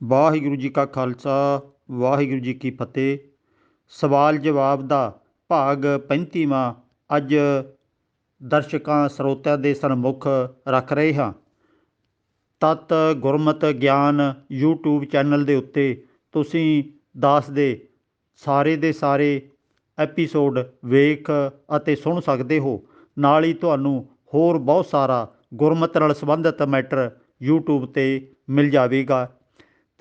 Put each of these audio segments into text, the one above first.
ਵਾਹਿਗੁਰੂ ਜੀ ਕਾ ਖਾਲਸਾ ਵਾਹਿਗੁਰੂ ਜੀ ਕੀ ਫਤਿਹ। ਸਵਾਲ ਜਵਾਬ ਦਾ ਭਾਗ 35ਵਾਂ ਅੱਜ ਦਰਸ਼ਕਾਂ ਸਰੋਤਿਆਂ ਦੇ ਸਨਮੁਖ ਰੱਖ ਰਹੇ ਹਾਂ। ਤਤ ਗੁਰਮਤਿ ਗਿਆਨ YouTube ਚੈਨਲ ਦੇ ਉੱਤੇ ਤੁਸੀਂ ਦਾਸ ਦੇ ਸਾਰੇ ਐਪੀਸੋਡ ਵੇਖ ਅਤੇ ਸੁਣ ਸਕਦੇ ਹੋ। ਨਾਲ ਹੀ ਤੁਹਾਨੂੰ ਹੋਰ ਬਹੁਤ ਸਾਰਾ ਗੁਰਮਤਿ ਨਾਲ ਸੰਬੰਧਿਤ ਮੈਟਰ YouTube 'ਤੇ ਮਿਲ ਜਾਵੇਗਾ।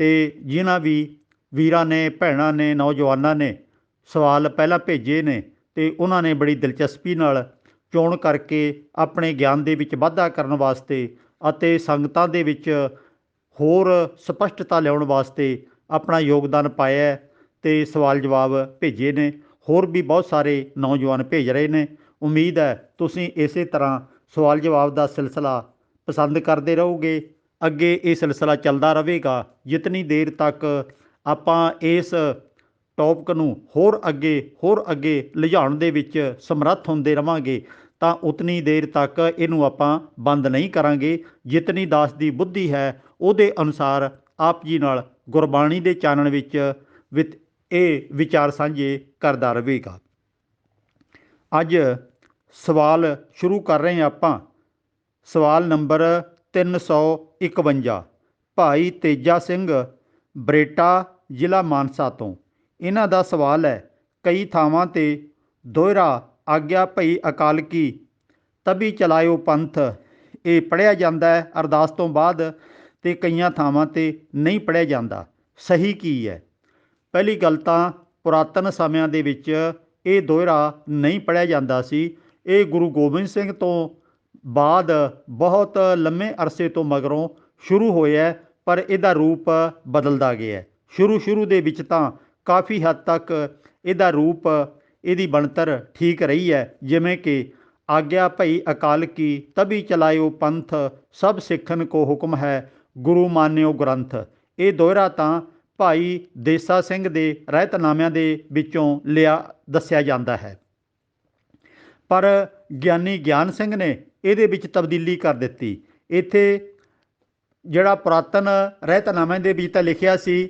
ਅਤੇ ਜਿਨ੍ਹਾਂ ਵੀ ਵੀਰਾਂ ਨੇ, ਭੈਣਾਂ ਨੇ, ਨੌਜਵਾਨਾਂ ਨੇ ਸਵਾਲ ਪਹਿਲਾਂ ਭੇਜੇ ਨੇ ਅਤੇ ਉਹਨਾਂ ਨੇ ਬੜੀ ਦਿਲਚਸਪੀ ਨਾਲ ਚੋਣ ਕਰਕੇ ਆਪਣੇ ਗਿਆਨ ਦੇ ਵਿੱਚ ਵਾਧਾ ਕਰਨ ਵਾਸਤੇ ਅਤੇ ਸੰਗਤਾਂ ਦੇ ਵਿੱਚ ਹੋਰ ਸਪਸ਼ਟਤਾ ਲਿਆਉਣ ਵਾਸਤੇ ਆਪਣਾ ਯੋਗਦਾਨ ਪਾਇਆ ਅਤੇ ਸਵਾਲ ਜਵਾਬ ਭੇਜੇ ਨੇ। ਹੋਰ ਵੀ ਬਹੁਤ ਸਾਰੇ ਨੌਜਵਾਨ ਭੇਜ ਰਹੇ ਨੇ। ਉਮੀਦ ਹੈ ਤੁਸੀਂ ਇਸੇ ਤਰ੍ਹਾਂ ਸਵਾਲ ਜਵਾਬ ਦਾ ਸਿਲਸਿਲਾ ਪਸੰਦ ਕਰਦੇ ਰਹੋਗੇ। ਅੱਗੇ ਇਹ ਸਿਲਸਿਲਾ ਚੱਲਦਾ ਰਹੇਗਾ। ਜਿਤਨੀ ਦੇਰ ਤੱਕ ਆਪਾਂ ਇਸ ਟੌਪਿਕ ਨੂੰ ਹੋਰ ਅੱਗੇ ਲਿਜਾਣ ਦੇ ਵਿੱਚ ਸਮਰੱਥ ਹੁੰਦੇ ਰਹਾਂਗੇ ਤਾਂ ਉਤਨੀ ਦੇਰ ਤੱਕ ਇਹਨੂੰ ਆਪਾਂ ਬੰਦ ਨਹੀਂ ਕਰਾਂਗੇ। ਜਿਤਨੀ ਦਾਸ ਦੀ ਬੁੱਧੀ ਹੈ ਉਹਦੇ ਅਨੁਸਾਰ ਆਪ ਜੀ ਨਾਲ ਗੁਰਬਾਣੀ ਦੇ ਚਾਨਣ ਵਿੱਚ ਇਹ ਵਿਚਾਰ ਸਾਂਝੇ ਕਰਦਾ ਰਹੇਗਾ। ਅੱਜ ਸਵਾਲ ਸ਼ੁਰੂ ਕਰ ਰਹੇ ਹਾਂ ਆਪਾਂ। ਸਵਾਲ ਨੰਬਰ 351 ਭਾਈ ਤੇਜਾ ਸਿੰਘ ਬਰੇਟਾ ਜ਼ਿਲ੍ਹਾ ਮਾਨਸਾ ਤੋਂ। ਇਹਨਾਂ ਦਾ ਸਵਾਲ ਹੈ, ਕਈ ਥਾਵਾਂ 'ਤੇ ਦੋਹਰਾ ਆਗਿਆ ਭਈ ਅਕਾਲ ਕੀ ਤਬੀ ਚਲਾਇਓ ਪੰਥ ਇਹ ਪੜ੍ਹਿਆ ਜਾਂਦਾ ਹੈ ਅਰਦਾਸ ਤੋਂ ਬਾਅਦ ਅਤੇ ਕਈਆਂ ਥਾਵਾਂ 'ਤੇ ਨਹੀਂ ਪੜ੍ਹਿਆ ਜਾਂਦਾ। ਸਹੀ ਕੀ ਹੈ? ਪਹਿਲੀ ਗੱਲ ਤਾਂ ਪੁਰਾਤਨ ਸਮਿਆਂ ਦੇ ਵਿੱਚ ਇਹ ਦੋਹਰਾ ਨਹੀਂ ਪੜ੍ਹਿਆ ਜਾਂਦਾ ਸੀ। ਇਹ ਗੁਰੂ ਗੋਬਿੰਦ ਸਿੰਘ ਤੋਂ ਬਾਅਦ ਬਹੁਤ ਲੰਮੇ ਅਰਸੇ ਤੋਂ ਮਗਰੋਂ ਸ਼ੁਰੂ ਹੋਇਆ, ਪਰ ਇਹਦਾ ਰੂਪ ਬਦਲਦਾ ਗਿਆ। ਸ਼ੁਰੂ ਦੇ ਵਿੱਚ ਤਾਂ ਕਾਫੀ ਹੱਦ ਤੱਕ ਇਹਦਾ ਰੂਪ, ਇਹਦੀ ਬਣਤਰ ਠੀਕ ਰਹੀ ਹੈ। ਜਿਵੇਂ ਕਿ ਆਗਿਆ ਭਈ ਅਕਾਲ ਕੀ ਤਬੀ ਚਲਾਇਓ ਪੰਥ ਸਭ ਸਿੱਖਨ ਕੋ ਹੁਕਮ ਹੈ ਗੁਰੂ ਮਾਨਿਓ ਗ੍ਰੰਥ। ਇਹ ਦੋਹਰਾ ਤਾਂ ਭਾਈ ਦੇਸਾ ਸਿੰਘ ਦੇ ਰਹਿਤਨਾਮਿਆਂ ਦੇ ਵਿੱਚੋਂ ਦੱਸਿਆ ਜਾਂਦਾ ਹੈ, ਪਰ ਗਿਆਨੀ ਗਿਆਨ ਸਿੰਘ ਨੇ ਇਹਦੇ ਵਿੱਚ ਤਬਦੀਲੀ ਕਰ ਦਿੱਤੀ। ਇੱਥੇ ਜਿਹੜਾ ਪੁਰਾਤਨ ਰਹਿਤਨਾਮਿਆਂ ਦੇ ਵਿੱਚ ਤਾਂ ਲਿਖਿਆ ਸੀ,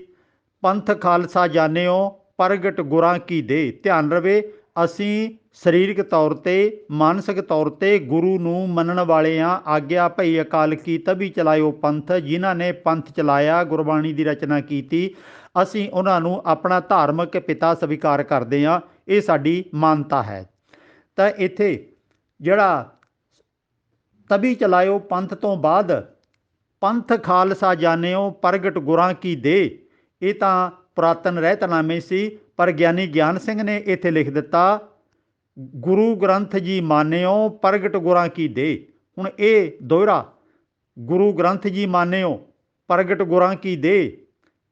ਪੰਥ ਖਾਲਸਾ ਜਾਣਿਓ ਪ੍ਰਗਟ ਗੁਰਾਂ ਕੀ ਦੇ। ਧਿਆਨ ਰਵੇ, ਅਸੀਂ ਸਰੀਰਕ ਤੌਰ 'ਤੇ, ਮਾਨਸਿਕ ਤੌਰ 'ਤੇ ਗੁਰੂ ਨੂੰ ਮੰਨਣ ਵਾਲੇ ਹਾਂ। ਆਗਿਆ ਭਈ ਅਕਾਲ ਕੀ ਤਬੀ ਚਲਾਇਓ ਪੰਥ, ਜਿਨ੍ਹਾਂ ਨੇ ਪੰਥ ਚਲਾਇਆ, ਗੁਰਬਾਣੀ ਦੀ ਰਚਨਾ ਕੀਤੀ, ਅਸੀਂ ਉਹਨਾਂ ਨੂੰ ਆਪਣਾ ਧਾਰਮਿਕ ਪਿਤਾ ਸਵੀਕਾਰ ਕਰਦੇ ਹਾਂ। ਇਹ ਸਾਡੀ ਮਾਨਤਾ ਹੈ। ਤਾਂ ਇੱਥੇ ਜਿਹੜਾ ਤਬੀ ਚਲਾਇਓ ਪੰਥ ਤੋਂ ਬਾਅਦ ਪੰਥ ਖਾਲਸਾ ਜਾਣਿਓ ਪ੍ਰਗਟ ਗੁਰਾਂ ਕੀ ਦੇ, ਇਹ ਤਾਂ ਪੁਰਾਤਨ ਰਹਿਤਨਾਮੇ ਸੀ, ਪਰ ਗਿਆਨੀ ਗਿਆਨ ਸਿੰਘ ਨੇ ਇੱਥੇ ਲਿਖ ਦਿੱਤਾ ਗੁਰੂ ਗ੍ਰੰਥ ਜੀ ਮਾਨਿਓ ਪ੍ਰਗਟ ਗੁਰਾਂ ਕੀ ਦੇ। ਹੁਣ ਇਹ ਦੋਹਰਾ ਗੁਰੂ ਗ੍ਰੰਥ ਜੀ ਮਾਨਿਓ ਪ੍ਰਗਟ ਗੁਰਾਂ ਕੀ ਦੇ,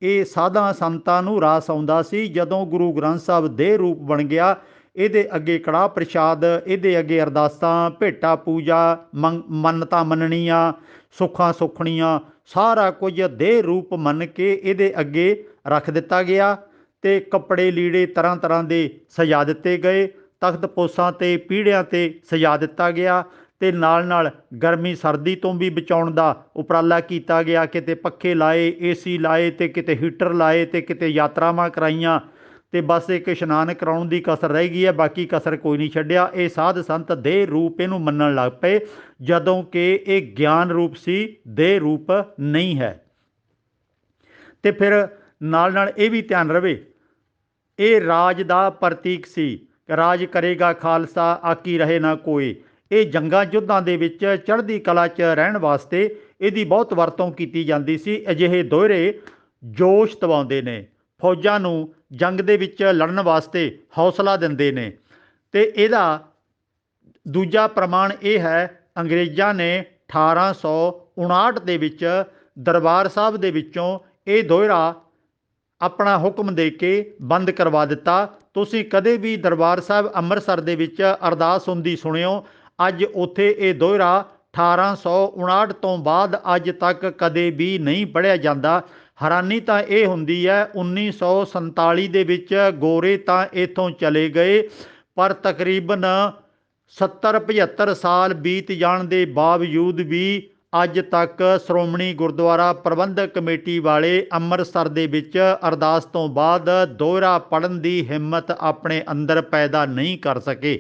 ਇਹ ਸਾਧਾਂ ਸੰਤਾਂ ਨੂੰ ਰਾਸ ਆਉਂਦਾ ਸੀ। ਜਦੋਂ ਗੁਰੂ ਗ੍ਰੰਥ ਸਾਹਿਬ ਦੇ ਰੂਪ ਬਣ ਗਿਆ, ਇਹਦੇ ਅੱਗੇ ਕੜਾਹ ਪ੍ਰਸ਼ਾਦ, ਇਹਦੇ ਅੱਗੇ ਅਰਦਾਸਾਂ, ਭੇਟਾ ਪੂਜਾ, ਮੰਨਤਾਂ ਮੰਨਣੀਆਂ, ਸੁੱਖਾਂ ਸੁੱਖਣੀਆਂ, ਸਾਰਾ ਕੁਝ ਦੇ ਰੂਪ ਮੰਨ ਕੇ ਇਹਦੇ ਅੱਗੇ ਰੱਖ ਦਿੱਤਾ ਗਿਆ। ਅਤੇ ਕੱਪੜੇ ਲੀੜੇ ਤਰ੍ਹਾਂ ਤਰ੍ਹਾਂ ਦੇ ਸਜਾ ਦਿੱਤੇ ਗਏ, ਤਖਤ ਪੋਸਾਂ 'ਤੇ ਪੀੜ੍ਹਿਆਂ 'ਤੇ ਸਜਾ ਦਿੱਤਾ ਗਿਆ, ਅਤੇ ਨਾਲ ਗਰਮੀ ਸਰਦੀ ਤੋਂ ਵੀ ਬਚਾਉਣ ਦਾ ਉਪਰਾਲਾ ਕੀਤਾ ਗਿਆ। ਕਿਤੇ ਪੱਖੇ ਲਾਏ, AC ਲਾਏ, ਅਤੇ ਕਿਤੇ ਹੀਟਰ ਲਾਏ, ਅਤੇ ਕਿਤੇ ਯਾਤਰਾਵਾਂ ਕਰਾਈਆਂ, ਅਤੇ ਬਸ ਇੱਕ ਇਸ਼ਨਾਨ ਕਰਾਉਣ ਦੀ ਕਸਰ ਰਹਿ ਗਈ ਹੈ, ਬਾਕੀ ਕਸਰ ਕੋਈ ਨਹੀਂ ਛੱਡਿਆ। ਇਹ ਸਾਧ ਸੰਤ ਦੇ ਰੂਪ ਇਹਨੂੰ ਮੰਨਣ ਲੱਗ ਪਏ, ਜਦੋਂ ਕਿ ਇਹ ਗਿਆਨ ਰੂਪ ਸੀ, ਦੇ ਰੂਪ ਨਹੀਂ ਹੈ। ਅਤੇ ਫਿਰ ਨਾਲ ਇਹ ਵੀ ਧਿਆਨ ਰਵੇ, ਇਹ ਰਾਜ ਦਾ ਪ੍ਰਤੀਕ ਸੀ। ਰਾਜ ਕਰੇਗਾ ਖਾਲਸਾ ਆਕੀ ਰਹੇ ਨਾ ਕੋਏ। ਇਹ ਜੰਗਾਂ ਯੁੱਧਾਂ ਦੇ ਵਿੱਚ ਚੜ੍ਹਦੀ ਕਲਾ 'ਚ ਰਹਿਣ ਵਾਸਤੇ ਇਹਦੀ ਬਹੁਤ ਵਰਤੋਂ ਕੀਤੀ ਜਾਂਦੀ ਸੀ। ਅਜਿਹੇ ਦੋਹਰੇ ਜੋਸ਼ ਦਿਵਾਉਂਦੇ ਨੇ, ਫੌਜਾਂ ਨੂੰ ਜੰਗ ਦੇ ਵਿੱਚ ਲੜਨ ਵਾਸਤੇ ਹੌਸਲਾ ਦਿੰਦੇ ਨੇ। ਅਤੇ ਇਹਦਾ ਦੂਜਾ ਪ੍ਰਮਾਣ ਇਹ ਹੈ, ਅੰਗਰੇਜ਼ਾਂ ਨੇ 1859 ਦੇ ਵਿੱਚ ਦਰਬਾਰ ਸਾਹਿਬ ਦੇ ਵਿੱਚੋਂ ਇਹ ਦੋਹਰਾ ਆਪਣਾ ਹੁਕਮ ਦੇ ਕੇ ਬੰਦ ਕਰਵਾ ਦਿੱਤਾ। ਤੁਸੀਂ ਕਦੇ ਵੀ ਦਰਬਾਰ ਸਾਹਿਬ ਅੰਮ੍ਰਿਤਸਰ ਦੇ ਵਿੱਚ ਅਰਦਾਸ ਹੁੰਦੀ ਸੁਣਿਓ, ਅੱਜ ਉੱਥੇ ਇਹ ਦੋਹਰਾ 1859 ਤੋਂ ਬਾਅਦ ਅੱਜ ਤੱਕ ਕਦੇ ਵੀ ਨਹੀਂ ਪੜ੍ਹਿਆ ਜਾਂਦਾ। ਹੈਰਾਨੀ ਤਾਂ ਇਹ ਹੁੰਦੀ ਹੈ, 1947 ਦੇ ਵਿੱਚ ਗੋਰੇ ਤਾਂ ਇੱਥੋਂ ਚਲੇ ਗਏ, ਪਰ ਤਕਰੀਬਨ 70-75 ਸਾਲ ਬੀਤ ਜਾਣ ਦੇ ਬਾਵਜੂਦ ਵੀ ਅੱਜ ਤੱਕ ਸ਼੍ਰੋਮਣੀ ਗੁਰਦੁਆਰਾ ਪ੍ਰਬੰਧਕ ਕਮੇਟੀ ਵਾਲੇ ਅੰਮ੍ਰਿਤਸਰ ਦੇ ਵਿੱਚ ਅਰਦਾਸ ਤੋਂ ਬਾਅਦ ਦੋਹਰਾ ਪੜ੍ਹਨ ਦੀ ਹਿੰਮਤ ਆਪਣੇ ਅੰਦਰ ਪੈਦਾ ਨਹੀਂ ਕਰ ਸਕੇ।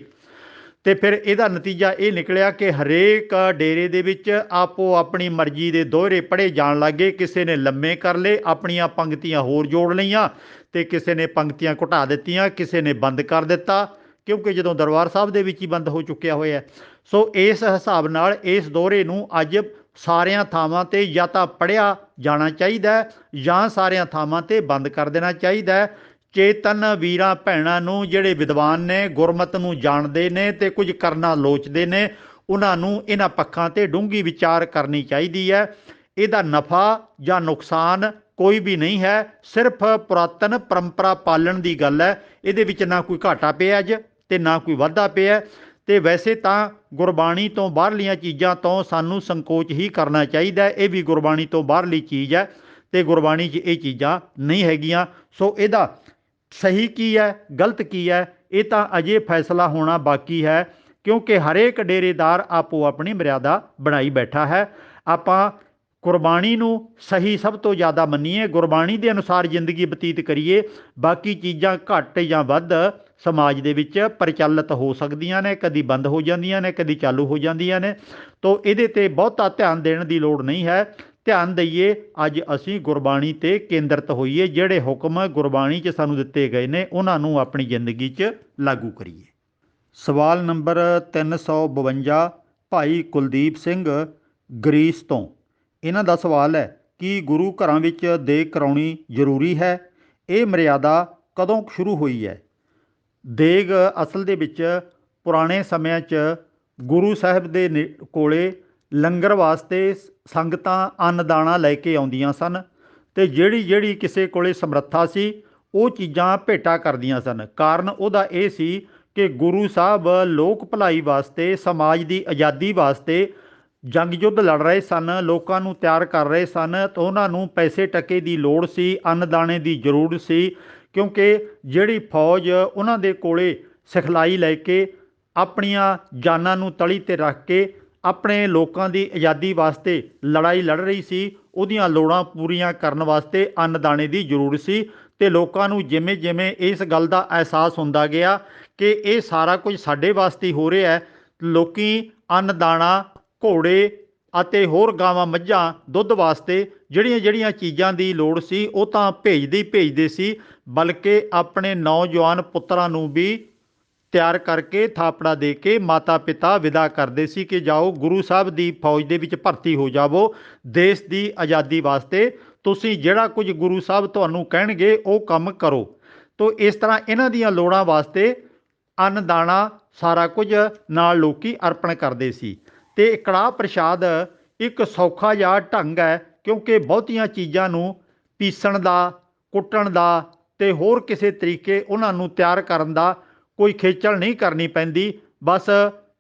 ਤੇ ਫਿਰ ਇਹਦਾ ਨਤੀਜਾ ਇਹ ਨਿਕਲਿਆ ਕਿ ਹਰੇਕ ਡੇਰੇ ਦੇ ਵਿੱਚ ਆਪੋ ਆਪਣੀ ਮਰਜ਼ੀ ਦੇ ਦੋਹਰੇ ਪੜ੍ਹੇ ਜਾਣ ਲੱਗੇ। ਕਿਸੇ ਨੇ ਲੰਮੇ ਕਰ ਲਏ, ਆਪਣੀਆਂ ਪੰਕਤੀਆਂ ਹੋਰ ਜੋੜ ਲਈਆਂ, ਤੇ ਕਿਸੇ ਨੇ ਪੰਕਤੀਆਂ ਘਟਾ ਦਿੱਤੀਆਂ, ਕਿਸੇ ਨੇ ਬੰਦ ਕਰ ਦਿੱਤਾ, ਕਿਉਂਕਿ ਜਦੋਂ ਦਰਬਾਰ ਸਾਹਿਬ ਦੇ ਵਿੱਚ ਹੀ ਬੰਦ ਹੋ ਚੁੱਕਿਆ ਹੋਇਆ। ਸੋ ਇਸ ਹਿਸਾਬ ਨਾਲ ਇਸ ਦੋਹਰੇ ਨੂੰ ਅੱਜ ਸਾਰਿਆਂ ਥਾਵਾਂ 'ਤੇ ਜਾਂ ਤਾਂ ਪੜ੍ਹਿਆ ਜਾਣਾ ਚਾਹੀਦਾ ਜਾਂ ਸਾਰਿਆਂ ਥਾਵਾਂ 'ਤੇ ਬੰਦ ਕਰ ਦੇਣਾ ਚਾਹੀਦਾ। ਚੇਤਨ ਵੀਰਾਂ ਭੈਣਾਂ ਨੂੰ ਜਿਹੜੇ ਵਿਦਵਾਨ ਨੇ, ਗੁਰਮਤ ਨੂੰ ਜਾਣਦੇ ਨੇ ਤੇ ਕੁਝ ਕਰਨਾ ਲੋਚਦੇ ਨੇ, ਉਹਨਾਂ ਨੂੰ ਇਹਨਾਂ ਪੱਖਾਂ 'ਤੇ ਡੂੰਘੀ ਵਿਚਾਰ ਕਰਨੀ ਚਾਹੀਦੀ ਹੈ। ਇਹਦਾ ਨਫਾ ਜਾਂ ਨੁਕਸਾਨ ਕੋਈ ਵੀ ਨਹੀਂ ਹੈ, ਸਿਰਫ ਪੁਰਾਤਨ ਪਰੰਪਰਾ ਪਾਲਣ ਦੀ ਗੱਲ ਹੈ। ਇਹਦੇ ਵਿੱਚ ਨਾ ਕੋਈ ਘਾਟਾ ਪਿਆ ਅੱਜ ਤੇ ਨਾ ਕੋਈ ਵਾਧਾ ਪਿਆ। ਤੇ ਵੈਸੇ ਤਾਂ ਗੁਰਬਾਣੀ ਤੋਂ ਬਾਹਰਲੀਆਂ ਚੀਜ਼ਾਂ ਤੋਂ ਸਾਨੂੰ ਸੰਕੋਚ ਹੀ ਕਰਨਾ ਚਾਹੀਦਾ। ਇਹ ਵੀ ਗੁਰਬਾਣੀ ਤੋਂ ਬਾਹਰਲੀ ਚੀਜ਼ ਹੈ ਤੇ ਗੁਰਬਾਣੀ 'ਚ ਇਹ ਚੀਜ਼ਾਂ ਨਹੀਂ ਹੈਗੀਆਂ। ਸੋ ਇਹਦਾ ਸਹੀ ਕੀ ਹੈ, ਗਲਤ ਕੀ ਹੈ, ਇਹ ਤਾਂ ਅਜੇ ਫੈਸਲਾ ਹੋਣਾ ਬਾਕੀ ਹੈ, ਕਿਉਂਕਿ ਹਰੇਕ ਡੇਰੇਦਾਰ ਆਪੋ ਆਪਣੀ ਮਰਿਆਦਾ ਬਣਾਈ ਬੈਠਾ ਹੈ। ਆਪਾਂ ਗੁਰਬਾਣੀ ਨੂੰ ਸਹੀ ਸਭ ਤੋਂ ਜ਼ਿਆਦਾ ਮੰਨੀਏ, ਗੁਰਬਾਣੀ ਦੇ ਅਨੁਸਾਰ ਜ਼ਿੰਦਗੀ ਬਤੀਤ ਕਰੀਏ। ਬਾਕੀ ਚੀਜ਼ਾਂ ਘੱਟ ਜਾਂ ਵੱਧ ਸਮਾਜ ਦੇ ਵਿੱਚ ਪ੍ਰਚਲਿਤ ਹੋ ਸਕਦੀਆਂ ਨੇ, ਕਦੀ ਬੰਦ ਹੋ ਜਾਂਦੀਆਂ ਨੇ, ਕਦੀ ਚਾਲੂ ਹੋ ਜਾਂਦੀਆਂ ਨੇ। ਤੋ ਇਹਦੇ 'ਤੇ ਬਹੁਤਾ ਧਿਆਨ ਦੇਣ ਦੀ ਲੋੜ ਨਹੀਂ ਹੈ। ਧਿਆਨ ਦਈਏ, ਅੱਜ ਅਸੀਂ ਗੁਰਬਾਣੀ 'ਤੇ ਕੇਂਦਰਿਤ ਹੋਈਏ। ਜਿਹੜੇ ਹੁਕਮ ਗੁਰਬਾਣੀ 'ਚ ਸਾਨੂੰ ਦਿੱਤੇ ਗਏ ਨੇ ਉਹਨਾਂ ਨੂੰ ਆਪਣੀ ਜ਼ਿੰਦਗੀ 'ਚ ਲਾਗੂ ਕਰੀਏ। ਸਵਾਲ ਨੰਬਰ 352 ਭਾਈ ਕੁਲਦੀਪ ਸਿੰਘ ਗਰੀਸ ਤੋਂ। ਇਹਨਾਂ ਦਾ ਸਵਾਲ ਹੈ ਕਿ ਗੁਰੂ ਘਰਾਂ ਵਿੱਚ ਦੇਗ ਕਰਾਉਣੀ ਜ਼ਰੂਰੀ ਹੈ? ਇਹ ਮਰਿਆਦਾ ਕਦੋਂ ਸ਼ੁਰੂ ਹੋਈ ਹੈ? ਦੇਗ ਅਸਲ ਦੇ ਵਿੱਚ ਪੁਰਾਣੇ ਸਮਿਆਂ 'ਚ ਗੁਰੂ ਸਾਹਿਬ ਦੇ ਕੋਲੇ ਲੰਗਰ ਵਾਸਤੇ ਸੰਗਤਾਂ ਅੰਨ ਦਾਣਾ ਲੈ ਕੇ ਆਉਂਦੀਆਂ ਸਨ, ਅਤੇ ਜਿਹੜੀ ਜਿਹੜੀ ਕਿਸੇ ਕੋਲੇ ਸਮਰੱਥਾ ਸੀ ਉਹ ਚੀਜ਼ਾਂ ਭੇਟਾ ਕਰਦੀਆਂ ਸਨ। ਕਾਰਨ ਉਹਦਾ ਇਹ ਸੀ ਕਿ ਗੁਰੂ ਸਾਹਿਬ ਲੋਕ ਭਲਾਈ ਵਾਸਤੇ, ਸਮਾਜ ਦੀ ਆਜ਼ਾਦੀ ਵਾਸਤੇ ਜੰਗ ਯੁੱਧ ਲੜ ਰਹੇ ਸਨ, ਲੋਕਾਂ ਨੂੰ ਤਿਆਰ ਕਰ ਰਹੇ ਸਨ, ਤਾਂ ਉਹਨਾਂ ਨੂੰ ਪੈਸੇ ਟਕੇ ਦੀ ਲੋੜ ਸੀ, ਅੰਨ ਦਾਣੇ ਦੀ ਜ਼ਰੂਰਤ ਸੀ। ਕਿਉਂਕਿ ਜਿਹੜੀ ਫੌਜ ਉਹਨਾਂ ਦੇ ਕੋਲੇ ਸਿਖਲਾਈ ਲੈ ਕੇ ਆਪਣੀਆਂ ਜਾਨਾਂ ਨੂੰ ਤਲੀ 'ਤੇ ਰੱਖ ਕੇ ਆਪਣੇ ਲੋਕਾਂ ਦੀ ਆਜ਼ਾਦੀ ਵਾਸਤੇ ਲੜਾਈ ਲੜ ਰਹੀ ਸੀ, ਉਹਦੀਆਂ ਲੋੜਾਂ ਪੂਰੀਆਂ ਕਰਨ ਵਾਸਤੇ ਅੰਨ ਦਾਣੇ ਦੀ ਜ਼ਰੂਰਤ ਸੀ। ਅਤੇ ਲੋਕਾਂ ਨੂੰ ਜਿਵੇਂ ਜਿਵੇਂ ਇਸ ਗੱਲ ਦਾ ਅਹਿਸਾਸ ਹੁੰਦਾ ਗਿਆ ਕਿ ਇਹ ਸਾਰਾ ਕੁਝ ਸਾਡੇ ਵਾਸਤੇ ਹੀ ਹੋ ਰਿਹਾ ਹੈ, ਲੋਕੀ ਅੰਨ ਦਾਣਾ, ਘੋੜੇ ਅਤੇ ਹੋਰ ਗਾਵਾਂ ਮੱਝਾਂ ਦੁੱਧ ਵਾਸਤੇ ਜਿਹੜੀਆਂ ਜਿਹੜੀਆਂ ਚੀਜ਼ਾਂ ਦੀ ਲੋੜ ਸੀ ਉਹ ਤਾਂ ਭੇਜਦੇ ਹੀ ਭੇਜਦੇ ਸੀ, ਬਲਕਿ ਆਪਣੇ ਨੌਜਵਾਨ ਪੁੱਤਰਾਂ ਨੂੰ ਵੀ ਤਿਆਰ ਕਰਕੇ ਥਾਪੜਾ ਦੇ ਕੇ ਮਾਤਾ ਪਿਤਾ ਵਿਦਾ ਕਰਦੇ ਸੀ ਕਿ ਜਾਓ ਗੁਰੂ ਸਾਹਿਬ ਦੀ ਫੌਜ ਦੇ ਵਿੱਚ ਭਰਤੀ ਹੋ ਜਾਵੋ, ਦੇਸ਼ ਦੀ ਆਜ਼ਾਦੀ ਵਾਸਤੇ ਤੁਸੀਂ ਜਿਹੜਾ ਕੁਝ ਗੁਰੂ ਸਾਹਿਬ ਤੁਹਾਨੂੰ ਕਹਿਣਗੇ ਉਹ ਕੰਮ ਕਰੋ। ਤੋ ਇਸ ਤਰ੍ਹਾਂ ਇਹਨਾਂ ਦੀਆਂ ਲੋੜਾਂ ਵਾਸਤੇ ਅੰਨ ਦਾਣਾ ਸਾਰਾ ਕੁਝ ਨਾਲ ਲੋਕੀ ਅਰਪਣ ਕਰਦੇ ਸੀ। ਅਤੇ ਕੜਾਹ ਪ੍ਰਸ਼ਾਦ ਇੱਕ ਸੌਖਾ ਜਿਹਾ ਢੰਗ ਹੈ, ਕਿਉਂਕਿ ਬਹੁਤੀਆਂ ਚੀਜ਼ਾਂ ਨੂੰ ਪੀਸਣ ਦਾ, ਕੁੱਟਣ ਦਾ ਅਤੇ ਹੋਰ ਕਿਸੇ ਤਰੀਕੇ ਉਹਨਾਂ ਨੂੰ ਤਿਆਰ ਕਰਨ ਦਾ ਕੋਈ ਖੇਚਲ ਨਹੀਂ ਕਰਨੀ ਪੈਂਦੀ। ਬਸ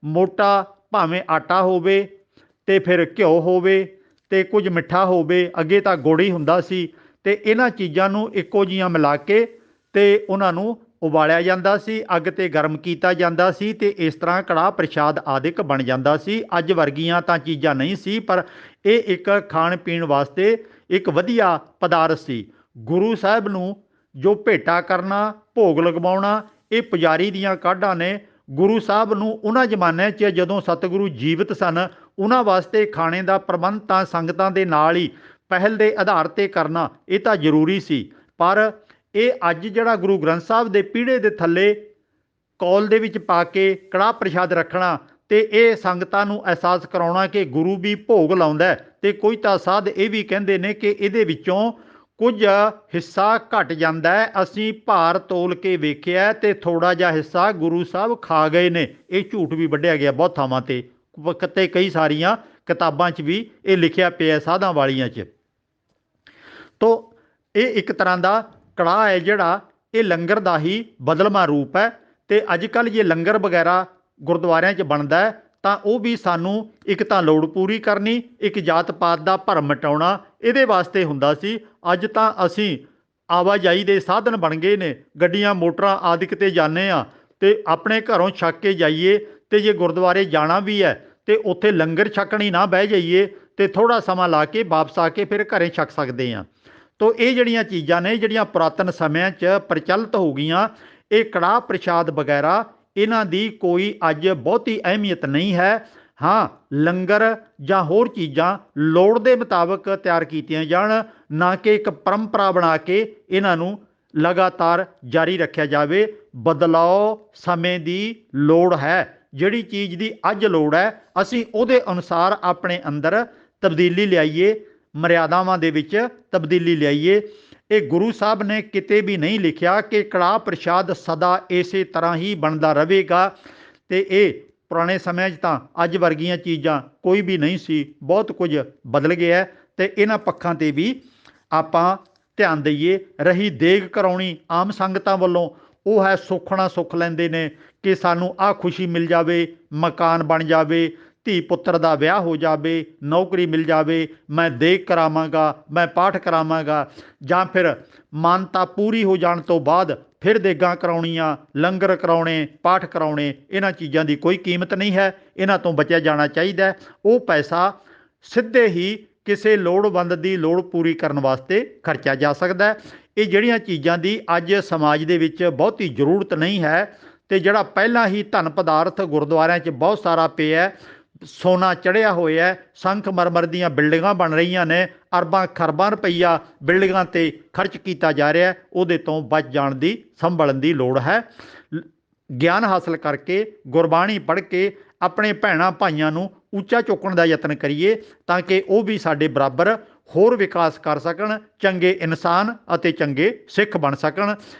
ਮੋਟਾ ਭਾਵੇਂ ਆਟਾ ਹੋਵੇ ਅਤੇ ਫਿਰ ਘਿਓ ਹੋਵੇ ਅਤੇ ਕੁਝ ਮਿੱਠਾ ਹੋਵੇ, ਅੱਗੇ ਤਾਂ ਗੁੜ ਹੀ ਹੁੰਦਾ ਸੀ, ਅਤੇ ਇਹਨਾਂ ਚੀਜ਼ਾਂ ਨੂੰ ਇੱਕੋ ਜਿਹੀਆਂ ਮਿਲਾ ਕੇ ਅਤੇ ਉਹਨਾਂ ਨੂੰ ਉਬਾਲਿਆ ਜਾਂਦਾ ਸੀ, ਅੱਗ 'ਤੇ ਗਰਮ ਕੀਤਾ ਜਾਂਦਾ ਸੀ, ਅਤੇ ਇਸ ਤਰ੍ਹਾਂ ਕੜਾਹ ਪ੍ਰਸ਼ਾਦ ਆਦਿਕ ਬਣ ਜਾਂਦਾ ਸੀ। ਅੱਜ ਵਰਗੀਆਂ ਤਾਂ ਚੀਜ਼ਾਂ ਨਹੀਂ ਸੀ, ਪਰ ਇਹ ਇੱਕ ਖਾਣ ਪੀਣ ਵਾਸਤੇ ਇੱਕ ਵਧੀਆ ਪਦਾਰਥ ਸੀ। ਗੁਰੂ ਸਾਹਿਬ ਨੂੰ ਜੋ ਭੇਟਾ ਕਰਨਾ, ਭੋਗ ਲਗਵਾਉਣਾ, ਇਹ ਪੁਜਾਰੀ ਦੀਆਂ ਕਾਢਾਂ ਨੇ। ਗੁਰੂ ਸਾਹਿਬ ਨੂੰ ਉਹਨਾਂ ਜ਼ਮਾਨਿਆਂ 'ਚ ਜਦੋਂ ਸਤਿਗੁਰੂ ਜੀਵਤ ਸਨ, ਉਹਨਾਂ ਵਾਸਤੇ ਖਾਣੇ ਦਾ ਪ੍ਰਬੰਧ ਤਾਂ ਸੰਗਤਾਂ ਦੇ ਨਾਲ ਹੀ ਪਹਿਲ ਦੇ ਆਧਾਰ 'ਤੇ ਕਰਨਾ ਇਹ ਤਾਂ ਜ਼ਰੂਰੀ ਸੀ। ਪਰ ਇਹ ਅੱਜ ਜਿਹੜਾ ਗੁਰੂ ਗ੍ਰੰਥ ਸਾਹਿਬ ਦੇ ਪੀੜ੍ਹੇ ਦੇ ਥੱਲੇ ਕੌਲ ਦੇ ਵਿੱਚ ਪਾ ਕੇ ਕੜਾਹ ਪ੍ਰਸ਼ਾਦ ਰੱਖਣਾ ਅਤੇ ਇਹ ਸੰਗਤਾਂ ਨੂੰ ਅਹਿਸਾਸ ਕਰਾਉਣਾ ਕਿ ਗੁਰੂ ਵੀ ਭੋਗ ਲਾਉਂਦਾ, ਅਤੇ ਕੋਈ ਤਾਂ ਸਾਧ ਇਹ ਵੀ ਕਹਿੰਦੇ ਨੇ ਕਿ ਇਹਦੇ ਵਿੱਚੋਂ ਕੁਝ ਹਿੱਸਾ ਘਟ ਜਾਂਦਾ ਹੈ, ਅਸੀਂ ਭਾਰ ਤੋਲ ਕੇ ਵੇਖਿਆ ਅਤੇ ਥੋੜ੍ਹਾ ਜਿਹਾ ਹਿੱਸਾ ਗੁਰੂ ਸਾਹਿਬ ਖਾ ਗਏ ਨੇ। ਇਹ ਝੂਠ ਵੀ ਵੱਢਿਆ ਗਿਆ ਬਹੁਤ ਥਾਵਾਂ 'ਤੇ, ਕਿਤੇ ਕਈ ਸਾਰੀਆਂ ਕਿਤਾਬਾਂ 'ਚ ਵੀ ਇਹ ਲਿਖਿਆ ਪਿਆ ਸਾਧਾਂ ਵਾਲੀਆਂ 'ਚ। ਤੋ ਇਹ ਇੱਕ ਤਰ੍ਹਾਂ ਦਾ ਕੜਾਹ ਹੈ ਜਿਹੜਾ ਇਹ ਲੰਗਰ ਦਾ ਹੀ ਬਦਲਵਾਂ ਰੂਪ ਹੈ। ਅਤੇ ਅੱਜ ਕੱਲ੍ਹ ਜੇ ਲੰਗਰ ਵਗੈਰਾ ਗੁਰਦੁਆਰਿਆਂ 'ਚ ਬਣਦਾ ਹੈ ਤਾਂ ਉਹ ਵੀ ਸਾਨੂੰ ਇੱਕ ਤਾਂ ਲੋੜ ਪੂਰੀ ਕਰਨੀ, ਇੱਕ ਜਾਤ ਪਾਤ ਦਾ ਭਰਮ ਮਿਟਾਉਣਾ, ਇਹਦੇ ਵਾਸਤੇ ਹੁੰਦਾ ਸੀ। ਅੱਜ ਤਾਂ ਅਸੀਂ ਆਵਾਜਾਈ ਦੇ ਸਾਧਨ ਬਣ ਗਏ ਨੇ, ਗੱਡੀਆਂ ਮੋਟਰਾਂ ਆਦਿਕ 'ਤੇ ਜਾਂਦੇ ਹਾਂ ਅਤੇ ਆਪਣੇ ਘਰੋਂ ਛੱਕ ਕੇ ਜਾਈਏ, ਅਤੇ ਜੇ ਗੁਰਦੁਆਰੇ ਜਾਣਾ ਵੀ ਹੈ ਅਤੇ ਉੱਥੇ ਲੰਗਰ ਛਕਣ ਹੀ ਨਾ ਬਹਿ ਜਾਈਏ ਤੇ ਥੋੜ੍ਹਾ ਸਮਾਂ ਲਾ ਕੇ ਵਾਪਸ ਆ ਕੇ ਫਿਰ ਘਰੇ ਛਕ ਸਕਦੇ ਹਾਂ। ਤੋ ਇਹ ਜਿਹੜੀਆਂ ਚੀਜ਼ਾਂ ਨੇ ਜਿਹੜੀਆਂ ਪੁਰਾਤਨ ਸਮਿਆਂ 'ਚ ਪ੍ਰਚਲਿਤ ਹੋ ਗਈਆਂ, ਇਹ ਕੜਾਹ ਪ੍ਰਸ਼ਾਦ ਵਗੈਰਾ, ਇਹਨਾਂ ਦੀ ਕੋਈ ਅੱਜ ਬਹੁਤੀ ਅਹਿਮੀਅਤ ਨਹੀਂ ਹੈ। ਹਾਂ, ਲੰਗਰ ਜਾਂ ਹੋਰ ਚੀਜ਼ਾਂ ਲੋੜ ਦੇ ਮੁਤਾਬਕ ਤਿਆਰ ਕੀਤੀਆਂ ਜਾਣ, ਨਾ ਕਿ ਇੱਕ ਪਰੰਪਰਾ ਬਣਾ ਕੇ ਇਹਨਾਂ ਨੂੰ ਲਗਾਤਾਰ ਜਾਰੀ ਰੱਖਿਆ ਜਾਵੇ। ਬਦਲਾਅ ਸਮੇਂ ਦੀ ਲੋੜ ਹੈ। ਜਿਹੜੀ ਚੀਜ਼ ਦੀ ਅੱਜ ਲੋੜ ਹੈ, ਅਸੀਂ ਉਹਦੇ ਅਨੁਸਾਰ ਆਪਣੇ ਅੰਦਰ ਤਬਦੀਲੀ ਲਿਆਈਏ, ਮਰਿਆਦਾਵਾਂ ਦੇ ਵਿੱਚ ਤਬਦੀਲੀ ਲਿਆਈਏ। ਇਹ ਗੁਰੂ ਸਾਹਿਬ ਨੇ ਕਿਤੇ ਵੀ ਨਹੀਂ ਲਿਖਿਆ ਕਿ ਕੜਾਹ ਪ੍ਰਸ਼ਾਦ ਸਦਾ ਇਸੇ ਤਰ੍ਹਾਂ ਹੀ ਬਣਦਾ ਰਹੇਗਾ। ਅਤੇ ਇਹ ਪੁਰਾਣੇ ਸਮਿਆਂ 'ਚ ਤਾਂ ਅੱਜ ਵਰਗੀਆਂ ਚੀਜ਼ਾਂ ਕੋਈ ਵੀ ਨਹੀਂ ਸੀ, ਬਹੁਤ ਕੁਝ ਬਦਲ ਗਿਆ ਅਤੇ ਇਹਨਾਂ ਪੱਖਾਂ 'ਤੇ ਵੀ ਆਪਾਂ ਧਿਆਨ ਦਈਏ। ਰਹੀ ਦੇਗ ਕਰਾਉਣੀ ਆਮ ਸੰਗਤਾਂ ਵੱਲੋਂ, ਉਹ ਹੈ ਸੁੱਖ ਨਾਲ ਸੁੱਖ ਲੈਂਦੇ ਨੇ ਕਿ ਸਾਨੂੰ ਆਹ ਖੁਸ਼ੀ ਮਿਲ ਜਾਵੇ, ਮਕਾਨ ਬਣ ਜਾਵੇ, ਧੀ ਪੁੱਤਰ ਦਾ ਵਿਆਹ ਹੋ ਜਾਵੇ, ਨੌਕਰੀ ਮਿਲ ਜਾਵੇ, ਮੈਂ ਦੇਗ ਕਰਾਵਾਂਗਾ, ਮੈਂ ਪਾਠ ਕਰਾਵਾਂਗਾ, ਜਾਂ ਫਿਰ ਮਾਨਤਾ ਪੂਰੀ ਹੋ ਜਾਣ ਤੋਂ ਬਾਅਦ ਫਿਰ ਦੇਗਾਂ ਕਰਾਉਣੀਆਂ, ਲੰਗਰ ਕਰਾਉਣੇ, ਪਾਠ ਕਰਾਉਣੇ। ਇਹਨਾਂ ਚੀਜ਼ਾਂ ਦੀ ਕੋਈ ਕੀਮਤ ਨਹੀਂ ਹੈ, ਇਹਨਾਂ ਤੋਂ ਬਚਿਆ ਜਾਣਾ ਚਾਹੀਦਾ। ਉਹ ਪੈਸਾ ਸਿੱਧੇ ਹੀ ਕਿਸੇ ਲੋੜਵੰਦ ਦੀ ਲੋੜ ਪੂਰੀ ਕਰਨ ਵਾਸਤੇ ਖਰਚਿਆ ਜਾ ਸਕਦਾ। ਇਹ ਜਿਹੜੀਆਂ ਚੀਜ਼ਾਂ ਦੀ ਅੱਜ ਸਮਾਜ ਦੇ ਵਿੱਚ ਬਹੁਤੀ ਜ਼ਰੂਰਤ ਨਹੀਂ ਹੈ, ਅਤੇ ਜਿਹੜਾ ਪਹਿਲਾਂ ਹੀ ਧਨ ਪਦਾਰਥ ਗੁਰਦੁਆਰਿਆਂ 'ਚ ਬਹੁਤ ਸਾਰਾ ਪਿਆ, ਸੋਨਾ ਚੜ੍ਹਿਆ ਹੋਇਆ, ਸੰਖਮਰਮਰ ਦੀਆਂ ਬਿਲਡਿੰਗਾਂ ਬਣ ਰਹੀਆਂ ਨੇ, ਅਰਬਾਂ ਖਰਬਾਂ ਰੁਪਈਆ ਬਿਲਡਿੰਗਾਂ 'ਤੇ ਖਰਚ ਕੀਤਾ ਜਾ ਰਿਹਾ, ਉਹਦੇ ਤੋਂ ਬਚ ਜਾਣ ਦੀ, ਸੰਭਲਣ ਦੀ ਲੋੜ ਹੈ। ਗਿਆਨ ਹਾਸਲ ਕਰਕੇ, ਗੁਰਬਾਣੀ ਪੜ੍ਹ ਕੇ ਆਪਣੇ ਭੈਣਾਂ ਭਾਈਆਂ ਨੂੰ ਉੱਚਾ ਚੁੱਕਣ ਦਾ ਯਤਨ ਕਰੀਏ, ਤਾਂ ਕਿ ਉਹ ਵੀ ਸਾਡੇ ਬਰਾਬਰ ਹੋਰ ਵਿਕਾਸ ਕਰ ਸਕਣ, ਚੰਗੇ ਇਨਸਾਨ ਅਤੇ ਚੰਗੇ ਸਿੱਖ ਬਣ ਸਕਣ।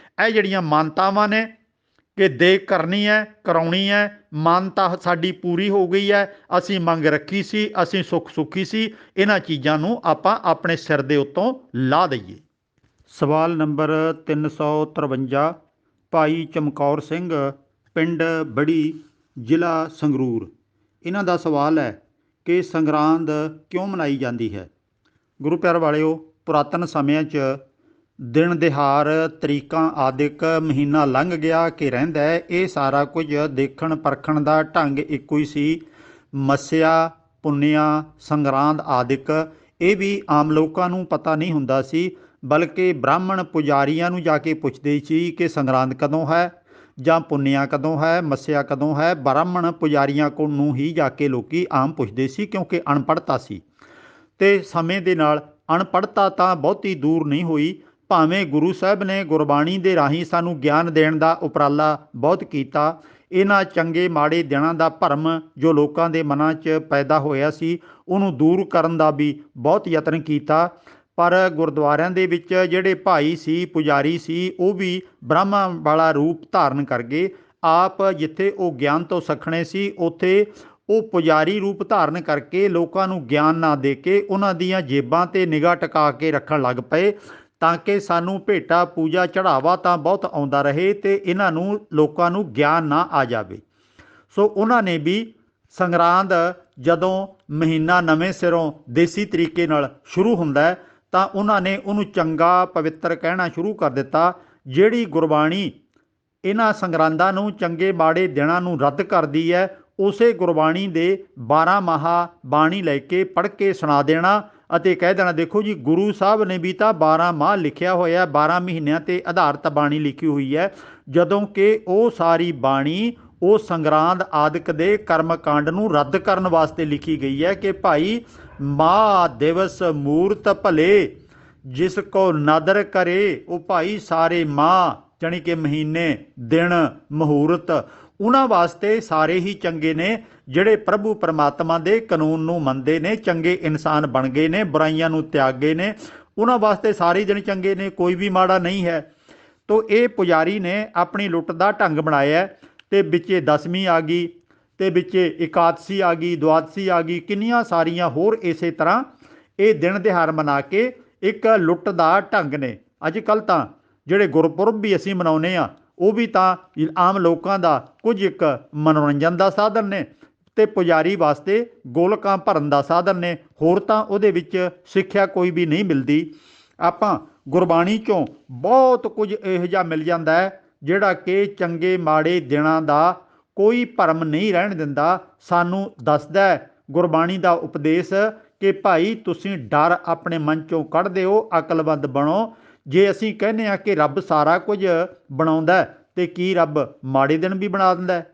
ਇਹ ਜਿਹੜੀਆਂ ਮਾਨਤਾਵਾਂ ਨੇ ਕਿ ਦੇਗ ਕਰਨੀ ਹੈ, ਕਰਾਉਣੀ ਹੈ, ਮਾਨਤਾ ਸਾਡੀ ਪੂਰੀ ਹੋ ਗਈ ਹੈ, ਅਸੀਂ ਮੰਗ ਰੱਖੀ ਸੀ, ਅਸੀਂ ਸੁੱਖ ਸੁੱਖੀ ਸੀ, ਇਹਨਾਂ ਚੀਜ਼ਾਂ ਨੂੰ ਆਪਾਂ ਆਪਣੇ ਸਿਰ ਦੇ ਉੱਤੋਂ ਲਾ ਦਈਏ। ਸਵਾਲ ਨੰਬਰ 353, ਭਾਈ ਚਮਕੌਰ ਸਿੰਘ, ਪਿੰਡ ਬੜੀ, ਜ਼ਿਲ੍ਹਾ ਸੰਗਰੂਰ। ਇਹਨਾਂ ਦਾ ਸਵਾਲ ਹੈ ਕਿ ਸੰਗਰਾਂਦ ਕਿਉਂ ਮਨਾਈ ਜਾਂਦੀ ਹੈ। ਗੁਰੂ ਪਿਆਰ ਵਾਲਿਓ, ਪੁਰਾਤਨ ਸਮਿਆਂ 'ਚ ਦਿਨ ਦਿਹਾੜ, ਤਰੀਕਾਂ ਆਦਿਕ, ਮਹੀਨਾ ਲੰਘ ਗਿਆ ਕਿ ਰਹਿੰਦਾ, ਇਹ ਸਾਰਾ ਕੁਝ ਦੇਖਣ ਪਰਖਣ ਦਾ ਢੰਗ ਇੱਕੋ ਹੀ ਸੀ। ਮੱਸਿਆ, ਪੁੰਨਿਆ, ਸੰਗਰਾਂਦ ਆਦਿਕ, ਇਹ ਵੀ ਆਮ ਲੋਕਾਂ ਨੂੰ ਪਤਾ ਨਹੀਂ ਹੁੰਦਾ ਸੀ, ਬਲਕਿ ਬ੍ਰਾਹਮਣ ਪੁਜਾਰੀਆਂ ਨੂੰ ਜਾ ਕੇ ਪੁੱਛਦੇ ਸੀ ਕਿ ਸੰਗਰਾਂਦ ਕਦੋਂ ਹੈ, ਜਾਂ ਪੁੰਨਿਆ ਕਦੋਂ ਹੈ, ਮੱਸਿਆ ਕਦੋਂ ਹੈ। ਬ੍ਰਾਹਮਣ ਪੁਜਾਰੀਆਂ ਕੋਲ ਨੂੰ ਹੀ ਜਾ ਕੇ ਲੋਕੀ ਆਮ ਪੁੱਛਦੇ ਸੀ, ਕਿਉਂਕਿ ਅਨਪੜ੍ਹਤਾ ਸੀ। ਅਤੇ ਸਮੇਂ ਦੇ ਨਾਲ ਅਨਪੜ੍ਹਤਾ ਤਾਂ ਬਹੁਤੀ ਦੂਰ ਨਹੀਂ ਹੋਈ। ਭਾਵੇਂ ਗੁਰੂ ਸਾਹਿਬ ਨੇ ਗੁਰਬਾਣੀ ਦੇ ਰਾਹੀਂ ਸਾਨੂੰ ਗਿਆਨ ਦੇਣ ਦਾ ਉਪਰਾਲਾ ਬਹੁਤ ਕੀਤਾ, ਇਹਨਾਂ ਚੰਗੇ ਮਾੜੇ ਦਿਨਾਂ ਦਾ ਭਰਮ ਜੋ ਲੋਕਾਂ ਦੇ ਮਨਾਂ 'ਚ ਪੈਦਾ ਹੋਇਆ ਸੀ, ਉਹਨੂੰ ਦੂਰ ਕਰਨ ਦਾ ਵੀ ਬਹੁਤ ਯਤਨ ਕੀਤਾ। ਪਰ ਗੁਰਦੁਆਰਿਆਂ ਦੇ ਵਿੱਚ ਜਿਹੜੇ ਭਾਈ ਸੀ, ਪੁਜਾਰੀ ਸੀ, ਉਹ ਵੀ ਬ੍ਰਹਮਾ ਵਾਲਾ ਰੂਪ ਧਾਰਨ ਕਰ ਗਏ। ਆਪ ਜਿੱਥੇ ਉਹ ਗਿਆਨ ਤੋਂ ਸੱਖਣੇ ਸੀ, ਉੱਥੇ ਉਹ ਪੁਜਾਰੀ ਰੂਪ ਧਾਰਨ ਕਰਕੇ ਲੋਕਾਂ ਨੂੰ ਗਿਆਨ ਨਾ ਦੇ ਕੇ ਉਹਨਾਂ ਦੀਆਂ ਜੇਬਾਂ 'ਤੇ ਨਿਗਾਹ ਟਿਕਾ ਕੇ ਰੱਖਣ ਲੱਗ ਪਏ, ਤਾਂ ਕਿ ਸਾਨੂੰ ਭੇਟਾ ਪੂਜਾ ਚੜ੍ਹਾਵਾ ਤਾਂ ਬਹੁਤ ਆਉਂਦਾ ਰਹੇ ਅਤੇ ਇਹਨਾਂ ਨੂੰ ਲੋਕਾਂ ਨੂੰ ਗਿਆਨ ਨਾ ਆ ਜਾਵੇ। ਸੋ ਉਹਨਾਂ ਨੇ ਵੀ ਸੰਗਰਾਂਦ, ਜਦੋਂ ਮਹੀਨਾ ਨਵੇਂ ਸਿਰੋਂ ਦੇਸੀ ਤਰੀਕੇ ਨਾਲ ਸ਼ੁਰੂ ਹੁੰਦਾ, ਤਾਂ ਉਹਨਾਂ ਨੇ ਉਹਨੂੰ ਚੰਗਾ ਪਵਿੱਤਰ ਕਹਿਣਾ ਸ਼ੁਰੂ ਕਰ ਦਿੱਤਾ। ਜਿਹੜੀ ਗੁਰਬਾਣੀ ਇਹਨਾਂ ਸੰਗਰਾਂਦਾਂ ਨੂੰ, ਚੰਗੇ ਮਾੜੇ ਦਿਨਾਂ ਨੂੰ ਰੱਦ ਕਰਦੀ ਹੈ, ਉਸੇ ਗੁਰਬਾਣੀ ਦੇ 12 ਮਾਹਾ ਬਾਣੀ ਲੈ ਕੇ ਪੜ੍ਹ ਕੇ ਸੁਣਾ ਦੇਣਾ ਅਤੇ ਕਹਿ ਦੇਣਾ, ਦੇਖੋ ਜੀ ਗੁਰੂ ਸਾਹਿਬ ਨੇ ਵੀ ਤਾਂ 12 ਮਾਹ ਲਿਖਿਆ ਹੋਇਆ, 12 ਮਹੀਨਿਆਂ 'ਤੇ ਆਧਾਰਿਤ ਬਾਣੀ ਲਿਖੀ ਹੋਈ ਹੈ, ਜਦੋਂ ਕਿ ਉਹ ਸਾਰੀ ਬਾਣੀ ਉਹ ਸੰਗਰਾਂਦ ਆਦਿਕ ਦੇ ਕਰਮ ਕਾਂਡ ਨੂੰ ਰੱਦ ਕਰਨ ਵਾਸਤੇ ਲਿਖੀ ਗਈ ਹੈ ਕਿ ਭਾਈ ਮਾਹ ਦਿਵਸ ਮੂਰਤ ਭਲੇ ਜਿਸ ਕੋ ਨਦਰ ਕਰੇ। ਉਹ ਭਾਈ ਸਾਰੇ ਮਾਹ ਜਾਣੀ ਕਿ ਮਹੀਨੇ, ਦਿਨ, ਮਹੂਰਤ, ਉਹਨਾਂ ਵਾਸਤੇ ਸਾਰੇ ਹੀ ਚੰਗੇ ਨੇ, ਜਿਹੜੇ ਪ੍ਰਭੂ ਪਰਮਾਤਮਾ ਦੇ ਕਾਨੂੰਨ ਨੂੰ ਮੰਨਦੇ ਨੇ, ਚੰਗੇ ਇਨਸਾਨ ਬਣ ਗਏ ਨੇ, ਬੁਰਾਈਆਂ ਨੂੰ ਤਿਆਗ ਗਏ ਨੇ, ਉਹਨਾਂ ਵਾਸਤੇ ਸਾਰੇ ਦਿਨ ਚੰਗੇ ਨੇ, ਕੋਈ ਵੀ ਮਾੜਾ ਨਹੀਂ ਹੈ। ਤੋ ਇਹ ਪੁਜਾਰੀ ਨੇ ਆਪਣੀ ਲੁੱਟ ਦਾ ਢੰਗ ਬਣਾਇਆ, ਅਤੇ ਵਿੱਚੇ ਦਸਵੀਂ ਆ ਗਈ, ਅਤੇ ਵਿੱਚੇ ਇਕਾਦਸ਼ੀ ਆ ਗਈ, ਦੁਆਦਸ਼ੀ ਆ ਗਈ, ਕਿੰਨੀਆਂ ਸਾਰੀਆਂ ਹੋਰ ਇਸੇ ਤਰ੍ਹਾਂ ਇਹ ਦਿਨ ਦਿਹਾੜ ਮਨਾ ਕੇ ਇੱਕ ਲੁੱਟ ਦਾ ਢੰਗ ਨੇ। ਅੱਜ ਕੱਲ੍ਹ ਤਾਂ ਜਿਹੜੇ ਗੁਰਪੁਰਬ ਵੀ ਅਸੀਂ ਮਨਾਉਂਦੇ ਹਾਂ, ਉਹ ਵੀ ਤਾਂ ਆਮ ਲੋਕਾਂ ਦਾ ਕੁਝ ਇੱਕ ਮਨੋਰੰਜਨ ਦਾ ਸਾਧਨ ਨੇ ਅਤੇ ਪੁਜਾਰੀ ਵਾਸਤੇ ਗੋਲਕਾਂ ਭਰਨ ਦਾ ਸਾਧਨ ਨੇ। ਹੋਰ ਤਾਂ ਉਹਦੇ ਵਿੱਚ ਸਿੱਖਿਆ ਕੋਈ ਵੀ ਨਹੀਂ ਮਿਲਦੀ। ਆਪਾਂ ਗੁਰਬਾਣੀ 'ਚੋਂ ਬਹੁਤ ਕੁਝ ਇਹੋ ਜਿਹਾ ਮਿਲ ਜਾਂਦਾ ਹੈ ਜਿਹੜਾ ਕਿ ਚੰਗੇ ਮਾੜੇ ਦਿਨਾਂ ਦਾ ਕੋਈ ਭਰਮ ਨਹੀਂ ਰਹਿਣ ਦਿੰਦਾ। ਸਾਨੂੰ ਦੱਸਦਾ ਗੁਰਬਾਣੀ ਦਾ ਉਪਦੇਸ਼ कि भाई तुसीं डर अपने मन चों कढ़ दिओ, अकलमंद बणो। जे असीं कहने आ कि रब सारा कुਝ ਬਣਾਉਂਦਾ ਤੇ ਕੀ ਰੱਬ ਮਾੜੇ ਦਿਨ ਵੀ ਬਣਾ ਦਿੰਦਾ ਹੈ?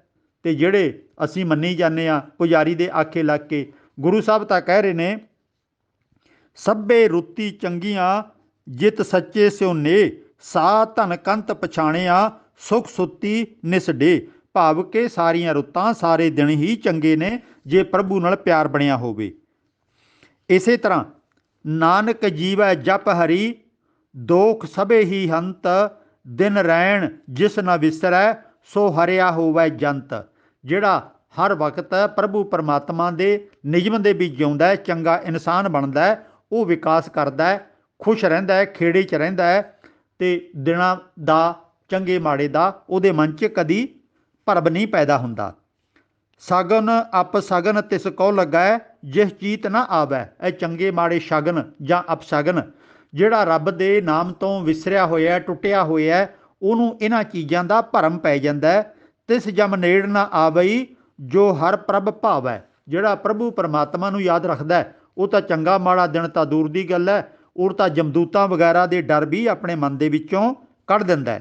ਤੇ ਜਿਹੜੇ ਅਸੀਂ ਮੰਨੀ ਜਾਂਦੇ ਆ ਪੁਜਾਰੀ ਦੇ ਆਖੇ ਲੱਗ ਕੇ, ਗੁਰੂ ਸਾਹਿਬ ਤਾਂ ਕਹਿ ਰਹੇ ਨੇ, ਸਭੇ ਰੁੱਤੀ ਚੰਗੀਆਂ ਜਿਤ ਸੱਚੇ ਸਿਉ ਨੇ, ਸਾ ਧਨ ਕੰਤ ਪਛਾਣਿਆ ਸੁਖ ਸੁੱਤੀ ਨਿਸਡੇ। ਭਾਵ ਕਿ ਸਾਰੀਆਂ ਰੁੱਤਾਂ ਸਾਰੇ ਦਿਨ ਹੀ ਚੰਗੇ ਨੇ ਜੇ ਪ੍ਰਭੂ ਨਾਲ ਪਿਆਰ ਬਣਿਆ ਹੋਵੇ। ਇਸੇ ਤਰ੍ਹਾਂ ਨਾਨਕ ਜੀਵੈ ਜਪ ਹਰੀ, ਦੋਖ ਸਭੇ ਹੀ ਹੰਤ, ਦਿਨ ਰੈਣ ਜਿਸ ਨ ਵਿਸਰੈ, ਸੋ ਹਰਿਆ ਹੋਵੈ ਜੰਤ। ਜਿਹੜਾ ਹਰ ਵਕਤ ਪ੍ਰਭੂ ਪਰਮਾਤਮਾ ਦੇ ਨਿਯਮ ਦੇ ਵਿੱਚ ਜਿਉਂਦਾ ਹੈ, ਚੰਗਾ ਇਨਸਾਨ ਬਣਦਾ ਹੈ, ਉਹ ਵਿਕਾਸ ਕਰਦਾ ਹੈ, ਖੁਸ਼ ਰਹਿੰਦਾ ਹੈ, ਖੇੜੇ 'ਚ ਰਹਿੰਦਾ ਹੈ, ਅਤੇ ਦਿਨਾਂ ਦਾ ਚੰਗੇ ਮਾੜੇ ਦਾ ਉਹਦੇ ਮਨ 'ਚ ਕਦੀ ਭਰਮ ਨਹੀਂ ਪੈਦਾ ਹੁੰਦਾ। ਸ਼ਗਨ ਅਪਸ਼ਗਨ ਤਿਸ ਕਉ ਲੱਗੈ, ਜਿਸ ਚੀਤ ਨਾ ਆਵੈ। ਇਹ ਚੰਗੇ ਮਾੜੇ ਸ਼ਗਨ ਜਾਂ ਅਪਸ਼ਗਨ, ਜਿਹੜਾ ਰੱਬ ਦੇ ਨਾਮ ਤੋਂ ਵਿਸਰਿਆ ਹੋਇਆ, ਟੁੱਟਿਆ ਹੋਇਆ, ਉਹਨੂੰ ਇਹਨਾਂ ਚੀਜ਼ਾਂ ਦਾ ਭਰਮ ਪੈ ਜਾਂਦਾ। ਤਿਸ ਜਮ ਨੇੜ ਨਾ ਆਵਈ, ਜੋ ਹਰ ਪ੍ਰਭ ਭਾਵੈ। ਜਿਹੜਾ ਪ੍ਰਭੂ ਪਰਮਾਤਮਾ ਨੂੰ ਯਾਦ ਰੱਖਦਾ ਉਹ ਤਾਂ ਚੰਗਾ ਮਾੜਾ ਦਿਨ ਤਾਂ ਦੂਰ ਦੀ ਗੱਲ ਹੈ, ਉਹ ਤਾਂ ਜਮਦੂਤਾਂ ਵਗੈਰਾ ਦੇ ਡਰ ਵੀ ਆਪਣੇ ਮਨ ਦੇ ਵਿੱਚੋਂ ਕੱਢ ਦਿੰਦਾ।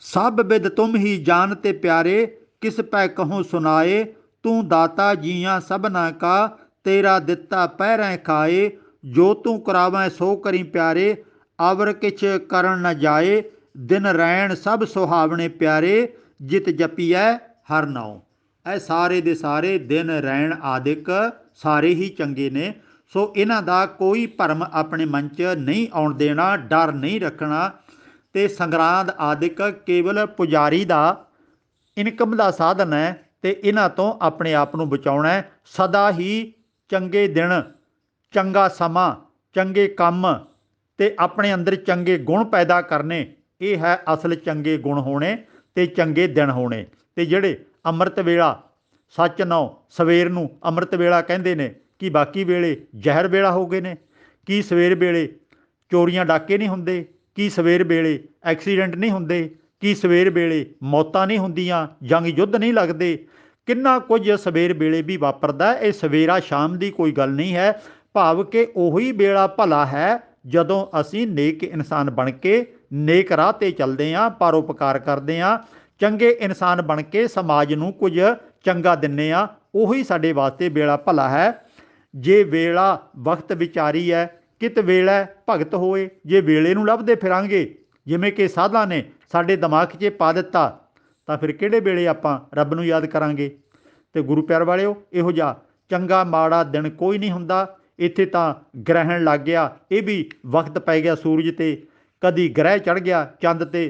ਸਭ ਬਿਦ ਤੁਮ ਹੀ ਜਾਨ ਤੇ ਪਿਆਰੇ, ਕਿਸ ਪੈ ਕਹੂੰ ਸੁਨਾਏ, ਤੂੰ ਦਾਤਾ ਜੀਆਂ ਸਭਨਾ ਕਾ, ਤੇਰਾ ਦਿੱਤਾ ਪਹਿਰੈਂ ਖਾਏ। ਜੋ ਤੂੰ ਕਰਾਵੈਂ ਸੋ ਕਰੀ ਪਿਆਰੇ, ਆਵਰ ਕਿਛ ਕਰਨ ਨ ਜਾਏ। ਦਿਨ ਰੈਣ ਸਭ ਸੁਹਾਵਣੇ ਪਿਆਰੇ, ਜਿਤ ਜਪੀਐ ਹਰ ਨਾਉ। ਇਹ ਸਾਰੇ ਦੇ ਸਾਰੇ ਦਿਨ ਰੈਣ ਆਦਿਕ ਸਾਰੇ ਹੀ ਚੰਗੇ ਨੇ। ਸੋ ਇਹਨਾਂ ਦਾ ਕੋਈ ਭਰਮ ਆਪਣੇ ਮਨ 'ਚ ਨਹੀਂ ਆਉਣ ਦੇਣਾ, ਡਰ ਨਹੀਂ ਰੱਖਣਾ। ਅਤੇ ਸੰਗਰਾਂਦ ਆਦਿਕ ਕੇਵਲ ਪੁਜਾਰੀ ਦਾ ਇਨਕਮ ਦਾ ਸਾਧਨ ਹੈ, ਅਤੇ ਇਹਨਾਂ ਤੋਂ ਆਪਣੇ ਆਪ ਨੂੰ ਬਚਾਉਣਾ। ਸਦਾ ਹੀ ਚੰਗੇ ਦਿਨ, ਚੰਗਾ ਸਮਾਂ, ਚੰਗੇ ਕੰਮ ਅਤੇ ਆਪਣੇ ਅੰਦਰ ਚੰਗੇ ਗੁਣ ਪੈਦਾ ਕਰਨੇ, ਇਹ ਹੈ ਅਸਲ ਚੰਗੇ ਗੁਣ ਹੋਣੇ ਅਤੇ ਚੰਗੇ ਦਿਨ ਹੋਣੇ। ਅਤੇ ਜਿਹੜੇ ਅੰਮ੍ਰਿਤ ਵੇਲਾ, ਸੱਚ ਨੌ ਸਵੇਰ ਨੂੰ ਅੰਮ੍ਰਿਤ ਵੇਲਾ ਕਹਿੰਦੇ ਨੇ, ਕਿ ਬਾਕੀ ਵੇਲੇ ਜ਼ਹਿਰ ਵੇਲਾ ਹੋ ਗਏ ਨੇ? ਕੀ ਸਵੇਰ ਵੇਲੇ ਚੋਰੀਆਂ ਡਾਕੇ ਨਹੀਂ ਹੁੰਦੇ? ਕੀ ਸਵੇਰ ਵੇਲੇ ਐਕਸੀਡੈਂਟ ਨਹੀਂ ਹੁੰਦੇ? ਕੀ ਸਵੇਰ ਵੇਲੇ ਮੌਤਾਂ ਨਹੀਂ ਹੁੰਦੀਆਂ? ਜੰਗ ਯੁੱਧ ਨਹੀਂ ਲੱਗਦੇ? ਕਿੰਨਾ ਕੁਝ ਸਵੇਰ ਵੇਲੇ ਵੀ ਵਾਪਰਦਾ। ਇਹ ਸਵੇਰਾ ਸ਼ਾਮ ਦੀ ਕੋਈ ਗੱਲ ਨਹੀਂ ਹੈ। ਭਾਵ ਕਿ ਉਹੀ ਵੇਲਾ ਭਲਾ ਹੈ ਜਦੋਂ ਅਸੀਂ ਨੇਕ ਇਨਸਾਨ ਬਣ ਕੇ ਨੇਕ ਰਾਹ 'ਤੇ ਚੱਲਦੇ ਹਾਂ, ਪਰਉਪਕਾਰ ਕਰਦੇ ਹਾਂ, ਚੰਗੇ ਇਨਸਾਨ ਬਣ ਕੇ ਸਮਾਜ ਨੂੰ ਕੁਝ ਚੰਗਾ ਦਿੰਦੇ ਹਾਂ। ਉਹੀ ਸਾਡੇ ਵਾਸਤੇ ਵੇਲਾ ਭਲਾ ਹੈ। ਜੇ ਵੇਲਾ ਵਕਤ ਵਿਚਾਰੀ ਹੈ, ਕਿਤ ਵੇਲਾ ਭਗਤ ਹੋਏ। ਜੇ ਵੇਲੇ ਨੂੰ ਲੱਭਦੇ ਫਿਰਾਂਗੇ, ਜਿਵੇਂ ਕਿ ਸਾਧਾਂ ਨੇ ਸਾਡੇ ਦਿਮਾਗ 'ਚ ਪਾ ਦਿੱਤਾ, ਤਾਂ ਫਿਰ ਕਿਹੜੇ ਵੇਲੇ ਆਪਾਂ ਰੱਬ ਨੂੰ ਯਾਦ ਕਰਾਂਗੇ? ਅਤੇ ਗੁਰੂ ਪਿਆਰ ਵਾਲਿਓ, ਇਹੋ ਜਿਹਾ ਚੰਗਾ ਮਾੜਾ ਦਿਨ ਕੋਈ ਨਹੀਂ ਹੁੰਦਾ। ਇੱਥੇ ਤਾਂ ਗ੍ਰਹਿਣ ਲੱਗ ਗਿਆ, ਇਹ ਵੀ ਵਕਤ ਪੈ ਗਿਆ ਸੂਰਜ 'ਤੇ, ਕਦੀ ਗ੍ਰਹਿ ਚੜ੍ਹ ਗਿਆ ਚੰਦ 'ਤੇ,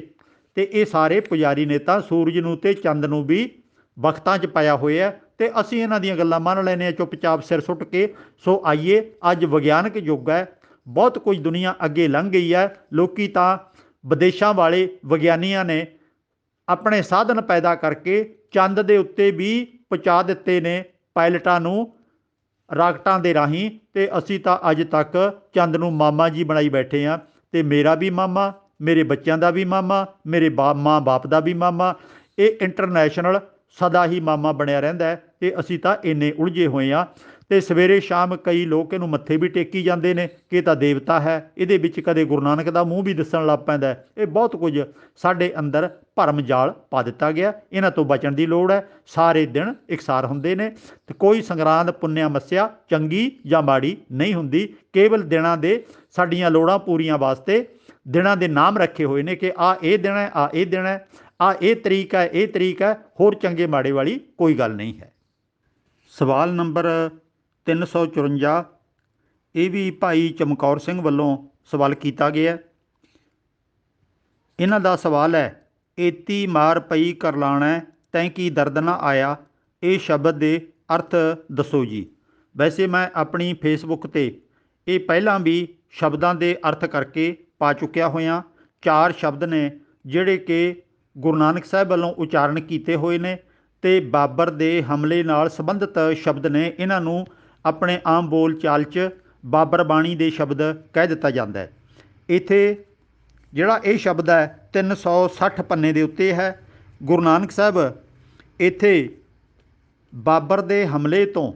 ਅਤੇ ਇਹ ਸਾਰੇ ਪੁਜਾਰੀ ਨੇ ਤਾਂ ਸੂਰਜ ਨੂੰ ਅਤੇ ਚੰਦ ਨੂੰ ਵੀ ਵਕਤਾਂ 'ਚ ਪਾਇਆ ਹੋਇਆ, ਅਤੇ ਅਸੀਂ ਇਹਨਾਂ ਦੀਆਂ ਗੱਲਾਂ ਮੰਨ ਲੈਂਦੇ ਹਾਂ ਚੁੱਪਚਾਪ ਸਿਰ ਸੁੱਟ ਕੇ। ਸੋ ਆਈਏ, ਅੱਜ ਵਿਗਿਆਨਕ ਯੁੱਗ ਹੈ, ਬਹੁਤ ਕੁਝ ਦੁਨੀਆ ਅੱਗੇ ਲੰਘ ਗਈ ਹੈ। ਲੋਕ ਤਾਂ ਵਿਦੇਸ਼ਾਂ ਵਾਲੇ ਵਿਗਿਆਨੀਆਂ ਨੇ ਆਪਣੇ ਸਾਧਨ ਪੈਦਾ ਕਰਕੇ ਚੰਦ ਦੇ ਉੱਤੇ ਵੀ ਪਹੁੰਚਾ ਦਿੱਤੇ ਨੇ ਪਾਇਲਟਾਂ ਨੂੰ ਰਾਕਟਾਂ ਦੇ ਰਾਹੀਂ, ਅਤੇ ਅਸੀਂ ਤਾਂ ਅੱਜ ਤੱਕ ਚੰਦ ਨੂੰ ਮਾਮਾ ਜੀ ਬਣਾਈ ਬੈਠੇ ਹਾਂ। ਅਤੇ ਮੇਰਾ ਵੀ ਮਾਮਾ, ਮੇਰੇ ਬੱਚਿਆਂ ਦਾ ਵੀ ਮਾਮਾ, ਮੇਰੇ ਮਾਂ ਬਾਪ ਦਾ ਵੀ ਮਾਮਾ, ਇਹ ਇੰਟਰਨੈਸ਼ਨਲ ਸਦਾ ਹੀ ਮਾਮਾ ਬਣਿਆ ਰਹਿੰਦਾ ਹੈ। ਅਤੇ ਅਸੀਂ ਤਾਂ ਇੰਨੇ ਉਲਝੇ ਹੋਏ ਹਾਂ। ਅਤੇ ਸਵੇਰੇ ਸ਼ਾਮ ਕਈ ਲੋਕ ਇਹਨੂੰ ਮੱਥੇ ਵੀ ਟੇਕੀ ਜਾਂਦੇ ਨੇ ਕਿ ਇਹ ਤਾਂ ਦੇਵਤਾ ਹੈ। ਇਹਦੇ ਵਿੱਚ ਕਦੇ ਗੁਰੂ ਨਾਨਕ ਦਾ ਮੂੰਹ ਵੀ ਦਿਸਣ ਲੱਗ ਪੈਂਦਾ। ਇਹ ਬਹੁਤ ਕੁਝ ਸਾਡੇ ਅੰਦਰ ਭਰਮ ਜਾਲ ਪਾ ਦਿੱਤਾ ਗਿਆ। ਇਹਨਾਂ ਤੋਂ ਬਚਣ ਦੀ ਲੋੜ ਹੈ। ਸਾਰੇ ਦਿਨ ਇਕਸਾਰ ਹੁੰਦੇ ਨੇ, ਅਤੇ ਕੋਈ ਸੰਗਰਾਂਦ ਪੁੰਨਿਆ ਮੱਸਿਆ ਚੰਗੀ ਜਾਂ ਮਾੜੀ ਨਹੀਂ ਹੁੰਦੀ। ਕੇਵਲ ਦਿਨਾਂ ਦੇ ਸਾਡੀਆਂ ਲੋੜਾਂ ਪੂਰੀਆਂ ਵਾਸਤੇ ਦਿਨਾਂ ਦੇ ਨਾਮ ਰੱਖੇ ਹੋਏ ਨੇ ਕਿ ਆਹ ਇਹ ਦਿਨ ਹੈ, ਆਹ ਇਹ ਦਿਨ ਹੈ, ਆਹ ਇਹ ਤਰੀਕ ਹੈ, ਇਹ ਤਰੀਕ ਹੈ। ਹੋਰ ਚੰਗੇ ਮਾੜੇ ਵਾਲੀ ਕੋਈ ਗੱਲ ਨਹੀਂ ਹੈ। ਸਵਾਲ ਨੰਬਰ 354, ਇਹ ਵੀ ਭਾਈ ਚਮਕੌਰ ਸਿੰਘ ਵੱਲੋਂ ਸਵਾਲ ਕੀਤਾ ਗਿਆ। ਇਹਨਾਂ ਦਾ ਸਵਾਲ ਹੈ, ਏਤੀ ਮਾਰ ਪਈ ਕਰਲਾਣਾ ਤੈਂ ਕੀ ਦਰਦ ਨਾ ਆਇਆ। ਇਹ ਸ਼ਬਦ ਦੇ ਅਰਥ ਦੱਸੋ ਜੀ। ਵੈਸੇ ਮੈਂ ਆਪਣੀ ਫੇਸਬੁੱਕ 'ਤੇ ਇਹ ਪਹਿਲਾਂ ਵੀ ਸ਼ਬਦਾਂ ਦੇ ਅਰਥ ਕਰਕੇ ਪਾ ਚੁੱਕਿਆ ਹੋਇਆ। 4 ਸ਼ਬਦ ਨੇ ਜਿਹੜੇ ਕਿ ਗੁਰੂ ਨਾਨਕ ਸਾਹਿਬ ਵੱਲੋਂ ਉਚਾਰਨ ਕੀਤੇ ਹੋਏ ਨੇ, ਅਤੇ ਬਾਬਰ ਦੇ ਹਮਲੇ ਨਾਲ ਸੰਬੰਧਿਤ ਸ਼ਬਦ ਨੇ। ਇਹਨਾਂ ਨੂੰ ਆਪਣੇ ਆਮ ਬੋਲ ਚਾਲ 'ਚ ਬਾਬਰ ਬਾਣੀ ਦੇ ਸ਼ਬਦ ਕਹਿ ਦਿੱਤਾ ਜਾਂਦਾ ਹੈ। ਇੱਥੇ ਜਿਹੜਾ ਇਹ ਸ਼ਬਦ ਹੈ 360 ਪੰਨੇ ਦੇ ਉੱਤੇ ਹੈ। ਗੁਰੂ ਨਾਨਕ ਸਾਹਿਬ ਇੱਥੇ ਬਾਬਰ ਦੇ ਹਮਲੇ ਤੋਂ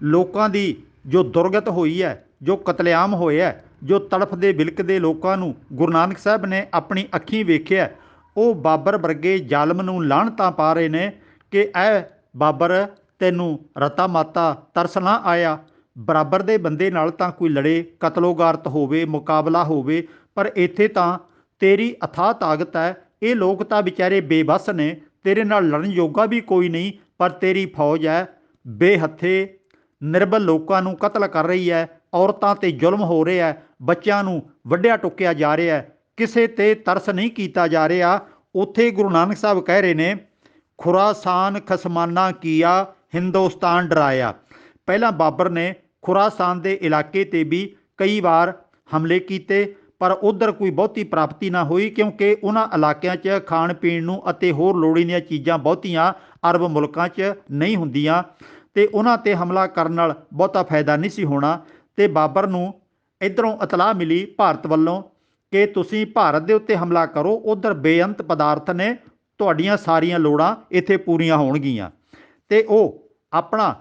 ਲੋਕਾਂ ਦੀ ਜੋ ਦੁਰਗਤ ਹੋਈ ਹੈ, ਜੋ ਕਤਲੇਆਮ ਹੋਇਆ, ਜੋ ਤੜਫਦੇ ਬਿਲਕਦੇ ਲੋਕਾਂ ਨੂੰ ਗੁਰੂ ਨਾਨਕ ਸਾਹਿਬ ਨੇ ਆਪਣੀ ਅੱਖੀਂ ਵੇਖਿਆ, ਉਹ ਬਾਬਰ ਵਰਗੇ ਜ਼ਾਲਮ ਨੂੰ ਲਾਹਣਤਾਂ ਪਾ ਰਹੇ ਨੇ ਕਿ ਐ ਬਾਬਰ, ਤੈਨੂੰ ਰਤਾ ਮਾਤਾ ਤਰਸ ਨਾ ਆਇਆ। ਬਰਾਬਰ ਦੇ ਬੰਦੇ ਨਾਲ ਤਾਂ ਕੋਈ ਲੜੇ, ਕਤਲੋਗਾਰਤ ਹੋਵੇ, ਮੁਕਾਬਲਾ ਹੋਵੇ, ਪਰ ਇੱਥੇ ਤਾਂ ਤੇਰੀ ਅਥਾਹ ਤਾਕਤ ਹੈ। ਇਹ ਲੋਕ ਤਾਂ ਵਿਚਾਰੇ ਬੇਬਸ ਨੇ, ਤੇਰੇ ਨਾਲ ਲੜਨ ਜੋਗਾ ਵੀ ਕੋਈ ਨਹੀਂ, ਪਰ ਤੇਰੀ ਫੌਜ ਹੈ ਬੇਹੱਥੇ, ਨਿਰਬਲ ਲੋਕਾਂ ਨੂੰ ਕਤਲ ਕਰ ਰਹੀ ਹੈ, ਔਰਤਾਂ 'ਤੇ ਜ਼ੁਲਮ ਹੋ ਰਿਹਾ ਹੈ, ਬੱਚਿਆਂ ਨੂੰ ਵੱਢਿਆ ਟੁੱਕਿਆ ਜਾ ਰਿਹਾ ਹੈ, ਕਿਸੇ 'ਤੇ ਤਰਸ ਨਹੀਂ ਕੀਤਾ ਜਾ ਰਿਹਾ। ਉੱਥੇ ਗੁਰੂ ਨਾਨਕ ਸਾਹਿਬ ਕਹਿ ਰਹੇ ਨੇ, ਖੁਰਾਸਾਨ ਖਸਮਾਨਾ ਕੀਆ, ਹਿੰਦੁਸਤਾਨ ਡਰਾਇਆ। ਪਹਿਲਾਂ ਬਾਬਰ ਨੇ ਖੁਰਾਸਾਨ ਦੇ ਇਲਾਕੇ 'ਤੇ ਵੀ ਕਈ ਵਾਰ ਹਮਲੇ ਕੀਤੇ, ਪਰ ਉੱਧਰ ਕੋਈ ਬਹੁਤੀ ਪ੍ਰਾਪਤੀ ਨਾ ਹੋਈ, ਕਿਉਂਕਿ ਉਹਨਾਂ ਇਲਾਕਿਆਂ 'ਚ ਖਾਣ ਪੀਣ ਨੂੰ ਅਤੇ ਹੋਰ ਲੋੜੀਂਦੀਆਂ ਚੀਜ਼ਾਂ ਬਹੁਤੀਆਂ ਅਰਬ ਮੁਲਕਾਂ 'ਚ ਨਹੀਂ ਹੁੰਦੀਆਂ, ਅਤੇ ਉਹਨਾਂ 'ਤੇ ਹਮਲਾ ਕਰਨ ਨਾਲ ਬਹੁਤਾ ਫਾਇਦਾ ਨਹੀਂ ਸੀ ਹੋਣਾ। ਅਤੇ ਬਾਬਰ ਨੂੰ ਇੱਧਰੋਂ ਇਤਲਾਹ ਮਿਲੀ ਭਾਰਤ ਵੱਲੋਂ ਕਿ ਤੁਸੀਂ ਭਾਰਤ ਦੇ ਉੱਤੇ ਹਮਲਾ ਕਰੋ, ਉੱਧਰ ਬੇਅੰਤ ਪਦਾਰਥ ਨੇ, ਤੁਹਾਡੀਆਂ ਸਾਰੀਆਂ ਲੋੜਾਂ ਇੱਥੇ ਪੂਰੀਆਂ ਹੋਣਗੀਆਂ। ਅਤੇ ਉਹ ਆਪਣਾ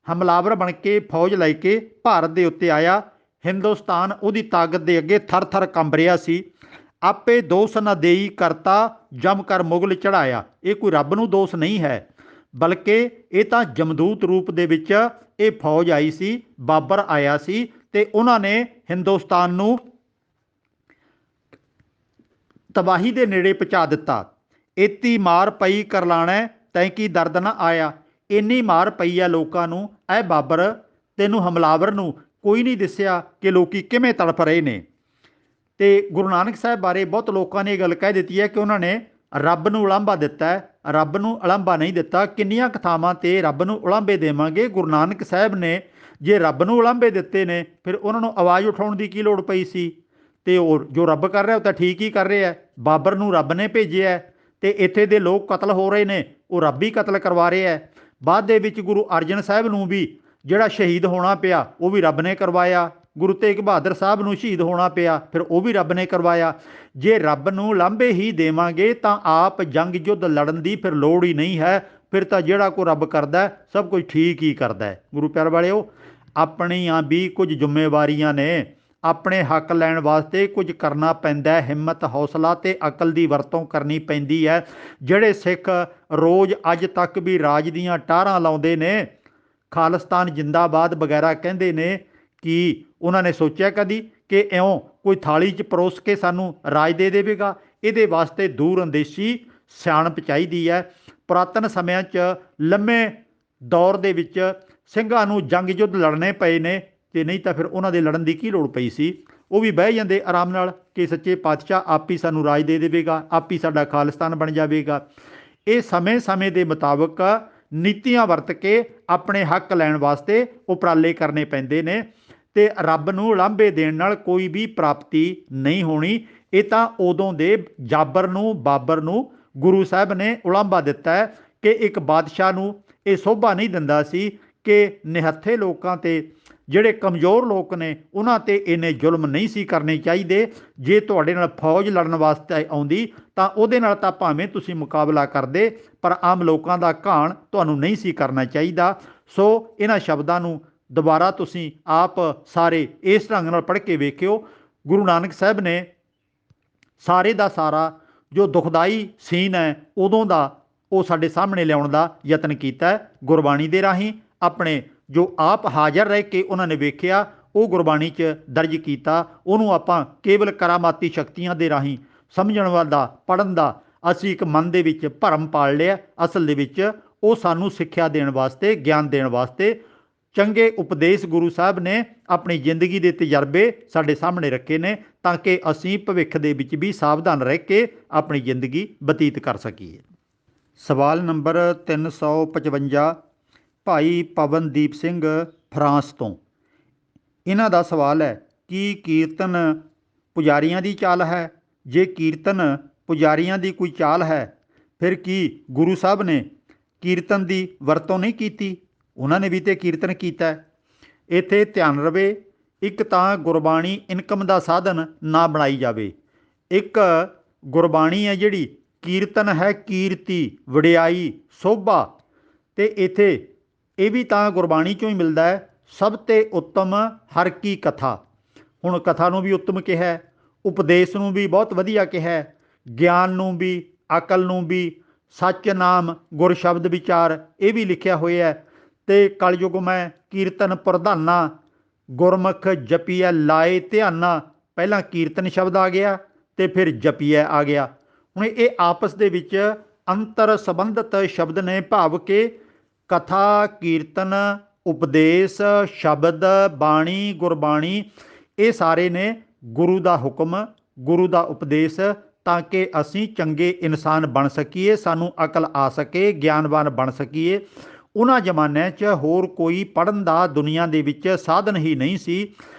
ਹਮਲਾਵਰ ਬਣ ਕੇ ਫੌਜ ਲੈ ਕੇ ਭਾਰਤ ਦੇ ਉੱਤੇ ਆਇਆ। ਹਿੰਦੁਸਤਾਨ ਉਹਦੀ ਤਾਕਤ ਦੇ ਅੱਗੇ ਥਰ ਥਰ ਕੰਬ ਰਿਹਾ ਸੀ। ਆਪੇ ਦੋਸ ਨਾ ਦੇਈ ਕਰਤਾ, ਜਮ ਕਰ ਮੁਗਲ ਚੜਾਇਆ। ਇਹ ਕੋਈ ਰੱਬ ਨੂੰ ਦੋਸ਼ ਨਹੀਂ ਹੈ, ਬਲਕਿ ਇਹ ਤਾਂ ਜਮਦੂਤ ਰੂਪ ਦੇ ਵਿੱਚ ਇਹ ਫੌਜ ਆਈ ਸੀ, ਬਾਬਰ ਆਇਆ ਸੀ, ਅਤੇ ਉਹਨਾਂ ਨੇ ਹਿੰਦੁਸਤਾਨ ਨੂੰ ਤਬਾਹੀ ਦੇ ਨੇੜੇ ਪਹੁੰਚਾ ਦਿੱਤਾ। ਏਤੀ ਮਾਰ ਪਈ ਕਰਲਾਣਾ, ਤੈਂ ਕੀ ਦਰਦ ਨਾ ਆਇਆ। ਇੰਨੀ ਮਾਰ ਪਈ ਆ ਲੋਕਾਂ ਨੂੰ, ਐ ਬਾਬਰ, ਤੈਨੂੰ ਹਮਲਾਵਰ ਨੂੰ ਕੋਈ ਨਹੀਂ ਦਿਸਿਆ ਕਿ ਲੋਕੀ ਕਿਵੇਂ ਤੜਫ ਰਹੇ ਨੇ। ਅਤੇ ਗੁਰੂ ਨਾਨਕ ਸਾਹਿਬ ਬਾਰੇ ਬਹੁਤ ਲੋਕਾਂ ਨੇ ਇਹ ਗੱਲ ਕਹਿ ਦਿੱਤੀ ਹੈ ਕਿ ਉਹਨਾਂ ਨੇ ਰੱਬ ਨੂੰ ਉਲਾਂਭਾ ਦਿੱਤਾ ਹੈ। ਰੱਬ ਨੂੰ ਉਲਾਂਭਾ ਨਹੀਂ ਦਿੱਤਾ। ਕਿੰਨੀਆਂ ਕਥਾਵਾਂ 'ਤੇ ਰੱਬ ਨੂੰ ਉਲਾਂਭੇ ਦੇਵਾਂਗੇ। ਗੁਰੂ ਨਾਨਕ ਸਾਹਿਬ ਨੇ ਜੇ ਰੱਬ ਨੂੰ ਉਲਾਂਭੇ ਦਿੱਤੇ ਨੇ, ਫਿਰ ਉਹਨਾਂ ਨੂੰ ਆਵਾਜ਼ ਉਠਾਉਣ ਦੀ ਕੀ ਲੋੜ ਪਈ ਸੀ। ਅਤੇ ਉਹ ਜੋ ਰੱਬ ਕਰ ਰਿਹਾ ਉਹ ਤਾਂ ਠੀਕ ਹੀ ਕਰ ਰਿਹਾ। ਬਾਬਰ ਨੂੰ ਰੱਬ ਨੇ ਭੇਜਿਆ, ਅਤੇ ਇੱਥੇ ਦੇ ਲੋਕ ਕਤਲ ਹੋ ਰਹੇ ਨੇ, ਉਹ ਰੱਬ ਹੀ ਕਤਲ ਕਰਵਾ ਰਿਹਾ। ਬਾਅਦ ਦੇ ਵਿੱਚ ਗੁਰੂ ਅਰਜਨ ਸਾਹਿਬ ਨੂੰ ਵੀ ਜਿਹੜਾ ਸ਼ਹੀਦ ਹੋਣਾ ਪਿਆ, ਉਹ ਵੀ ਰੱਬ ਨੇ ਕਰਵਾਇਆ। ਗੁਰੂ ਤੇਗ ਬਹਾਦਰ ਸਾਹਿਬ ਨੂੰ ਸ਼ਹੀਦ ਹੋਣਾ ਪਿਆ, ਫਿਰ ਉਹ ਵੀ ਰੱਬ ਨੇ ਕਰਵਾਇਆ। ਜੇ ਰੱਬ ਨੂੰ ਲਾਂਭੇ ਹੀ ਦੇਵਾਂਗੇ ਤਾਂ ਆਪ ਜੰਗ ਯੁੱਧ ਲੜਨ ਦੀ ਫਿਰ ਲੋੜ ਹੀ ਨਹੀਂ ਹੈ। ਫਿਰ ਤਾਂ ਜਿਹੜਾ ਕੋਈ ਰੱਬ ਕਰਦਾ ਸਭ ਕੁਝ ਠੀਕ ਹੀ ਕਰਦਾ। ਗੁਰੂ ਪਿਆਰ ਵਾਲਿਓ, ਆਪਣੀਆਂ ਵੀ ਕੁਝ ਜ਼ਿੰਮੇਵਾਰੀਆਂ ਨੇ। ਆਪਣੇ ਹੱਕ ਲੈਣ ਵਾਸਤੇ ਕੁਝ ਕਰਨਾ ਪੈਂਦਾ। ਹਿੰਮਤ, ਹੌਸਲਾ ਅਤੇ ਅਕਲ ਦੀ ਵਰਤੋਂ ਕਰਨੀ ਪੈਂਦੀ ਹੈ। ਜਿਹੜੇ ਸਿੱਖ ਰੋਜ਼ ਅੱਜ ਤੱਕ ਵੀ ਰਾਜ ਦੀਆਂ ਟਾਰਾਂ ਲਾਉਂਦੇ ਨੇ, ਖਾਲਿਸਤਾਨ ਜਿੰਦਾਬਾਦ ਵਗੈਰਾ ਕਹਿੰਦੇ ਨੇ, ਕੀ ਉਹਨਾਂ ਨੇ ਸੋਚਿਆ ਕਦੀ ਕਿ ਇਉਂ ਕੋਈ ਥਾਲੀ 'ਚ ਪਰੋਸ ਕੇ ਸਾਨੂੰ ਰਾਜ ਦੇ ਦੇਵੇਗਾ। ਇਹਦੇ ਵਾਸਤੇ ਦੂਰ ਅੰਦੇਸ਼ੀ ਸਿਆਣਪ ਚਾਹੀਦੀ ਹੈ। ਪੁਰਾਤਨ ਸਮਿਆਂ 'ਚ ਲੰਮੇ ਦੌਰ ਦੇ ਵਿੱਚ ਸਿੰਘਾਂ ਨੂੰ ਜੰਗ ਯੁੱਧ ਲੜਨੇ ਪਏ ਨੇ, ਅਤੇ ਨਹੀਂ ਤਾਂ ਫਿਰ ਉਹਨਾਂ ਦੇ ਲੜਨ ਦੀ ਕੀ ਲੋੜ ਪਈ ਸੀ। ਉਹ ਵੀ ਬਹਿ ਜਾਂਦੇ ਆਰਾਮ ਨਾਲ ਕਿ ਸੱਚੇ ਪਾਤਸ਼ਾਹ ਆਪ ਹੀ ਸਾਨੂੰ ਰਾਜ ਦੇ ਦੇਵੇਗਾ, ਆਪ ਹੀ ਸਾਡਾ ਖਾਲਿਸਤਾਨ ਬਣ ਜਾਵੇਗਾ। ਇਹ ਸਮੇਂ ਦੇ ਮੁਤਾਬਕ ਨੀਤੀਆਂ ਵਰਤ ਕੇ ਆਪਣੇ ਹੱਕ ਲੈਣ ਵਾਸਤੇ ਉਪਰਾਲੇ ਕਰਨੇ ਪੈਂਦੇ ਨੇ, ਅਤੇ ਰੱਬ ਨੂੰ ਉਲਾਂਭੇ ਦੇਣ ਨਾਲ ਕੋਈ ਵੀ ਪ੍ਰਾਪਤੀ ਨਹੀਂ ਹੋਣੀ। ਇਹ ਤਾਂ ਉਦੋਂ ਦੇ ਬਾਬਰ ਨੂੰ ਗੁਰੂ ਸਾਹਿਬ ਨੇ ਉਲਾਂਭਾ ਦਿੱਤਾ ਹੈ ਕਿ ਇੱਕ ਬਾਦਸ਼ਾਹ ਨੂੰ ਇਹ ਸੋਭਾ ਨਹੀਂ ਦਿੰਦਾ ਸੀ ਕਿ ਨਿਹੱਥੇ ਲੋਕਾਂ 'ਤੇ, ਜਿਹੜੇ ਕਮਜ਼ੋਰ ਲੋਕ ਨੇ, ਉਹਨਾਂ 'ਤੇ ਇੰਨੇ ਜ਼ੁਲਮ ਨਹੀਂ ਸੀ ਕਰਨੇ ਚਾਹੀਦੇ। ਜੇ ਤੁਹਾਡੇ ਨਾਲ ਫੌਜ ਲੜਨ ਵਾਸਤੇ ਆਉਂਦੀ ਤਾਂ ਉਹਦੇ ਨਾਲ ਤਾਂ ਭਾਵੇਂ ਤੁਸੀਂ ਮੁਕਾਬਲਾ ਕਰਦੇ, ਪਰ ਆਮ ਲੋਕਾਂ ਦਾ ਘਾਣ ਤੁਹਾਨੂੰ ਨਹੀਂ ਸੀ ਕਰਨਾ ਚਾਹੀਦਾ। ਸੋ ਇਹਨਾਂ ਸ਼ਬਦਾਂ ਨੂੰ ਦੁਬਾਰਾ ਤੁਸੀਂ ਆਪ ਸਾਰੇ ਇਸ ਢੰਗ ਨਾਲ ਪੜ੍ਹ ਕੇ ਵੇਖਿਓ। ਗੁਰੂ ਨਾਨਕ ਸਾਹਿਬ ਨੇ ਸਾਰੇ ਦਾ ਸਾਰਾ ਜੋ ਦੁਖਦਾਈ ਸੀਨ ਹੈ ਉਦੋਂ ਦਾ, ਉਹ ਸਾਡੇ ਸਾਹਮਣੇ ਲਿਆਉਣ ਦਾ ਯਤਨ ਕੀਤਾ ਗੁਰਬਾਣੀ ਦੇ ਰਾਹੀਂ। ਆਪਣੇ ਜੋ ਆਪ ਹਾਜ਼ਰ ਰਹਿ ਕੇ ਉਹਨਾਂ ਨੇ ਵੇਖਿਆ, ਉਹ ਗੁਰਬਾਣੀ 'ਚ ਦਰਜ ਕੀਤਾ। ਉਹਨੂੰ ਆਪਾਂ ਕੇਵਲ ਕਰਾਮਾਤੀ ਸ਼ਕਤੀਆਂ ਦੇ ਰਾਹੀਂ ਸਮਝਣ ਵਾਲਾ, ਪੜ੍ਹਨ ਦਾ ਅਸੀਂ ਇੱਕ ਮਨ ਦੇ ਵਿੱਚ ਭਰਮ ਪਾਲ ਲਿਆ। ਅਸਲ ਦੇ ਵਿੱਚ ਉਹ ਸਾਨੂੰ ਸਿੱਖਿਆ ਦੇਣ ਵਾਸਤੇ, ਗਿਆਨ ਦੇਣ ਵਾਸਤੇ ਚੰਗੇ ਉਪਦੇਸ਼ ਗੁਰੂ ਸਾਹਿਬ ਨੇ ਆਪਣੀ ਜ਼ਿੰਦਗੀ ਦੇ ਤਜਰਬੇ ਸਾਡੇ ਸਾਹਮਣੇ ਰੱਖੇ ਨੇ, ਤਾਂ ਕਿ ਅਸੀਂ ਭਵਿੱਖ ਦੇ ਵਿੱਚ ਵੀ ਸਾਵਧਾਨ ਰਹਿ ਕੇ ਆਪਣੀ ਜ਼ਿੰਦਗੀ ਬਤੀਤ ਕਰ ਸਕੀਏ। ਸਵਾਲ ਨੰਬਰ 355 ਭਾਈ ਪਵਨਦੀਪ ਸਿੰਘ ਫਰਾਂਸ ਤੋਂ। ਇਹਨਾਂ ਦਾ ਸਵਾਲ ਹੈ, ਕੀ ਕੀਰਤਨ ਪੁਜਾਰੀਆਂ ਦੀ ਚਾਲ ਹੈ? ਜੇ ਕੀਰਤਨ ਪੁਜਾਰੀਆਂ ਦੀ ਕੋਈ ਚਾਲ ਹੈ, ਫਿਰ ਕੀ ਗੁਰੂ ਸਾਹਿਬ ਨੇ ਕੀਰਤਨ ਦੀ ਵਰਤੋਂ ਨਹੀਂ ਕੀਤੀ? ਉਹਨਾਂ ਨੇ ਵੀ ਤਾਂ ਕੀਰਤਨ ਕੀਤਾ। ਇੱਥੇ ਧਿਆਨ ਰਵੇ, ਇੱਕ ਤਾਂ ਗੁਰਬਾਣੀ ਇਨਕਮ ਦਾ ਸਾਧਨ ਨਾ ਬਣਾਈ ਜਾਵੇ। ਇੱਕ ਗੁਰਬਾਣੀ ਹੈ ਜਿਹੜੀ, ਕੀਰਤਨ ਹੈ ਕੀਰਤੀ, ਵਡਿਆਈ, ਸੋਭਾ। ਅਤੇ ਇੱਥੇ ਇਹ ਵੀ ਤਾਂ ਗੁਰਬਾਣੀ ਚੋਂ ਹੀ ਮਿਲਦਾ ਹੈ। ਸਭ ਤੇ ਉੱਤਮ ਹਰ ਕੀ ਕਥਾ। ਹੁਣ ਕਥਾ ਨੂੰ ਵੀ ਉੱਤਮ ਕਿਹਾ ਹੈ, ਉਪਦੇਸ਼ ਨੂੰ ਵੀ ਬਹੁਤ ਵਧੀਆ ਕਿਹਾ ਹੈ, ਗਿਆਨ ਨੂੰ ਵੀ, ਅਕਲ ਨੂੰ ਵੀ, ਸੱਚ ਨਾਮ ਗੁਰ ਸ਼ਬਦ ਵਿਚਾਰ ਇਹ ਵੀ ਲਿਖਿਆ ਹੋਇਆ ਹੈ। ਅਤੇ ਕਲਯੁਗ ਮੈਂ ਕੀਰਤਨ ਪ੍ਰਧਾਨਾ, ਗੁਰਮੁਖ ਜਪੀਐ ਲਾਏ ਧਿਆਨਾ। ਪਹਿਲਾਂ ਕੀਰਤਨ ਸ਼ਬਦ ਆ ਗਿਆ ਅਤੇ ਫਿਰ ਜਪੀਐ ਆ ਗਿਆ। ਹੁਣ ਇਹ ਆਪਸ ਦੇ ਵਿੱਚ ਅੰਤਰ ਸੰਬੰਧਿਤ ਸ਼ਬਦ ਨੇ, ਭਾਵ ਕਿ ਕਥਾ, ਕੀਰਤਨ, ਉਪਦੇਸ਼, ਸ਼ਬਦ, ਬਾਣੀ, ਗੁਰਬਾਣੀ ਇਹ ਸਾਰੇ ਨੇ ਗੁਰੂ ਦਾ ਹੁਕਮ, ਗੁਰੂ ਦਾ ਉਪਦੇਸ਼, ਤਾਂ ਕਿ ਅਸੀਂ ਚੰਗੇ ਇਨਸਾਨ ਬਣ ਸਕੀਏ, ਸਾਨੂੰ ਅਕਲ ਆ ਸਕੇ, ਗਿਆਨਵਾਨ ਬਣ ਸਕੀਏ। ਉਹਨਾਂ ਜ਼ਮਾਨਿਆਂ 'ਚ ਹੋਰ ਕੋਈ ਪੜ੍ਹਨ ਦਾ ਦੁਨੀਆ ਦੇ ਵਿੱਚ ਸਾਧਨ ਹੀ ਨਹੀਂ ਸੀ।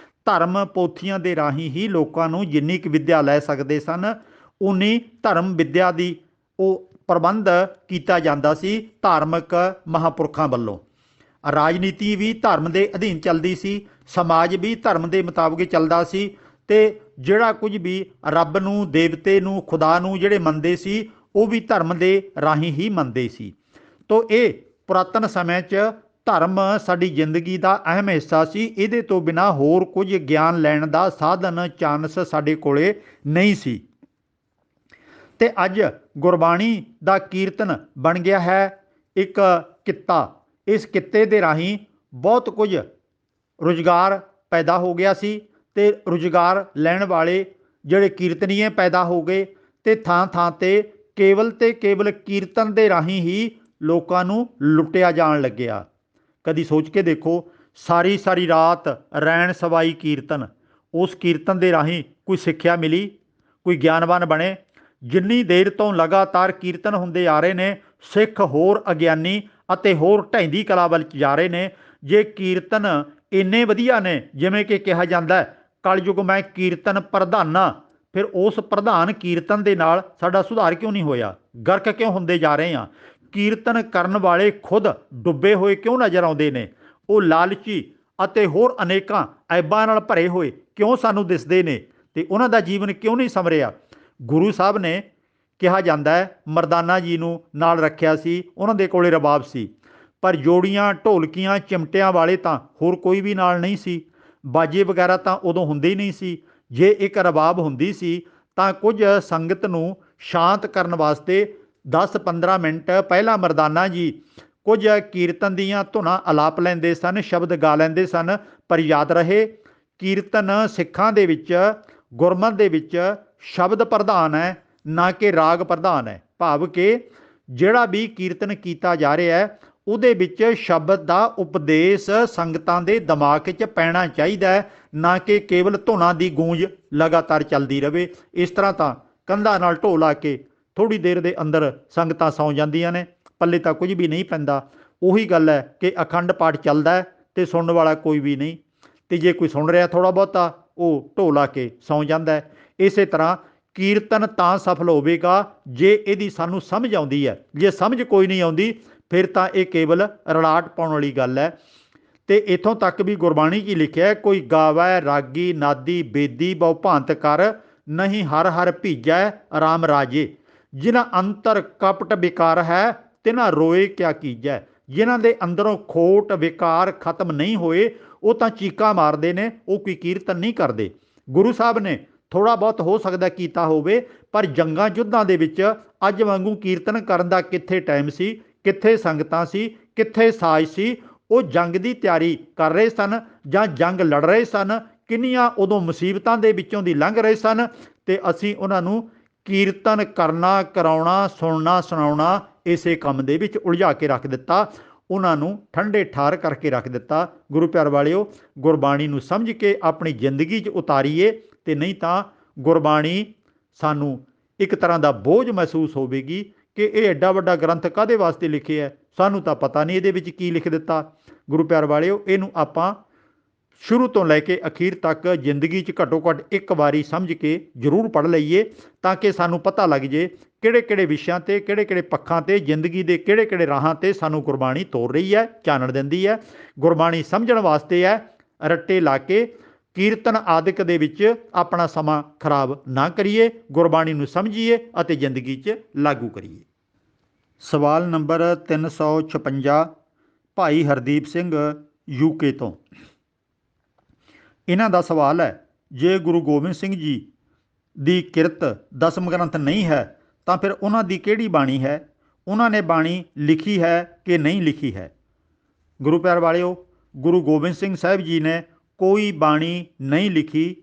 ਧਰਮ ਪੋਥੀਆਂ ਦੇ ਰਾਹੀਂ ਹੀ ਲੋਕਾਂ ਨੂੰ ਜਿੰਨੀ ਕੁ ਵਿੱਦਿਆ ਲੈ ਸਕਦੇ ਸਨ, ਉਨੀ ਧਰਮ ਵਿੱਦਿਆ ਦੀ ਉਹ ਪ੍ਰਬੰਧ ਕੀਤਾ ਜਾਂਦਾ ਸੀ ਧਾਰਮਿਕ ਮਹਾਂਪੁਰਖਾਂ ਵੱਲੋਂ। ਰਾਜਨੀਤੀ ਵੀ ਧਰਮ ਦੇ ਅਧੀਨ ਚੱਲਦੀ ਸੀ, ਸਮਾਜ ਵੀ ਧਰਮ ਦੇ ਮੁਤਾਬਕ ਚੱਲਦਾ ਸੀ, ਅਤੇ ਜਿਹੜਾ ਕੁਝ ਵੀ ਰੱਬ ਨੂੰ, ਦੇਵਤੇ ਨੂੰ, ਖੁਦਾ ਨੂੰ ਜਿਹੜੇ ਮੰਨਦੇ ਸੀ ਉਹ ਵੀ ਧਰਮ ਦੇ ਰਾਹੀਂ ਹੀ ਮੰਨਦੇ ਸੀ। ਤੋ ਇਹ ਪੁਰਾਤਨ ਸਮੇਂ 'ਚ ਧਰਮ ਸਾਡੀ ਜ਼ਿੰਦਗੀ ਦਾ ਅਹਿਮ ਹਿੱਸਾ ਸੀ। ਇਹਦੇ ਤੋਂ ਬਿਨਾਂ ਹੋਰ ਕੁਝ ਗਿਆਨ ਲੈਣ ਦਾ ਸਾਧਨ, ਚਾਂਸ ਸਾਡੇ ਕੋਲੇ ਨਹੀਂ ਸੀ। ਅਤੇ ਅੱਜ ਗੁਰਬਾਣੀ ਦਾ ਕੀਰਤਨ ਬਣ ਗਿਆ ਹੈ ਇੱਕ ਕਿੱਤਾ। ਇਸ ਕਿੱਤੇ ਦੇ ਰਾਹੀਂ ਬਹੁਤ ਕੁਝ ਰੁਜ਼ਗਾਰ ਪੈਦਾ ਹੋ ਗਿਆ ਸੀ, ਅਤੇ ਰੁਜ਼ਗਾਰ ਲੈਣ ਵਾਲੇ ਜਿਹੜੇ ਕੀਰਤਨੀਏ ਪੈਦਾ ਹੋ ਗਏ, ਅਤੇ ਥਾਂ ਥਾਂ 'ਤੇ ਕੇਵਲ ਕੀਰਤਨ ਦੇ ਰਾਹੀਂ ਹੀ ਲੋਕਾਂ ਨੂੰ ਲੁੱਟਿਆ ਜਾਣ ਲੱਗਿਆ। ਕਦੀ ਸੋਚ ਕੇ ਦੇਖੋ, ਸਾਰੀ ਸਾਰੀ ਰਾਤ ਰੈਣ ਸਵਾਈ ਕੀਰਤਨ, ਉਸ ਕੀਰਤਨ ਦੇ ਰਾਹੀਂ ਕੋਈ ਸਿੱਖਿਆ ਮਿਲੀ, ਕੋਈ ਗਿਆਨਵਾਨ ਬਣੇ? ਜਿੰਨੀ ਦੇਰ ਤੋਂ ਲਗਾਤਾਰ ਕੀਰਤਨ ਹੁੰਦੇ ਆ ਰਹੇ ਨੇ, ਸਿੱਖ ਹੋਰ ਅਗਿਆਨੀ ਅਤੇ ਹੋਰ ਢਹਿੰਦੀ ਕਲਾ ਵੱਲ ਜਾ ਰਹੇ ਨੇ। ਜੇ ਕੀਰਤਨ ਇੰਨੇ ਵਧੀਆ ਨੇ, ਜਿਵੇਂ ਕਿ ਕਿਹਾ ਜਾਂਦਾ ਕਲਯੁਗ ਮੈਂ ਕੀਰਤਨ ਪ੍ਰਧਾਨਾ, ਫਿਰ ਉਸ ਪ੍ਰਧਾਨ ਕੀਰਤਨ ਦੇ ਨਾਲ ਸਾਡਾ ਸੁਧਾਰ ਕਿਉਂ ਨਹੀਂ ਹੋਇਆ? ਗਰਕ ਕਿਉਂ ਹੁੰਦੇ ਜਾ ਰਹੇ ਹਾਂ? ਕੀਰਤਨ ਕਰਨ ਵਾਲੇ ਖੁਦ ਡੁੱਬੇ ਹੋਏ ਕਿਉਂ ਨਜ਼ਰ ਆਉਂਦੇ ਨੇ? ਉਹ ਲਾਲਚੀ ਅਤੇ ਹੋਰ ਅਨੇਕਾਂ ਐਬਾਂ ਨਾਲ ਭਰੇ ਹੋਏ ਕਿਉਂ ਸਾਨੂੰ ਦਿਸਦੇ ਨੇ? ਅਤੇ ਉਹਨਾਂ ਦਾ ਜੀਵਨ ਕਿਉਂ ਨਹੀਂ ਸੰਵਰਿਆ? ਗੁਰੂ ਸਾਹਿਬ ਨੇ, ਕਿਹਾ ਜਾਂਦਾ ਹੈ, ਮਰਦਾਨਾ ਜੀ ਨੂੰ ਨਾਲ ਰੱਖਿਆ ਸੀ, ਉਹਨਾਂ ਦੇ ਕੋਲੇ ਰਬਾਬ ਸੀ, ਪਰ ਜੋੜੀਆਂ, ਢੋਲਕੀਆਂ, ਚਿਮਟਿਆਂ ਵਾਲੇ ਤਾਂ ਹੋਰ ਕੋਈ ਵੀ ਨਾਲ ਨਹੀਂ ਸੀ। ਬਾਜੇ ਵਗੈਰਾ ਤਾਂ ਉਦੋਂ ਹੁੰਦੇ ਹੀ ਨਹੀਂ ਸੀ। ਜੇ ਇੱਕ ਰਬਾਬ ਹੁੰਦੀ ਸੀ ਤਾਂ ਕੁਝ ਸੰਗਤ ਨੂੰ ਸ਼ਾਂਤ ਕਰਨ ਵਾਸਤੇ 10-15 ਮਿੰਟ ਪਹਿਲਾਂ ਮਰਦਾਨਾ ਜੀ ਕੁਝ ਕੀਰਤਨ ਦੀਆਂ ਧੁਨਾਂ ਅਲਾਪ ਲੈਂਦੇ ਸਨ, ਸ਼ਬਦ ਗਾ ਲੈਂਦੇ ਸਨ। ਪਰ ਯਾਦ ਰਹੇ, ਕੀਰਤਨ ਸਿੱਖਾਂ ਦੇ ਵਿੱਚ, ਗੁਰਮਤਿ ਦੇ ਵਿੱਚ ਸ਼ਬਦ ਪ੍ਰਧਾਨ ਹੈ, ਨਾ ਕਿ ਰਾਗ ਪ੍ਰਧਾਨ ਹੈ। ਭਾਵ ਕਿ ਜਿਹੜਾ ਵੀ ਕੀਰਤਨ ਕੀਤਾ ਜਾ ਰਿਹਾ ਹੈ, ਉਹਦੇ ਵਿੱਚ ਸ਼ਬਦ ਦਾ ਉਪਦੇਸ਼ ਸੰਗਤਾਂ ਦੇ ਦਿਮਾਗ 'ਚ ਪੈਣਾ ਚਾਹੀਦਾ ਹੈ, ਨਾ ਕਿ ਕੇਵਲ ਧੁਨਾਂ ਦੀ ਗੂੰਜ ਲਗਾਤਾਰ ਚੱਲਦੀ ਰਹੇ। ਇਸ ਤਰ੍ਹਾਂ ਤਾਂ ਕੰਧਾਂ ਨਾਲ ਢੋਲ ਲਾ ਕੇ ਥੋੜ੍ਹੀ ਦੇਰ ਦੇ ਅੰਦਰ ਸੰਗਤਾਂ ਸੌਂ ਜਾਂਦੀਆਂ ਨੇ, ਪੱਲੇ ਤਾਂ ਕੁਝ ਵੀ ਨਹੀਂ ਪੈਂਦਾ। ਉਹੀ ਗੱਲ ਹੈ ਕਿ ਅਖੰਡ ਪਾਠ ਚੱਲਦਾ ਹੈ ਅਤੇ ਸੁਣਨ ਵਾਲਾ ਕੋਈ ਵੀ ਨਹੀਂ, ਅਤੇ ਜੇ ਕੋਈ ਸੁਣ ਰਿਹਾ ਥੋੜ੍ਹਾ ਬਹੁਤਾ, ਉਹ ਢੋਲ ਲਾ ਕੇ ਸੌਂ ਜਾਂਦਾ ਹੈ। ਇਸੇ ਤਰ੍ਹਾਂ ਕੀਰਤਨ ਤਾਂ ਸਫਲ ਹੋਵੇਗਾ ਜੇ ਇਹਦੀ ਸਾਨੂੰ ਸਮਝ ਆਉਂਦੀ ਹੈ। ਜੇ ਸਮਝ ਕੋਈ ਨਹੀਂ ਆਉਂਦੀ, ਫਿਰ ਤਾਂ ਇਹ ਕੇਵਲ ਰਲਾਟ ਪਾਉਣ ਵਾਲੀ ਗੱਲ ਹੈ। ਅਤੇ ਇੱਥੋਂ ਤੱਕ ਵੀ ਗੁਰਬਾਣੀ 'ਚ ਹੀ ਲਿਖਿਆ, ਕੋਈ ਗਾਵੈ ਰਾਗੀ ਨਾਦੀ ਬੇਦੀ ਬਹੁ ਭਾਂਤ ਕਰ, ਨਹੀਂ ਹਰ ਹਰ ਭੀਜੈ ਰਾਮ ਰਾਜੇ। ਜਿਨ੍ਹਾਂ ਅੰਤਰ ਕਪਟ ਵਿਕਾਰ ਹੈ, ਤਿਨਾਂ ਰੋਏ ਕਿਆ ਕੀਜੈ। ਜਿਨ੍ਹਾਂ ਦੇ ਅੰਦਰੋਂ ਖੋਟ ਵਿਕਾਰ ਖਤਮ ਨਹੀਂ ਹੋਏ, ਉਹ ਤਾਂ ਚੀਕਾਂ ਮਾਰਦੇ ਨੇ, ਉਹ ਕੋਈ ਕੀਰਤਨ ਨਹੀਂ ਕਰਦੇ। ਗੁਰੂ ਸਾਹਿਬ ਨੇ ਥੋੜ੍ਹਾ ਬਹੁਤ ਹੋ ਸਕਦਾ ਕੀਤਾ ਹੋਵੇ, ਪਰ ਜੰਗਾਂ ਯੁੱਧਾਂ ਦੇ ਵਿੱਚ ਅੱਜ ਵਾਂਗੂ ਕੀਰਤਨ ਕਰਨ ਦਾ ਕਿੱਥੇ ਟਾਈਮ ਸੀ, ਕਿੱਥੇ ਸੰਗਤਾਂ ਸੀ, ਕਿੱਥੇ ਸਾਜ਼ ਸੀ? ਉਹ ਜੰਗ ਦੀ ਤਿਆਰੀ ਕਰ ਰਹੇ ਸਨ ਜਾਂ ਜੰਗ ਲੜ ਰਹੇ ਸਨ। ਕਿੰਨੀਆਂ ਉਦੋਂ ਮੁਸੀਬਤਾਂ ਦੇ ਵਿੱਚੋਂ ਦੀ ਲੰਘ ਰਹੇ ਸਨ, ਅਤੇ ਅਸੀਂ ਉਹਨਾਂ ਨੂੰ ਕੀਰਤਨ ਕਰਨਾ, ਕਰਾਉਣਾ, ਸੁਣਨਾ, ਸੁਣਾਉਣਾ ਇਸੇ ਕੰਮ ਦੇ ਵਿੱਚ ਉਲਝਾ ਕੇ ਰੱਖ ਦਿੱਤਾ। ਉਹਨਾਂ ਨੂੰ ਠੰਡੇ ਠਾਰ ਕਰਕੇ ਰੱਖ ਦਿੱਤਾ। ਗੁਰੂ ਪਿਆਰ ਵਾਲਿਓ, ਗੁਰਬਾਣੀ ਨੂੰ ਸਮਝ ਕੇ ਆਪਣੀ ਜ਼ਿੰਦਗੀ 'ਚ ਉਤਾਰੀਏ, ਅਤੇ ਨਹੀਂ ਤਾਂ ਗੁਰਬਾਣੀ ਸਾਨੂੰ ਇੱਕ ਤਰ੍ਹਾਂ ਦਾ ਬੋਝ ਮਹਿਸੂਸ ਹੋਵੇਗੀ ਕਿ ਇਹ ਐਡਾ ਵੱਡਾ ਗ੍ਰੰਥ ਕਾਹਦੇ ਵਾਸਤੇ ਲਿਖਿਆ ਹੈ, ਸਾਨੂੰ ਤਾਂ ਪਤਾ ਨਹੀਂ ਇਹਦੇ ਵਿੱਚ ਕੀ ਲਿਖ ਦਿੱਤਾ। ਗੁਰੂ ਪਿਆਰ ਵਾਲਿਓ, ਇਹਨੂੰ ਆਪਾਂ ਸ਼ੁਰੂ ਤੋਂ ਲੈ ਕੇ ਅਖੀਰ ਤੱਕ ਜ਼ਿੰਦਗੀ 'ਚ ਘੱਟੋ ਘੱਟ ਇੱਕ ਵਾਰੀ ਸਮਝ ਕੇ ਜ਼ਰੂਰ ਪੜ੍ਹ ਲਈਏ, ਤਾਂ ਕਿ ਸਾਨੂੰ ਪਤਾ ਲੱਗ ਜੇ ਕਿਹੜੇ ਕਿਹੜੇ ਵਿਸ਼ਿਆਂ 'ਤੇ, ਕਿਹੜੇ ਕਿਹੜੇ ਪੱਖਾਂ 'ਤੇ, ਜ਼ਿੰਦਗੀ ਦੇ ਕਿਹੜੇ ਕਿਹੜੇ ਰਾਹਾਂ 'ਤੇ ਸਾਨੂੰ ਗੁਰਬਾਣੀ ਤੋਰ ਰਹੀ ਹੈ, ਚਾਨਣ ਦਿੰਦੀ ਹੈ। ਗੁਰਬਾਣੀ ਸਮਝਣ ਵਾਸਤੇ ਹੈ, ਰੱਟੇ ਲਾ ਕੇ ਕੀਰਤਨ ਆਦਿਕ ਦੇ ਵਿੱਚ ਆਪਣਾ ਸਮਾਂ ਖਰਾਬ ਨਾ ਕਰੀਏ। ਗੁਰਬਾਣੀ ਨੂੰ ਸਮਝੀਏ ਅਤੇ ਜ਼ਿੰਦਗੀ 'ਚ ਲਾਗੂ ਕਰੀਏ। ਸਵਾਲ ਨੰਬਰ 356, ਭਾਈ ਹਰਦੀਪ ਸਿੰਘ ਯੂਕੇ ਤੋਂ। ਇਹਨਾਂ ਦਾ ਸਵਾਲ ਹੈ, ਜੇ ਗੁਰੂ ਗੋਬਿੰਦ ਸਿੰਘ ਜੀ ਦੀ ਕਿਰਤ ਦਸਮ ਗ੍ਰੰਥ ਨਹੀਂ ਹੈ ਤਾਂ ਫਿਰ ਉਹਨਾਂ ਦੀ ਕਿਹੜੀ ਬਾਣੀ ਹੈ? ਉਹਨਾਂ ਨੇ ਬਾਣੀ ਲਿਖੀ ਹੈ ਕਿ ਨਹੀਂ ਲਿਖੀ ਹੈ? ਗੁਰੂ ਪਿਆਰ ਵਾਲਿਓ, ਗੁਰੂ ਗੋਬਿੰਦ ਸਿੰਘ ਸਾਹਿਬ ਜੀ ਨੇ ਕੋਈ ਬਾਣੀ ਨਹੀਂ ਲਿਖੀ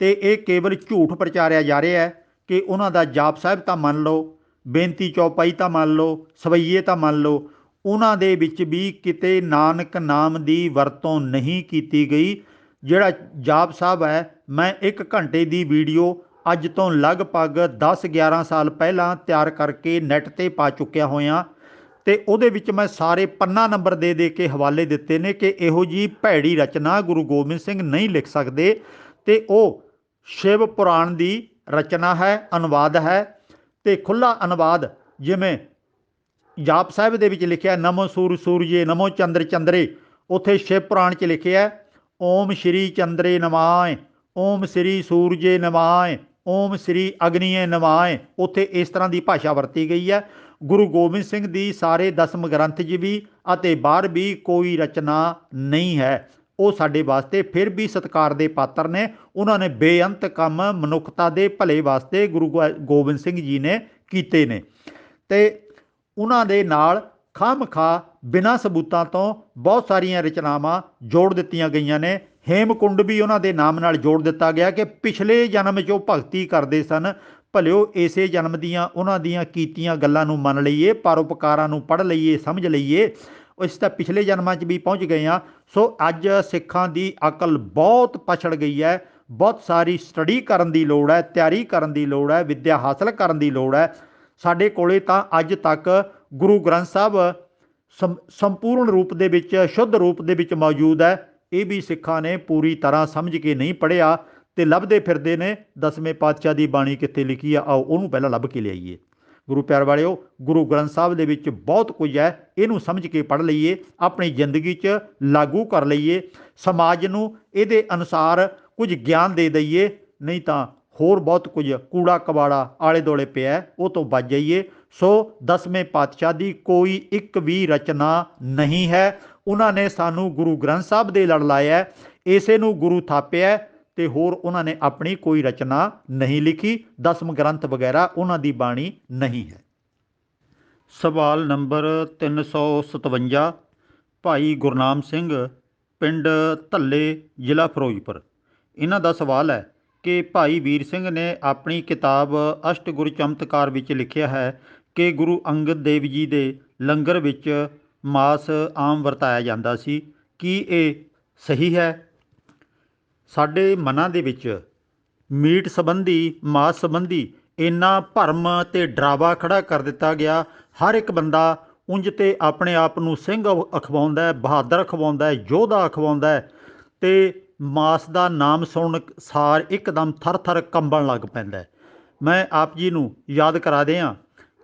ਅਤੇ ਇਹ ਕੇਵਲ ਝੂਠ ਪ੍ਰਚਾਰਿਆ ਜਾ ਰਿਹਾ ਹੈ ਕਿ ਉਹਨਾਂ ਦਾ ਜਾਪ ਸਾਹਿਬ ਤਾਂ ਮੰਨ ਲਓ, ਬੇਨਤੀ ਚੌਪਾਈ ਤਾਂ ਮੰਨ ਲਓ, ਸਵਈਏ ਤਾਂ ਮੰਨ ਲਓ। ਉਹਨਾਂ ਦੇ ਵਿੱਚ ਵੀ ਕਿਤੇ ਨਾਨਕ ਨਾਮ ਦੀ ਵਰਤੋਂ ਨਹੀਂ ਕੀਤੀ ਗਈ। ਜਿਹੜਾ ਜਾਪ ਸਾਹਿਬ ਹੈ, ਮੈਂ 1 ਘੰਟੇ ਦੀ ਵੀਡੀਓ ਅੱਜ ਤੋਂ ਲਗਭਗ 10-11 ਸਾਲ ਪਹਿਲਾਂ ਤਿਆਰ ਕਰਕੇ ਨੈੱਟ 'ਤੇ ਪਾ ਚੁੱਕਿਆ ਹੋਇਆ ਅਤੇ ਉਹਦੇ ਵਿੱਚ ਮੈਂ ਸਾਰੇ ਪੰਨਾ ਨੰਬਰ ਦੇ ਕੇ ਹਵਾਲੇ ਦਿੱਤੇ ਨੇ ਕਿ ਇਹੋ ਜਿਹੀ ਭੈੜੀ ਰਚਨਾ ਗੁਰੂ ਗੋਬਿੰਦ ਸਿੰਘ ਨਹੀਂ ਲਿਖ ਸਕਦੇ ਅਤੇ ਉਹ ਸ਼ਿਵ ਪੁਰਾਣ ਦੀ ਰਚਨਾ ਹੈ, ਅਨੁਵਾਦ ਹੈ ਅਤੇ ਖੁੱਲ੍ਹਾ ਅਨੁਵਾਦ। ਜਿਵੇਂ ਜਾਪ ਸਾਹਿਬ ਦੇ ਵਿੱਚ ਲਿਖਿਆ ਨਮੋ ਸੂਰਜੇ ਨਮੋ ਚੰਦਰ ਚੰਦਰੇ, ਉੱਥੇ ਸ਼ਿਵ ਪੁਰਾਣ 'ਚ ਲਿਖਿਆ ਓਮ ਸ਼੍ਰੀ ਚੰਦਰੇ ਨਮਾਏ, ਓਮ ਸ਼੍ਰੀ ਸੂਰਜੇ ਨਮਾਏ, ਓਮ ਸ਼੍ਰੀ ਅਗਨੀਏ ਨਮਾਏ। ਉੱਥੇ ਇਸ ਤਰ੍ਹਾਂ ਦੀ ਭਾਸ਼ਾ ਵਰਤੀ ਗਈ ਹੈ। ਗੁਰੂ ਗੋਬਿੰਦ ਸਿੰਘ ਦੀ ਸਾਰੇ ਦਸਮ ਗ੍ਰੰਥ 'ਚ ਵੀ ਅਤੇ ਬਾਹਰ ਵੀ ਕੋਈ ਰਚਨਾ ਨਹੀਂ ਹੈ। ਉਹ ਸਾਡੇ ਵਾਸਤੇ ਫਿਰ ਵੀ ਸਤਿਕਾਰ ਦੇ ਪਾਤਰ ਨੇ। ਉਹਨਾਂ ਨੇ ਬੇਅੰਤ ਕੰਮ ਮਨੁੱਖਤਾ ਦੇ ਭਲੇ ਵਾਸਤੇ ਗੁਰੂ ਗੋਬਿੰਦ ਸਿੰਘ ਜੀ ਨੇ ਕੀਤੇ ਨੇ ਅਤੇ ਉਹਨਾਂ ਦੇ ਨਾਲ ਖਾਮਖਾ ਬਿਨਾਂ ਸਬੂਤਾਂ ਤੋਂ ਬਹੁਤ ਸਾਰੀਆਂ ਰਚਨਾਵਾਂ ਜੋੜ ਦਿੱਤੀਆਂ ਗਈਆਂ ਨੇ। ਹੇਮਕੁੰਡ ਵੀ ਉਹਨਾਂ ਦੇ ਨਾਮ ਨਾਲ ਜੋੜ ਦਿੱਤਾ ਗਿਆ ਕਿ ਪਿਛਲੇ ਜਨਮ 'ਚ ਉਹ ਭਗਤੀ ਕਰਦੇ ਸਨ, ਭਲਿਓ ਇਸੇ ਜਨਮ ਦੀਆਂ ਉਹਨਾਂ ਦੀਆਂ ਕੀਤੀਆਂ ਗੱਲਾਂ ਨੂੰ ਮੰਨ ਲਈਏ, ਪਰਉਪਕਾਰਾਂ ਨੂੰ ਪੜ੍ਹ ਲਈਏ, ਸਮਝ ਲਈਏ। ਇਸ ਤਾਂ ਪਿਛਲੇ ਜਨਮਾਂ 'ਚ ਵੀ ਪਹੁੰਚ ਗਏ ਹਾਂ। ਸੋ ਅੱਜ ਸਿੱਖਾਂ ਦੀ ਅਕਲ ਬਹੁਤ ਪਛੜ ਗਈ ਹੈ। ਬਹੁਤ ਸਾਰੀ ਸਟੱਡੀ ਕਰਨ ਦੀ ਲੋੜ ਹੈ, ਤਿਆਰੀ ਕਰਨ ਦੀ ਲੋੜ ਹੈ, ਵਿੱਦਿਆ ਹਾਸਲ ਕਰਨ ਦੀ ਲੋੜ ਹੈ। ਸਾਡੇ ਕੋਲੇ ਤਾਂ ਅੱਜ ਤੱਕ ਗੁਰੂ ਗ੍ਰੰਥ ਸਾਹਿਬ ਸੰਪੂਰਨ ਰੂਪ ਦੇ ਵਿੱਚ, ਸ਼ੁੱਧ ਰੂਪ ਦੇ ਵਿੱਚ ਮੌਜੂਦ ਹੈ। ਇਹ ਵੀ ਸਿੱਖਾਂ ਨੇ ਪੂਰੀ ਤਰ੍ਹਾਂ ਸਮਝ ਕੇ ਨਹੀਂ ਪੜ੍ਹਿਆ ਅਤੇ ਲੱਭਦੇ ਫਿਰਦੇ ਨੇ ਦਸਵੇਂ ਪਾਤਸ਼ਾਹ ਦੀ ਬਾਣੀ ਕਿੱਥੇ ਲਿਖੀ ਆ। ਆਓ ਉਹਨੂੰ ਪਹਿਲਾਂ ਲੱਭ ਕੇ ਲਿਆਈਏ। ਗੁਰੂ ਪਿਆਰ ਵਾਲਿਓ, ਗੁਰੂ ਗ੍ਰੰਥ ਸਾਹਿਬ ਦੇ ਵਿੱਚ ਬਹੁਤ ਕੁਝ ਹੈ, ਇਹਨੂੰ ਸਮਝ ਕੇ ਪੜ੍ਹ ਲਈਏ, ਆਪਣੀ ਜ਼ਿੰਦਗੀ 'ਚ ਲਾਗੂ ਕਰ ਲਈਏ, ਸਮਾਜ ਨੂੰ ਇਹਦੇ ਅਨੁਸਾਰ ਕੁਝ ਗਿਆਨ ਦੇ ਦਈਏ। ਨਹੀਂ ਤਾਂ ਹੋਰ ਬਹੁਤ ਕੁਝ ਕੂੜਾ ਕਬਾੜਾ ਆਲੇ ਦੁਆਲੇ ਪਿਆ, ਉਹ ਤੋਂ ਬਚ ਜਾਈਏ। ਸੋ ਦਸਵੇਂ ਪਾਤਸ਼ਾਹ ਦੀ ਕੋਈ ਇੱਕ ਵੀ ਰਚਨਾ ਨਹੀਂ ਹੈ। ਉਹਨਾਂ ਨੇ ਸਾਨੂੰ ਗੁਰੂ ਗ੍ਰੰਥ ਸਾਹਿਬ ਦੇ ਲੜ ਲਾਇਆ, ਇਸੇ ਨੂੰ ਗੁਰੂ ਥਾਪਿਆ ਅਤੇ ਹੋਰ ਉਹਨਾਂ ਨੇ ਆਪਣੀ ਕੋਈ ਰਚਨਾ ਨਹੀਂ ਲਿਖੀ। ਦਸਮ ਗ੍ਰੰਥ ਵਗੈਰਾ ਉਹਨਾਂ ਦੀ ਬਾਣੀ ਨਹੀਂ ਹੈ। ਸਵਾਲ ਨੰਬਰ 357, ਭਾਈ ਗੁਰਨਾਮ ਸਿੰਘ, ਪਿੰਡ ਧੱਲੇ, ਜ਼ਿਲ੍ਹਾ ਫਿਰੋਜ਼ਪੁਰ। ਇਹਨਾਂ ਦਾ ਸਵਾਲ ਹੈ ਕਿ ਭਾਈ ਵੀਰ ਸਿੰਘ ਨੇ ਆਪਣੀ ਕਿਤਾਬ ਅਸ਼ਟਗੁਰ ਚਮਤਕਾਰ ਵਿੱਚ ਲਿਖਿਆ ਹੈ ਕਿ ਗੁਰੂ ਅੰਗਦ ਦੇਵ ਜੀ ਦੇ ਲੰਗਰ ਵਿੱਚ ਮਾਸ ਆਮ ਵਰਤਾਇਆ ਜਾਂਦਾ ਸੀ। ਕੀ ਇਹ ਸਹੀ ਹੈ? ਸਾਡੇ ਮਨਾਂ ਦੇ ਵਿੱਚ ਮੀਟ ਸੰਬੰਧੀ, ਮਾਸ ਸੰਬੰਧੀ ਇੰਨਾ ਭਰਮ ਅਤੇ ਡਰਾਵਾ ਖੜਾ ਕਰ ਦਿੱਤਾ ਗਿਆ। ਹਰ ਇੱਕ ਬੰਦਾ ਉਂਝ ਤੇ ਆਪਣੇ ਆਪ ਨੂੰ ਸਿੰਘ ਅਖਵਾਉਂਦਾ ਹੈ, ਬਹਾਦਰ ਅਖਵਾਉਂਦਾ ਹੈ, ਯੋਧਾ ਅਖਵਾਉਂਦਾ ਹੈ ਅਤੇ ਮਾਸ ਦਾ ਨਾਮ ਸੁਣਨ ਸਾਰ ਇੱਕਦਮ ਥਰ ਥਰ ਕੰਬਣ ਲੱਗ ਪੈਂਦਾ। ਮੈਂ ਆਪ ਜੀ ਨੂੰ ਯਾਦ ਕਰਾ ਦਿਆਂ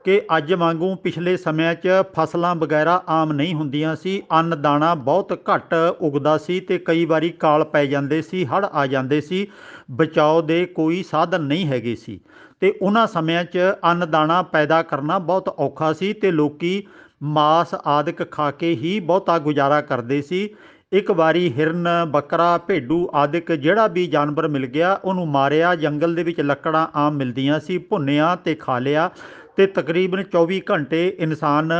ਕਿ ਅੱਜ ਵਾਂਗੂ ਪਿਛਲੇ ਸਮਿਆਂ 'ਚ ਫਸਲਾਂ ਵਗੈਰਾ ਆਮ ਨਹੀਂ ਹੁੰਦੀਆਂ ਸੀ। ਅੰਨ ਦਾਣਾ ਬਹੁਤ ਘੱਟ ਉਗਦਾ ਸੀ ਅਤੇ ਕਈ ਵਾਰੀ ਕਾਲ ਪੈ ਜਾਂਦੇ ਸੀ, ਹੜ੍ਹ ਆ ਜਾਂਦੇ ਸੀ, ਬਚਾਓ ਦੇ ਕੋਈ ਸਾਧਨ ਨਹੀਂ ਹੈਗੇ ਸੀ ਅਤੇ ਉਹਨਾਂ ਸਮਿਆਂ 'ਚ ਅੰਨ ਦਾਣਾ ਪੈਦਾ ਕਰਨਾ ਬਹੁਤ ਔਖਾ ਸੀ ਅਤੇ ਲੋਕ ਮਾਸ ਆਦਿਕ ਖਾ ਕੇ ਹੀ ਬਹੁਤਾ ਗੁਜ਼ਾਰਾ ਕਰਦੇ ਸੀ। ਇੱਕ ਵਾਰੀ ਹਿਰਨ, ਬੱਕਰਾ, ਭੇਡੂ ਆਦਿਕ ਜਿਹੜਾ ਵੀ ਜਾਨਵਰ ਮਿਲ ਗਿਆ ਉਹਨੂੰ ਮਾਰਿਆ। ਜੰਗਲ ਦੇ ਵਿੱਚ ਲੱਕੜਾਂ ਆਮ ਮਿਲਦੀਆਂ ਸੀ, ਭੁੰਨਿਆ ਅਤੇ ਖਾ ਲਿਆ ਅਤੇ ਤਕਰੀਬਨ 24 ਘੰਟੇ ਇਨਸਾਨ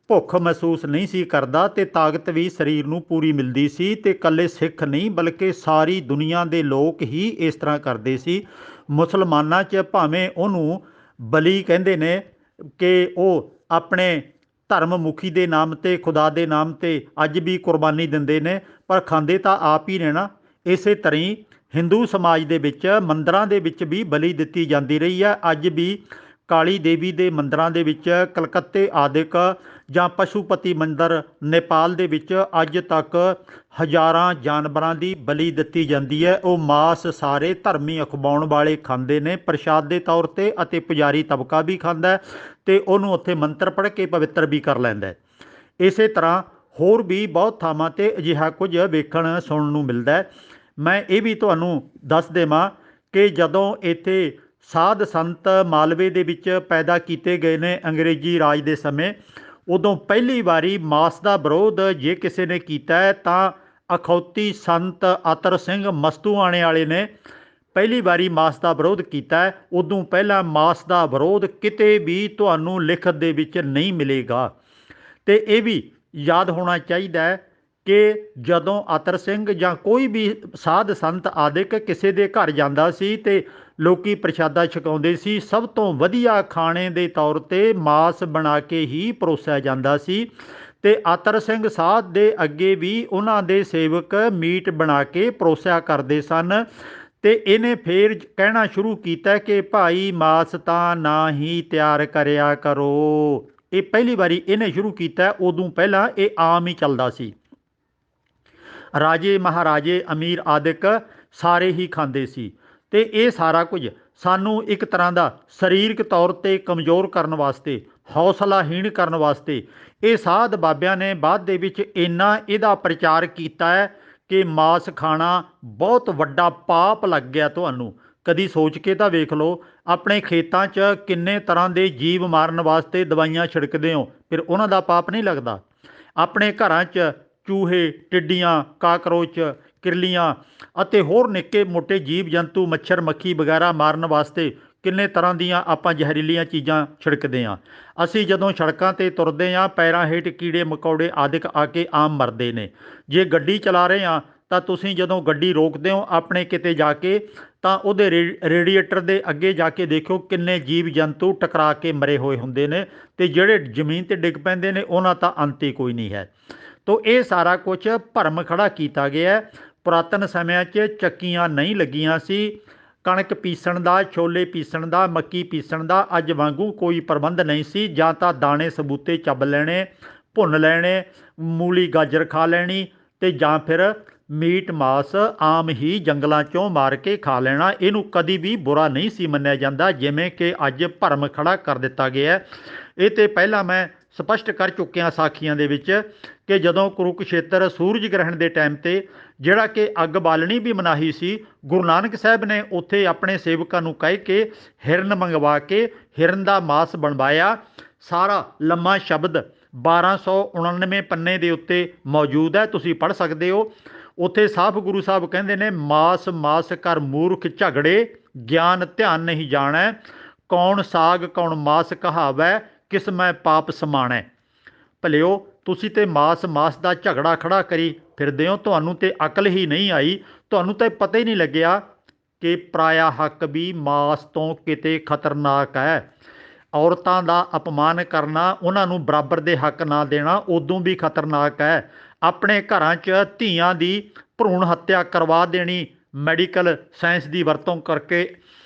ਭੁੱਖ ਮਹਿਸੂਸ ਨਹੀਂ ਸੀ ਕਰਦਾ ਅਤੇ ਤਾਕਤ ਵੀ ਸਰੀਰ ਨੂੰ ਪੂਰੀ ਮਿਲਦੀ ਸੀ। ਅਤੇ ਇਕੱਲੇ ਸਿੱਖ ਨਹੀਂ ਬਲਕਿ ਸਾਰੀ ਦੁਨੀਆ ਦੇ ਲੋਕ ਹੀ ਇਸ ਤਰ੍ਹਾਂ ਕਰਦੇ ਸੀ। ਮੁਸਲਮਾਨਾਂ 'ਚ ਭਾਵੇਂ ਉਹਨੂੰ ਬਲੀ ਕਹਿੰਦੇ ਨੇ ਕਿ ਉਹ ਆਪਣੇ ਧਰਮ ਮੁਖੀ ਦੇ ਨਾਮ 'ਤੇ, ਖੁਦਾ ਦੇ ਨਾਮ 'ਤੇ ਅੱਜ ਵੀ ਕੁਰਬਾਨੀ ਦਿੰਦੇ ਨੇ, ਪਰ ਖਾਂਦੇ ਤਾਂ ਆਪ ਹੀ ਨੇ ਨਾ। ਇਸੇ ਤਰ੍ਹਾਂ ਹੀ ਹਿੰਦੂ ਸਮਾਜ ਦੇ ਵਿੱਚ ਮੰਦਰਾਂ ਦੇ ਵਿੱਚ ਵੀ ਬਲੀ ਦਿੱਤੀ ਜਾਂਦੀ ਰਹੀ ਹੈ। ਅੱਜ ਵੀ ਕਾਲੀ ਦੇਵੀ ਦੇ ਮੰਦਰਾਂ ਦੇ ਵਿੱਚ, ਕਲਕੱਤੇ ਆਦਿਕ ਜਾਂ ਪਸ਼ੂਪਤੀ ਮੰਦਰ ਨੇਪਾਲ ਦੇ ਵਿੱਚ ਅੱਜ ਤੱਕ ਹਜ਼ਾਰਾਂ ਜਾਨਵਰਾਂ ਦੀ ਬਲੀ ਦਿੱਤੀ ਜਾਂਦੀ ਹੈ। ਉਹ ਮਾਸ ਸਾਰੇ ਧਰਮੀ ਅਖਵਾਉਣ ਵਾਲੇ ਖਾਂਦੇ ਨੇ ਪ੍ਰਸ਼ਾਦ ਦੇ ਤੌਰ 'ਤੇ ਅਤੇ ਪੁਜਾਰੀ ਤਬਕਾ ਵੀ ਖਾਂਦਾ ਅਤੇ ਉਹਨੂੰ ਉੱਥੇ ਮੰਤਰ ਪੜ੍ਹ ਕੇ ਪਵਿੱਤਰ ਵੀ ਕਰ ਲੈਂਦਾ। ਇਸੇ ਤਰ੍ਹਾਂ ਹੋਰ ਵੀ ਬਹੁਤ ਥਾਵਾਂ 'ਤੇ ਅਜਿਹਾ ਕੁਝ ਵੇਖਣ ਸੁਣਨ ਨੂੰ ਮਿਲਦਾ। ਮੈਂ ਇਹ ਵੀ ਤੁਹਾਨੂੰ ਦੱਸ ਦੇਵਾਂ ਕਿ ਜਦੋਂ ਇੱਥੇ ਸਾਧ ਸੰਤ ਮਾਲਵੇ ਦੇ ਵਿੱਚ ਪੈਦਾ ਕੀਤੇ ਗਏ ਨੇ ਅੰਗਰੇਜ਼ੀ ਰਾਜ ਦੇ ਸਮੇਂ, ਉਦੋਂ ਪਹਿਲੀ ਵਾਰੀ ਮਾਸ ਦਾ ਵਿਰੋਧ ਜੇ ਕਿਸੇ ਨੇ ਕੀਤਾ ਹੈ ਤਾਂ ਅਖੌਤੀ ਸੰਤ ਅਤਰ ਸਿੰਘ ਮਸਤੂਆਣੇ ਵਾਲੇ ਨੇ ਪਹਿਲੀ ਵਾਰੀ ਮਾਸ ਦਾ ਵਿਰੋਧ ਕੀਤਾ ਹੈ। ਉਦੋਂ ਪਹਿਲਾਂ ਮਾਸ ਦਾ ਵਿਰੋਧ ਕਿਤੇ ਵੀ ਤੁਹਾਨੂੰ ਲਿਖਤ ਦੇ ਵਿੱਚ ਨਹੀਂ ਮਿਲੇਗਾ। ਅਤੇ ਇਹ ਵੀ ਯਾਦ ਹੋਣਾ ਚਾਹੀਦਾ ਹੈ ਕਿ ਜਦੋਂ ਅਤਰ ਸਿੰਘ ਜਾਂ ਕੋਈ ਵੀ ਸਾਧ ਸੰਤ ਆਦਿਕ ਕਿਸੇ ਦੇ ਘਰ ਜਾਂਦਾ ਸੀ ਅਤੇ ਲੋਕੀ ਪ੍ਰਸ਼ਾਦਾ ਛਕਾਉਂਦੇ ਸੀ, ਸਭ ਤੋਂ ਵਧੀਆ ਖਾਣੇ ਦੇ ਤੌਰ 'ਤੇ ਮਾਸ ਬਣਾ ਕੇ ਹੀ ਪਰੋਸਿਆ ਜਾਂਦਾ ਸੀ। ਅਤੇ ਅਤਰ ਸਿੰਘ ਸਾਧ ਦੇ ਅੱਗੇ ਵੀ ਉਹਨਾਂ ਦੇ ਸੇਵਕ ਮੀਟ ਬਣਾ ਕੇ ਪਰੋਸਿਆ ਕਰਦੇ ਸਨ। ਅਤੇ ਇਹਨੇ ਫਿਰ ਕਹਿਣਾ ਸ਼ੁਰੂ ਕੀਤਾ ਕਿ ਭਾਈ ਮਾਸ ਤਾਂ ਨਾ ਹੀ ਤਿਆਰ ਕਰਿਆ ਕਰੋ। ਇਹ ਪਹਿਲੀ ਵਾਰੀ ਇਹਨੇ ਸ਼ੁਰੂ ਕੀਤਾ, ਉਦੋਂ ਪਹਿਲਾਂ ਇਹ ਆਮ ਹੀ ਚੱਲਦਾ ਸੀ। ਰਾਜੇ ਮਹਾਰਾਜੇ ਅਮੀਰ ਆਦਿਕ ਸਾਰੇ ਹੀ ਖਾਂਦੇ ਸੀ। ਅਤੇ ਇਹ ਸਾਰਾ ਕੁਝ ਸਾਨੂੰ ਇੱਕ ਤਰ੍ਹਾਂ ਦਾ ਸਰੀਰਕ ਤੌਰ 'ਤੇ ਕਮਜ਼ੋਰ ਕਰਨ ਵਾਸਤੇ, ਹੌਸਲਾਹੀਣ ਕਰਨ ਵਾਸਤੇ ਇਹ ਸਾਧ ਬਾਬਿਆਂ ਨੇ ਬਾਅਦ ਦੇ ਵਿੱਚ ਇੰਨਾ ਇਹਦਾ ਪ੍ਰਚਾਰ ਕੀਤਾ ਹੈ ਕਿ ਮਾਸ ਖਾਣਾ ਬਹੁਤ ਵੱਡਾ ਪਾਪ ਲੱਗ ਗਿਆ ਤੁਹਾਨੂੰ। ਕਦੀ ਸੋਚ ਕੇ ਤਾਂ ਵੇਖ ਲਓ, ਆਪਣੇ ਖੇਤਾਂ 'ਚ ਕਿੰਨੇ ਤਰ੍ਹਾਂ ਦੇ ਜੀਵ ਮਾਰਨ ਵਾਸਤੇ ਦਵਾਈਆਂ ਛਿੜਕਦੇ ਹੋ, ਫਿਰ ਉਹਨਾਂ ਦਾ ਪਾਪ ਨਹੀਂ ਲੱਗਦਾ? ਆਪਣੇ ਘਰਾਂ 'ਚ ਚੂਹੇ, ਟਿੱਡੀਆਂ, ਕਾਕਰੋਚ, ਕਿਰਲੀਆਂ ਅਤੇ ਹੋਰ ਨਿੱਕੇ ਮੋਟੇ ਜੀਵ ਜੰਤੂ, ਮੱਛਰ ਮੱਖੀ ਵਗੈਰਾ ਮਾਰਨ ਵਾਸਤੇ ਕਿੰਨੇ ਤਰ੍ਹਾਂ ਦੀਆਂ ਆਪਾਂ ਜ਼ਹਿਰੀਲੀਆਂ ਚੀਜ਼ਾਂ ਛਿੜਕਦੇ ਹਾਂ। ਅਸੀਂ ਜਦੋਂ ਸੜਕਾਂ 'ਤੇ ਤੁਰਦੇ ਹਾਂ, ਪੈਰਾਂ ਹੇਠ ਕੀੜੇ ਮਕੌੜੇ ਆਦਿਕ ਆ ਕੇ ਆਮ ਮਰਦੇ ਨੇ। ਜੇ ਗੱਡੀ ਚਲਾ ਰਹੇ ਹਾਂ ਤਾਂ ਤੁਸੀਂ ਜਦੋਂ ਗੱਡੀ ਰੋਕਦੇ ਹੋ ਆਪਣੇ ਕਿਤੇ ਜਾ ਕੇ, ਤਾਂ ਉਹਦੇ ਰੇਡੀਏਟਰ ਦੇ ਅੱਗੇ ਜਾ ਕੇ ਦੇਖਿਓ ਕਿੰਨੇ ਜੀਵ ਜੰਤੂ ਟਕਰਾ ਕੇ ਮਰੇ ਹੋਏ ਹੁੰਦੇ ਨੇ, ਅਤੇ ਜਿਹੜੇ ਜ਼ਮੀਨ 'ਤੇ ਡਿੱਗ ਪੈਂਦੇ ਨੇ ਉਹਨਾਂ ਤਾਂ ਅੰਤ ਹੀ ਕੋਈ ਨਹੀਂ ਹੈ। ਤੋ ਇਹ ਸਾਰਾ ਕੁਛ ਭਰਮ ਖੜਾ ਕੀਤਾ ਗਿਆ। ਪੁਰਾਤਨ ਸਮਿਆਂ 'ਚ ਚੱਕੀਆਂ ਨਹੀਂ ਲੱਗੀਆਂ ਸੀ। ਕਣਕ ਪੀਸਣ ਦਾ, ਛੋਲੇ ਪੀਸਣ ਦਾ, ਮੱਕੀ ਪੀਸਣ ਦਾ ਅੱਜ ਵਾਂਗੂ ਕੋਈ ਪ੍ਰਬੰਧ ਨਹੀਂ ਸੀ। ਜਾਂ ਤਾਂ ਦਾਣੇ ਸਬੂਤੇ ਚੱਬ ਲੈਣੇ, ਭੁੰਨ ਲੈਣੇ, ਮੂਲੀ ਗਾਜਰ ਖਾ ਲੈਣੀ, ਅਤੇ ਜਾਂ ਫਿਰ ਮੀਟ ਮਾਸ ਆਮ ਹੀ ਜੰਗਲਾਂ 'ਚੋਂ ਮਾਰ ਕੇ ਖਾ ਲੈਣਾ। ਇਹਨੂੰ ਕਦੀ ਵੀ ਬੁਰਾ ਨਹੀਂ ਸੀ ਮੰਨਿਆ ਜਾਂਦਾ, ਜਿਵੇਂ ਕਿ ਅੱਜ ਭਰਮ ਖੜਾ ਕਰ ਦਿੱਤਾ ਗਿਆ। ਇਹ ਤਾਂ ਪਹਿਲਾਂ ਮੈਂ ਸਪਸ਼ਟ ਕਰ ਚੁੱਕਿਆ ਸਾਖੀਆਂ ਦੇ ਵਿੱਚ ਕਿ ਜਦੋਂ ਕੁਰੂਕਸ਼ੇਤਰ ਸੂਰਜ ਗ੍ਰਹਿਣ ਦੇ ਟਾਈਮ 'ਤੇ ਜਿਹੜਾ ਕਿ ਅੱਗ ਬਾਲਣੀ ਵੀ ਮਨਾਹੀ ਸੀ, ਗੁਰੂ ਨਾਨਕ ਸਾਹਿਬ ਨੇ ਉੱਥੇ ਆਪਣੇ ਸੇਵਕਾਂ ਨੂੰ ਕਹਿ ਕੇ ਹਿਰਨ ਮੰਗਵਾ ਕੇ ਹਿਰਨ ਦਾ ਮਾਸ ਬਣਵਾਇਆ। ਸਾਰਾ ਲੰਮਾ ਸ਼ਬਦ 1299 ਪੰਨੇ ਦੇ ਉੱਤੇ ਮੌਜੂਦ ਹੈ, ਤੁਸੀਂ ਪੜ੍ਹ ਸਕਦੇ ਹੋ। ਉੱਥੇ ਸਾਫ ਗੁਰੂ ਸਾਹਿਬ ਕਹਿੰਦੇ ਨੇ, ਮਾਸ ਮਾਸ ਕਰ ਮੂਰਖ ਝਗੜੇ, ਗਿਆਨ ਧਿਆਨ ਨਹੀਂ ਜਾਣੈ, ਕੌਣ ਸਾਗ ਕੌਣ ਮਾਸ ਕਹਾਵੈ, ਕਿਸ ਮੈਂ ਪਾਪ ਸਮਾਣੈ। ਭਲਿਓ, ਤੁਸੀਂ ਤੇ ਮਾਸ ਮਾਸ ਦਾ ਝਗੜਾ ਖੜਾ ਕਰੀ ਫਿਰਦੇ ਹੋ, ਤੁਹਾਨੂੰ ਤੇ ਅਕਲ ਹੀ ਨਹੀਂ ਆਈ। ਤੁਹਾਨੂੰ ਤਾਂ ਪਤਾ ਹੀ ਨਹੀਂ ਲੱਗਿਆ ਕਿ ਪਰਾਇਆ ਹੱਕ ਵੀ ਮਾਸ ਤੋਂ ਕਿਤੇ ਖਤਰਨਾਕ ਹੈ। ਔਰਤਾਂ ਦਾ ਅਪਮਾਨ ਕਰਨਾ, ਉਹਨਾਂ ਨੂੰ ਬਰਾਬਰ ਦੇ ਹੱਕ ਨਾ ਦੇਣਾ ਉਦੋਂ ਵੀ ਖਤਰਨਾਕ ਹੈ। ਆਪਣੇ ਘਰਾਂ 'ਚ ਧੀਆਂ ਦੀ ਭਰੂਣ ਹੱਤਿਆ ਕਰਵਾ ਦੇਣੀ ਮੈਡੀਕਲ ਸਾਇੰਸ ਦੀ ਵਰਤੋਂ ਕਰਕੇ,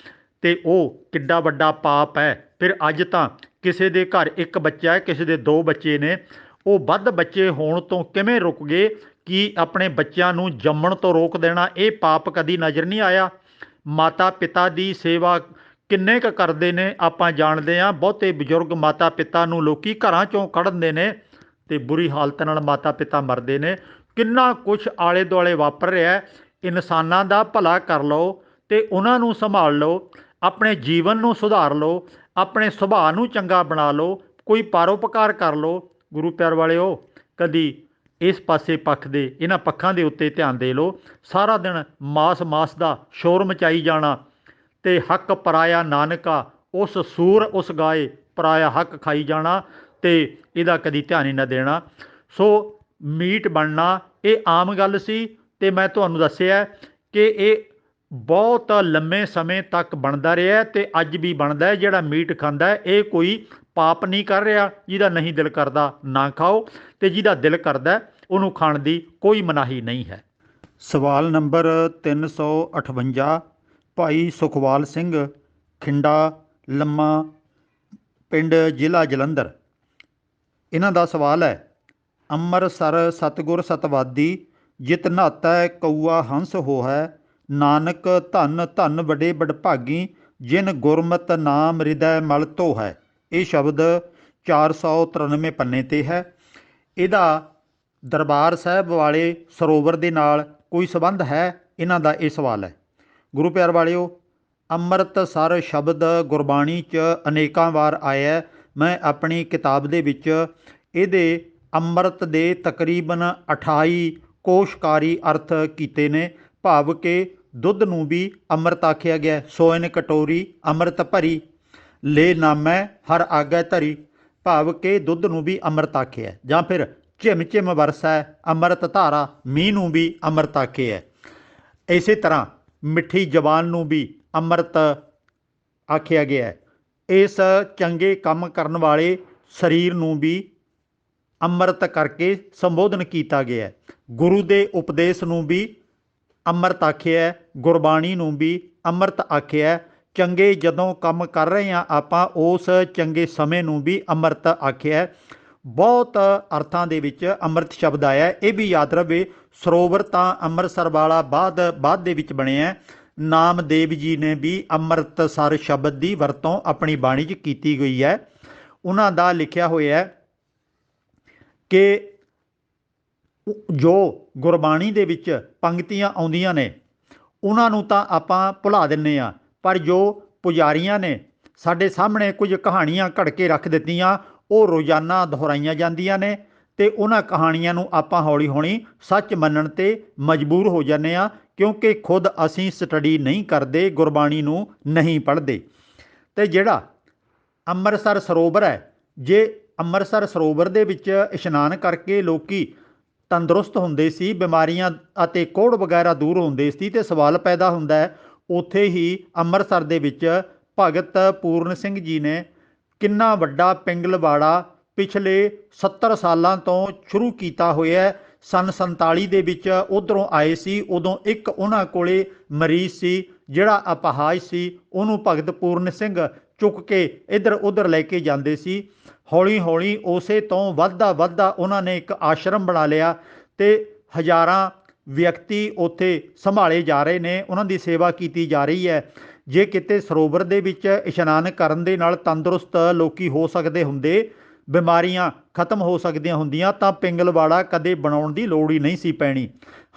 ਅਤੇ ਉਹ ਕਿੱਡਾ ਵੱਡਾ ਪਾਪ ਹੈ। ਫਿਰ ਅੱਜ ਤਾਂ ਕਿਸੇ ਦੇ ਘਰ ਇੱਕ ਬੱਚਾ ਹੈ, ਕਿਸੇ ਦੇ 2 ਬੱਚੇ ਨੇ, ਉਹ ਵੱਧ ਬੱਚੇ ਹੋਣ ਤੋਂ ਕਿਵੇਂ ਰੁਕ ਗਏ? ਕਿ ਆਪਣੇ ਬੱਚਿਆਂ ਨੂੰ ਜੰਮਣ ਤੋਂ ਰੋਕ ਦੇਣਾ ਇਹ ਪਾਪ ਕਦੀ ਨਜ਼ਰ ਨਹੀਂ ਆਇਆ? ਮਾਤਾ ਪਿਤਾ ਦੀ ਸੇਵਾ ਕਿੰਨੇ ਕੁ ਕਰਦੇ ਨੇ ਆਪਾਂ ਜਾਣਦੇ ਹਾਂ। ਬਹੁਤੇ ਬਜ਼ੁਰਗ ਮਾਤਾ ਪਿਤਾ ਨੂੰ ਲੋਕੀ ਘਰਾਂ 'ਚੋਂ ਕੱਢ ਦਿੰਦੇ ਨੇ ਅਤੇ ਬੁਰੀ ਹਾਲਤ ਨਾਲ ਮਾਤਾ ਪਿਤਾ ਮਰਦੇ ਨੇ। ਕਿੰਨਾ ਕੁਛ ਆਲੇ ਦੁਆਲੇ ਵਾਪਰ ਰਿਹਾ। ਇਨਸਾਨਾਂ ਦਾ ਭਲਾ ਕਰ ਲਓ ਅਤੇ ਉਹਨਾਂ ਨੂੰ ਸੰਭਾਲ ਲਓ, ਆਪਣੇ ਜੀਵਨ ਨੂੰ ਸੁਧਾਰ ਲਓ, ਆਪਣੇ ਸੁਭਾਅ ਨੂੰ ਚੰਗਾ ਬਣਾ ਲਓ, ਕੋਈ ਪਰਉਪਕਾਰ ਕਰ ਲਓ। ਗੁਰੂ ਪਿਆਰ ਵਾਲਿਓ, ਕਦੀ ਇਸ ਪਾਸੇ ਪੱਖ ਦੇ ਇਹਨਾਂ ਪੱਖਾਂ ਦੇ ਉੱਤੇ ਧਿਆਨ ਦੇ ਲਓ। ਸਾਰਾ ਦਿਨ ਮਾਸ ਮਾਸ ਦਾ ਸ਼ੋਰ ਮਚਾਈ ਜਾਣਾ ਅਤੇ ਹੱਕ ਪਰਾਇਆ ਨਾਨਕਾ, ਉਸ ਸੂਰ ਉਸ ਗਾਏ, ਪਰਾਇਆ ਹੱਕ ਖਾਈ ਜਾਣਾ, ਅਤੇ ਇਹਦਾ ਕਦੀ ਧਿਆਨ ਹੀ ਨਾ ਦੇਣਾ। ਸੋ ਮੀਟ ਬਣਨਾ ਇਹ ਆਮ ਗੱਲ ਸੀ, ਅਤੇ ਮੈਂ ਤੁਹਾਨੂੰ ਦੱਸਿਆ ਕਿ ਇਹ ਬਹੁਤ ਲੰਮੇ ਸਮੇਂ ਤੱਕ ਬਣਦਾ ਰਿਹਾ ਅਤੇ ਅੱਜ ਵੀ ਬਣਦਾ ਹੈ। ਜਿਹੜਾ ਮੀਟ ਖਾਂਦਾ ਹੈ ਇਹ ਕੋਈ ਪਾਪ ਨਹੀਂ ਕਰ ਰਿਹਾ। ਜਿਹਦਾ ਨਹੀਂ ਦਿਲ ਕਰਦਾ ਨਾ ਖਾਓ, ਅਤੇ ਜਿਹਦਾ ਦਿਲ ਕਰਦਾ ਉਹਨੂੰ ਖਾਣ ਦੀ ਕੋਈ ਮਨਾਹੀ ਨਹੀਂ ਹੈ। ਸਵਾਲ ਨੰਬਰ 358, ਭਾਈ ਸੁਖਵਾਲ ਸਿੰਘ, ਖਿੰਡਾ ਲੰਮਾ ਪਿੰਡ, ਜ਼ਿਲ੍ਹਾ ਜਲੰਧਰ। ਇਹਨਾਂ ਦਾ ਸਵਾਲ ਹੈ, ਅੰਮ੍ਰਿਤਸਰ ਸਤਿਗੁਰ ਸਤਵਾਦੀ ਜਿਤ ਨਹਾਤੈ ਕਊਆ ਹੰਸ ਹੋਹੈ, ਨਾਨਕ ਧੰਨ ਧੰਨ ਵੱਡੇ ਵਡਭਾਗੀ, ਜਿਨ ਗੁਰਮਤਿ ਨਾਮ ਹਿਰਦੈ ਮਲ ਧੋਹੈ। ਇਹ ਸ਼ਬਦ 493 ਪੰਨੇ 'ਤੇ ਹੈ। ਇਹਦਾ ਦਰਬਾਰ ਸਾਹਿਬ ਵਾਲੇ ਸਰੋਵਰ ਦੇ ਨਾਲ ਕੋਈ ਸੰਬੰਧ ਹੈ? ਇਹਨਾਂ ਦਾ ਇਹ ਸਵਾਲ ਹੈ। ਗੁਰੂ ਪਿਆਰ ਵਾਲਿਓ, ਅੰਮ੍ਰਿਤਸਰ ਸ਼ਬਦ ਗੁਰਬਾਣੀ 'ਚ ਅਨੇਕਾਂ ਵਾਰ ਆਇਆ। ਮੈਂ ਆਪਣੀ ਕਿਤਾਬ ਦੇ ਵਿੱਚ ਇਹਦੇ ਅੰਮ੍ਰਿਤ ਦੇ ਤਕਰੀਬਨ 28 ਕੋਸ਼ਕਾਰੀ ਅਰਥ ਕੀਤੇ ਨੇ, ਭਾਵ ਕਿ ਦੁੱਧ ਨੂੰ ਵੀ ਅੰਮ੍ਰਿਤ ਆਖਿਆ ਗਿਆ। ਸੋਇਨ ਕਟੋਰੀ ਅੰਮ੍ਰਿਤ ਭਰੀ, ਲੈ ਨਾਮੈ ਹਰ ਆਗੈ ਧਰੀ, ਭਾਵ ਕਿ ਦੁੱਧ ਨੂੰ ਵੀ ਅੰਮ੍ਰਿਤ ਆਖਿਆ। ਜਾਂ ਫਿਰ ਝਿਮ ਝਿਮ ਵਰਸੈ ਅੰਮ੍ਰਿਤ ਧਾਰਾ, ਮੀਂਹ ਨੂੰ ਵੀ ਅੰਮ੍ਰਿਤ ਆਖਿਆ। ਇਸੇ ਤਰ੍ਹਾਂ ਮਿੱਠੀ ਜ਼ਬਾਨ ਨੂੰ ਵੀ ਅੰਮ੍ਰਿਤ ਆਖਿਆ ਗਿਆ। ਇਸ ਚੰਗੇ ਕੰਮ ਕਰਨ ਵਾਲੇ ਸਰੀਰ ਨੂੰ ਵੀ ਅੰਮ੍ਰਿਤ ਕਰਕੇ ਸੰਬੋਧਨ ਕੀਤਾ ਗਿਆ। ਗੁਰੂ ਦੇ ਉਪਦੇਸ਼ ਨੂੰ ਵੀ ਅੰਮ੍ਰਿਤ ਆਖਿਆ, ਗੁਰਬਾਣੀ ਨੂੰ ਵੀ ਅੰਮ੍ਰਿਤ ਆਖਿਆ। ਚੰਗੇ ਜਦੋਂ ਕੰਮ ਕਰ ਰਹੇ ਹਾਂ ਆਪਾਂ, ਉਸ ਚੰਗੇ ਸਮੇਂ ਨੂੰ ਵੀ ਅੰਮ੍ਰਿਤ ਆਖਿਆ। ਬਹੁਤ ਅਰਥਾਂ ਦੇ ਵਿੱਚ ਅੰਮ੍ਰਿਤ ਸ਼ਬਦ ਆਇਆ। ਇਹ ਵੀ ਯਾਦ ਰਵੇ, ਸਰੋਵਰ ਤਾਂ ਅੰਮ੍ਰਿਤਸਰ ਵਾਲਾ ਬਾਅਦ ਦੇ ਵਿੱਚ ਬਣਿਆ। ਨਾਮਦੇਵ ਜੀ ਨੇ ਵੀ ਅੰਮ੍ਰਿਤਸਰ ਸ਼ਬਦ ਦੀ ਵਰਤੋਂ ਆਪਣੀ ਬਾਣੀ 'ਚ ਕੀਤੀ ਗਈ ਹੈ। ਉਹਨਾਂ ਦਾ ਲਿਖਿਆ ਹੋਇਆ ਕਿ ਜੋ ਗੁਰਬਾਣੀ ਦੇ ਵਿੱਚ ਪੰਕਤੀਆਂ ਆਉਂਦੀਆਂ ਨੇ ਉਹਨਾਂ ਨੂੰ ਤਾਂ ਆਪਾਂ ਭੁਲਾ ਦਿੰਦੇ ਹਾਂ, ਪਰ ਜੋ ਪੁਜਾਰੀਆਂ ਨੇ ਸਾਡੇ ਸਾਹਮਣੇ ਕੁਝ ਕਹਾਣੀਆਂ ਘੜ ਕੇ ਰੱਖ ਦਿੱਤੀਆਂ, ਉਹ ਰੋਜ਼ਾਨਾ ਦੁਹਰਾਈਆਂ ਜਾਂਦੀਆਂ ਨੇ ਅਤੇ ਉਹਨਾਂ ਕਹਾਣੀਆਂ ਨੂੰ ਆਪਾਂ ਹੌਲੀ ਹੌਲੀ ਸੱਚ ਮੰਨਣ 'ਤੇ ਮਜਬੂਰ ਹੋ ਜਾਂਦੇ ਹਾਂ, ਕਿਉਂਕਿ ਖੁਦ ਅਸੀਂ ਸਟੱਡੀ ਨਹੀਂ ਕਰਦੇ, ਗੁਰਬਾਣੀ ਨੂੰ ਨਹੀਂ ਪੜ੍ਹਦੇ। ਅਤੇ ਜਿਹੜਾ ਅੰਮ੍ਰਿਤਸਰ ਸਰੋਵਰ ਹੈ, ਜੇ ਅੰਮ੍ਰਿਤਸਰ ਸਰੋਵਰ ਦੇ ਵਿੱਚ ਇਸ਼ਨਾਨ ਕਰਕੇ ਲੋਕ ਤੰਦਰੁਸਤ ਹੁੰਦੇ ਸੀ, ਬਿਮਾਰੀਆਂ ਅਤੇ ਕੋਹੜ ਵਗੈਰਾ ਦੂਰ ਹੁੰਦੇ ਸੀ, ਅਤੇ ਸਵਾਲ ਪੈਦਾ ਹੁੰਦਾ ਹੈ ਉੱਥੇ ਹੀ ਅੰਮ੍ਰਿਤਸਰ ਦੇ ਵਿੱਚ ਭਗਤ ਪੂਰਨ ਸਿੰਘ ਜੀ ਨੇ ਕਿੰਨਾ ਵੱਡਾ ਪਿੰਗਲਵਾੜਾ ਪਿਛਲੇ 70 ਸਾਲਾਂ ਤੋਂ ਸ਼ੁਰੂ ਕੀਤਾ ਹੋਇਆ। ਸੰਨ 47 ਦੇ ਵਿੱਚ ਉੱਧਰੋਂ ਆਏ ਸੀ। ਉਦੋਂ ਇੱਕ ਉਹਨਾਂ ਕੋਲੇ ਮਰੀਜ਼ ਸੀ ਜਿਹੜਾ ਅਪਾਹਜ ਸੀ, ਉਹਨੂੰ ਭਗਤ ਪੂਰਨ ਸਿੰਘ ਚੁੱਕ ਕੇ ਇੱਧਰ ਉੱਧਰ ਲੈ ਕੇ ਜਾਂਦੇ ਸੀ। ਹੌਲੀ ਹੌਲੀ ਉਸੇ ਤੋਂ ਵੱਧਦਾ ਉਹਨਾਂ ਨੇ ਇੱਕ ਆਸ਼ਰਮ ਬਣਾ ਲਿਆ ਅਤੇ ਹਜ਼ਾਰਾਂ ਵਿਅਕਤੀ ਉੱਥੇ ਸੰਭਾਲੇ ਜਾ ਰਹੇ ਨੇ, ਉਹਨਾਂ ਦੀ ਸੇਵਾ ਕੀਤੀ ਜਾ ਰਹੀ ਹੈ। ਜੇ ਕਿਤੇ ਸਰੋਵਰ ਦੇ ਵਿੱਚ ਇਸ਼ਨਾਨ ਕਰਨ ਦੇ ਨਾਲ ਤੰਦਰੁਸਤ ਲੋਕੀ ਹੋ ਸਕਦੇ ਹੁੰਦੇ, ਬਿਮਾਰੀਆਂ ਖਤਮ ਹੋ ਸਕਦੀਆਂ ਹੁੰਦੀਆਂ, ਤਾਂ ਪਿੰਗਲਵਾੜਾ ਕਦੇ ਬਣਾਉਣ ਦੀ ਲੋੜ ਹੀ ਨਹੀਂ ਸੀ ਪੈਣੀ,